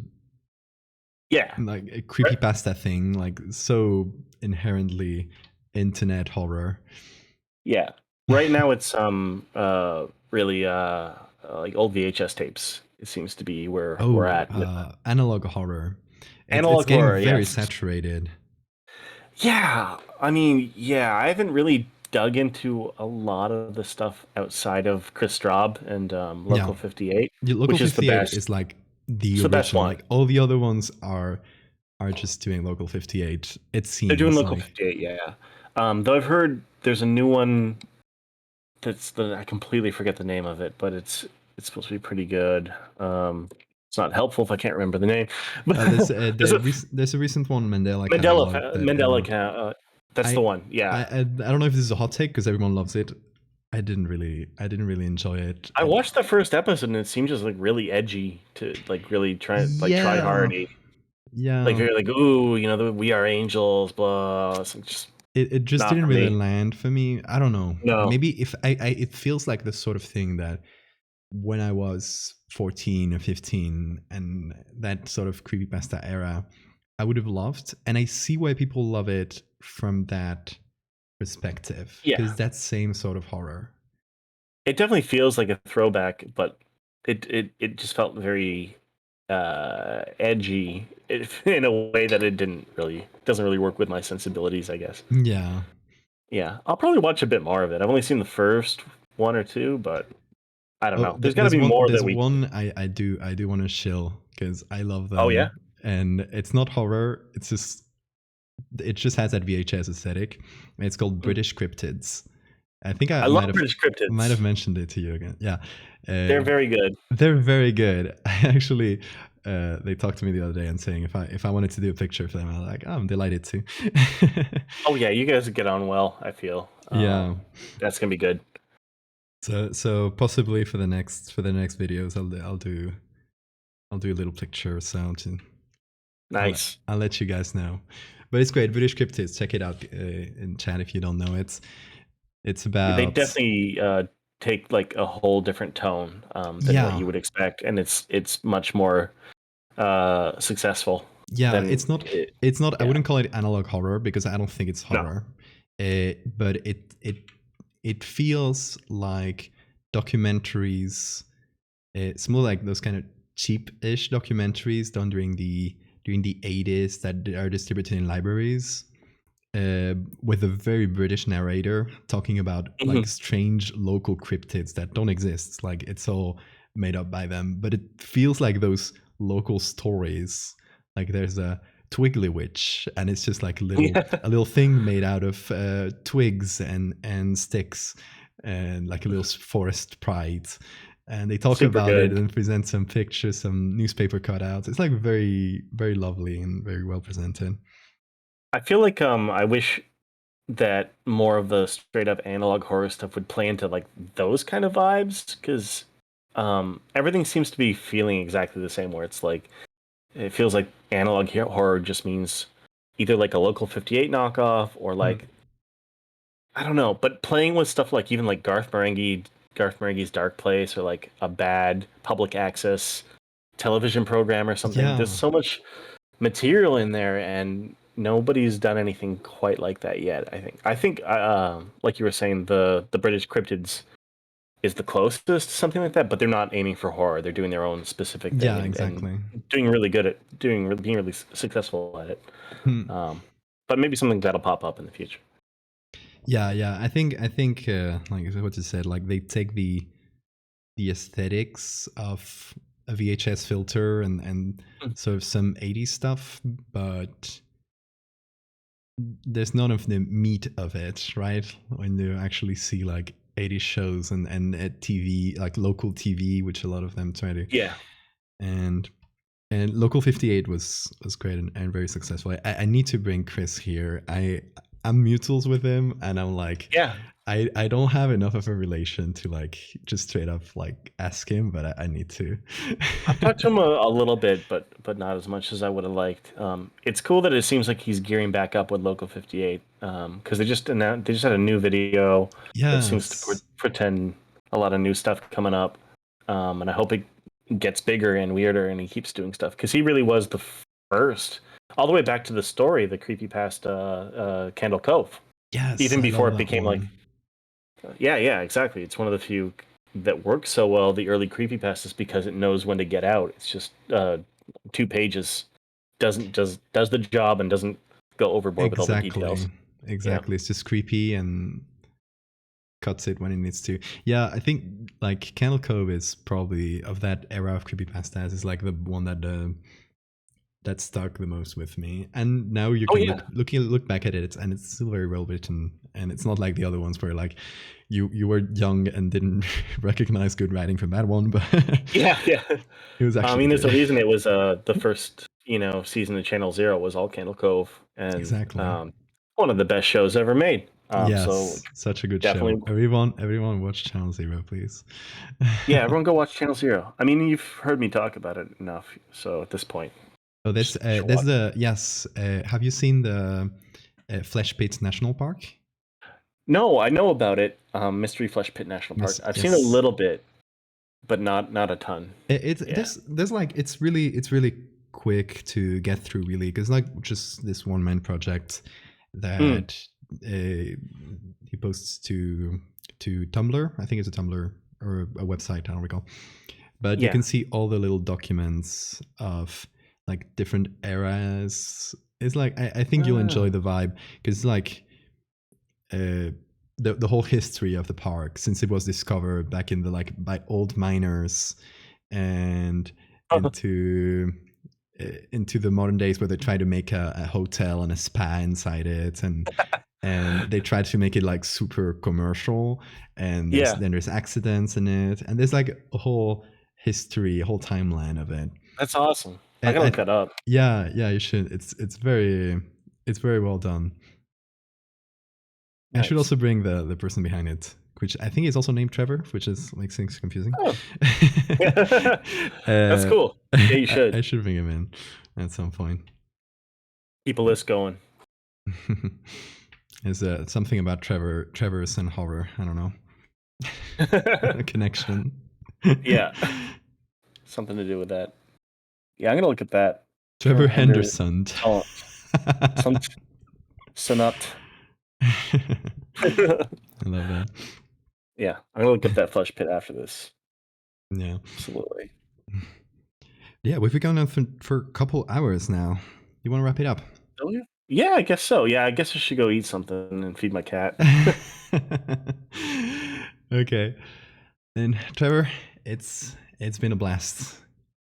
Yeah. like a Right. creepypasta thing, like so inherently internet horror. Yeah. Right now it's really like old VHS tapes. It seems to be where we're Oh, at with analog horror. It's analog getting horror. very Yes. saturated. Yeah. I mean, yeah. I haven't really dug into a lot of the stuff outside of Chris Straub and Yeah, Local 58, the Local which is the 58 best. is like the It's the best original. one. Like all the other ones are just doing Local 58. It They're doing seems Local like 58, yeah. Though I've heard there's a new one I completely forget the name of it, but it's supposed to be pretty good. It's not helpful if I can't remember the name, but there's a there's a recent one, Mandela Catalog, that Mandela everyone. Count. That's the I one. Yeah, I don't know if this is a hot take because everyone loves it. I didn't really enjoy it. I watched the first episode and it seemed just like really edgy to like really try Yeah, hardy. Like yeah. very like ooh, we are angels, blah. It's like, just It just not didn't for really me. land for me. I don't know. No. Maybe if it feels like the sort of thing that when I was 14 or 15 and that sort of creepypasta era, I would have loved. And I see why people love it from that perspective Yeah. because that same sort of horror. It definitely feels like a throwback, but it just felt very edgy in a way that it doesn't really work with my sensibilities, I guess. Yeah. Yeah, I'll probably watch a bit more of it. I've only seen the first one or two, but I don't Oh, know. There's got to there's be one. more There's that we. one I do want to shill because I love Oh yeah. them, and it's not horror. It just has that VHS aesthetic. And it's called Mm. British Cryptids. I think I I might love have British might cryptids. have mentioned it to you again. Yeah, They're uh, very good. they're very good. I actually, they talked to me the other day and saying if I wanted to do a picture of them, I was like, oh, I'm delighted to. Oh yeah, you guys get on well. I feel Yeah. that's gonna be good. So possibly for the next videos, I'll do a little picture or so to I'll Nice. I'll let you guys know. But it's great. British Cryptids. Check it out in chat if you don't know it. It's They about definitely take like a whole different tone than what yeah you would expect, and it's much more successful yeah. than It's not it. it's not. I Yeah. wouldn't call it analog horror because I don't think it's No. horror. But it feels like documentaries. It's more like those kind of cheap-ish documentaries done during the 80s that are distributed in libraries. With a very British narrator talking about like Mhm. strange local cryptids that don't exist. Like it's all made up by them, but it feels like those local stories. Like there's a Twiggly Witch, and it's just like a little Yeah. a little thing made out of twigs and sticks, and like a little forest pride. And they talk Super about it good. and present some pictures, some newspaper cutouts. It's like very, very lovely and very well presented. I feel like I wish that more of the straight up analog horror stuff would play into like those kind of vibes because everything seems to be feeling exactly the same. Where it's like it feels like analog horror just means either like a Local 58 knockoff or Hmm. like I don't know, but playing with stuff like even like Garth Marenghi's Dark Place, or like a bad public access television program or something. There's Yeah, so much material in there, and nobody's done anything quite like that yet. I think, like you were saying, the British cryptids is the closest to something like that, but they're not aiming for horror. They're doing their own specific thing, yeah, and exactly. doing really good at being really successful at it. Hmm. Um, but maybe something that'll pop up in the future. Yeah, yeah. I think like what you said, like they take the aesthetics of a VHS filter and Mm. sort of some 80s stuff, but there's none of the meat of it, right? When you actually see like 80s shows and at TV, like local TV, which a lot of them try to, Yeah. and and local 58 was great and very successful. I need to bring Chris here. I'm mutuals with him, and I'm like, Yeah. I don't have enough of a relation to like just straight up like ask him, but I need to. I've talked to him a little bit, but not as much as I would have liked. It's cool that it seems like he's gearing back up with Local 58, because they just had a new video that seems to Yes, pretend a lot of new stuff coming up, and I hope it gets bigger and weirder, and he keeps doing stuff because he really was the first, all the way back to the story, the creepypasta Candle Cove, yes, even I before love it that became like one. yeah, exactly. It's one of the few that works so well, the early creepypastas, because it knows when to get out. It's just 2 pages, does the job and doesn't go overboard with all the Exactly, details. Yeah. exactly. It's just creepy and cuts it when it needs to. Yeah, I think like Candle Cove is probably of that era of creepypastas is like the one that stuck the most with me. And now you Oh can yeah. look back at it, and it's still very well written. And it's not like the other ones where like you were young and didn't recognize good writing from that one, but Yeah, yeah. it was I actually mean, there's a good. reason it was the first season of Channel Zero was all Candle Cove, and Exactly. one of the best shows ever made. So Yes, such a good show. definitely, Everyone, watch Channel Zero, please. yeah, everyone go watch Channel Zero. I mean, you've heard me talk about it enough, so at this point, Oh, just there's watch. the yes. Have you seen the Flesh Pit National Park? No, I know about it. Mystery Flesh Pit National Park. Yes, I've seen a yes. little bit, but not a ton. It's Yeah. there's like it's really quick to get through, really, because like just this one man project Mm, that he posts to Tumblr. I think it's a Tumblr or a website. I don't recall, but you yeah. can see all the little documents of like different eras. It's like I think you'll enjoy Ah. the vibe because like the whole history of the park since it was discovered back in the like by old miners and into into the modern days where they try to make a hotel and a spa inside it and they try to make it like super commercial and Yeah, then there's accidents in it and there's like a whole history a whole timeline of it that's awesome. I gotta look and that up. yeah yeah you should it's very well done. I should Nice. also bring the person behind it, which I think is also named Trevor, which is makes things confusing. Oh, that's cool. Yeah, you should I should bring him in at some point. keep a list going. Is something about Trevor's and horror? I don't know. A connection. Yeah, something to do with that. Yeah, I'm gonna look at that. Trevor Trevor Henderson. Henderson. Oh, some sonut. I love that. Yeah, I'm gonna look up that Flesh Pit after this. Yeah. Absolutely. Yeah, we've been going on for a couple hours now. You want to wrap it up? Oh, yeah. Yeah, I guess so. Yeah, I guess I should go eat something and feed my cat. Okay. And Trevor, it's been a blast.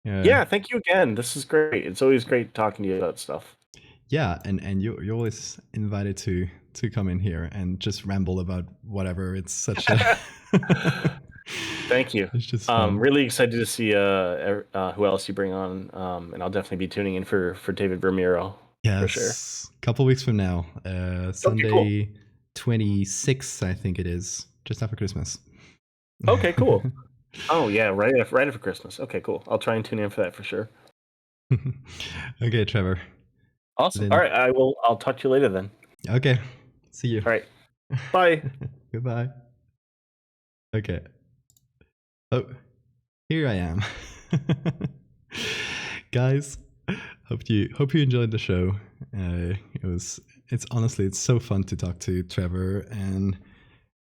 Yeah, thank you again. This is great. It's always great talking to you about stuff. Yeah, and you're always invited to come in here and just ramble about whatever. It's such a Thank you. it's just fun. Really excited to see who else you bring on. And I'll definitely be tuning in for David Ramiro for sure. Yes, couple weeks from now, Okay, cool. Sunday 26th, I think it is, just after Christmas. Okay, cool. Oh yeah, right after Christmas. Okay, cool. I'll try and tune in for that for sure. Okay, Trevor. Awesome. Then, All right, I'll talk to you later then. okay. See you. All right. Bye. Goodbye. Okay. Oh, here I am. Guys, hope you enjoyed the show. It's so fun to talk to Trevor and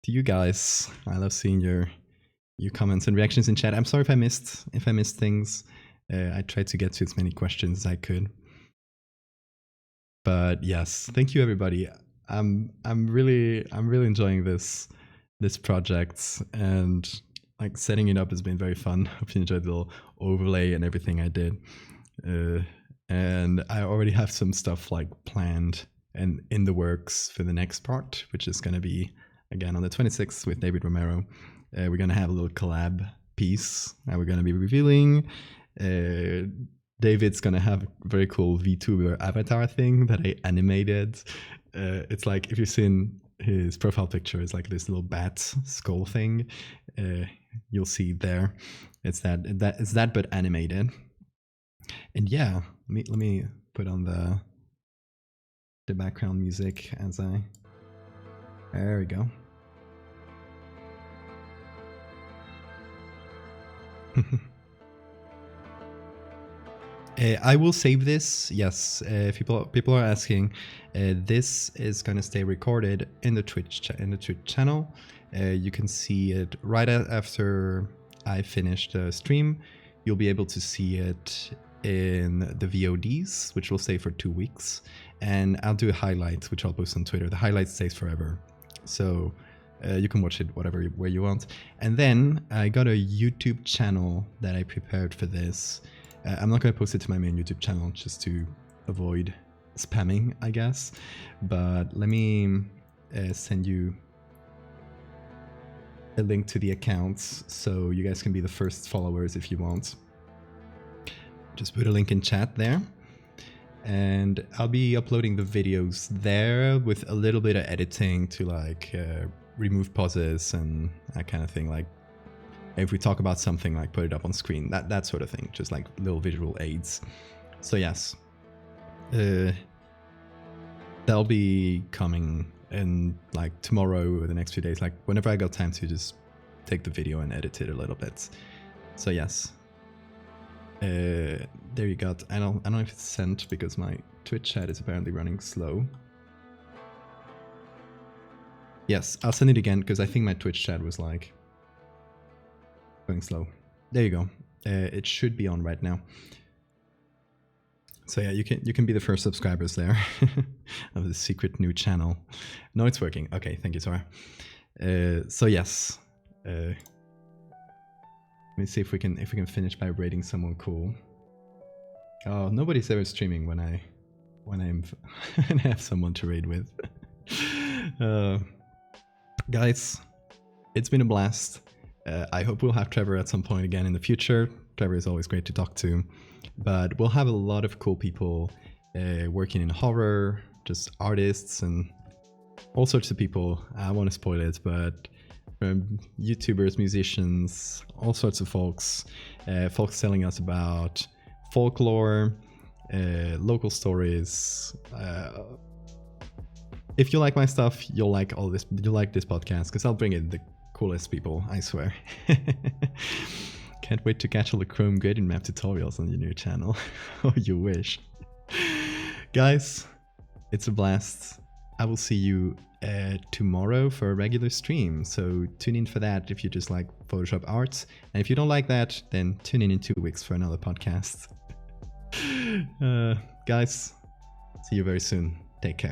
to you guys. I love seeing your comments and reactions in chat. I'm sorry if I missed things. I tried to get to as many questions as I could. But yes, thank you everybody. I'm really enjoying this project, and like setting it up has been very fun. Hope you enjoyed the little overlay and everything I did. And I already have some stuff like planned and in the works for the next part, which is going to be again on the 26th with David Romero. We're going to have a little collab piece that we're going to be revealing. David's going to have a very cool VTuber avatar thing that I animated. It's like, if you've seen his profile picture, is like this little bat skull thing. You'll see there. It's that but animated. And yeah, let me put on the background music as there we go. I will save this. Yes, people are asking. This is gonna stay recorded in the Twitch channel. You can see it right after I finish the stream. You'll be able to see it in the VODs, which will stay for 2 weeks, and I'll do a highlight, which I'll post on Twitter. The highlight stays forever, so you can watch it where you want. And then I got a YouTube channel that I prepared for this. I'm not going to post it to my main YouTube channel just to avoid spamming, I guess. But let me send you a link to the accounts so you guys can be the first followers if you want. Just put a link in chat there. And I'll be uploading the videos there with a little bit of editing to like remove pauses and that kind of thing. Like, if we talk about something, like put it up on screen, that sort of thing, just like little visual aids. So yes, they'll be coming in like tomorrow or the next few days, like whenever I got time to just take the video and edit it a little bit. So yes, there you go. I don't know if it's sent because my Twitch chat is apparently running slow. Yes, I'll send it again because I think my Twitch chat was like going slow. There you go. It should be on right now. So yeah, you can be the first subscribers there of the secret new channel. No, it's working. Okay, thank you, Tora. So yes, let me see if we can finish by rating someone cool. Oh, nobody's ever streaming when I have someone to raid with. Guys, it's been a blast. I hope we'll have Trevor at some point again in the future. Trevor is always great to talk to, but we'll have a lot of cool people working in horror, just artists and all sorts of people. I won't spoil it, but YouTubers, musicians, all sorts of folks telling us about folklore, local stories. If you like my stuff, you'll like all this. You'll like this podcast because I'll bring in the coolest people, I swear. Can't wait to catch all the Chrome grading map tutorials on your new channel. Oh, you wish. Guys, it's a blast. I will see you tomorrow for a regular stream, so tune in for that if you just like Photoshop art. And if you don't like that, then tune in 2 weeks for another podcast. Guys, see you very soon. Take care.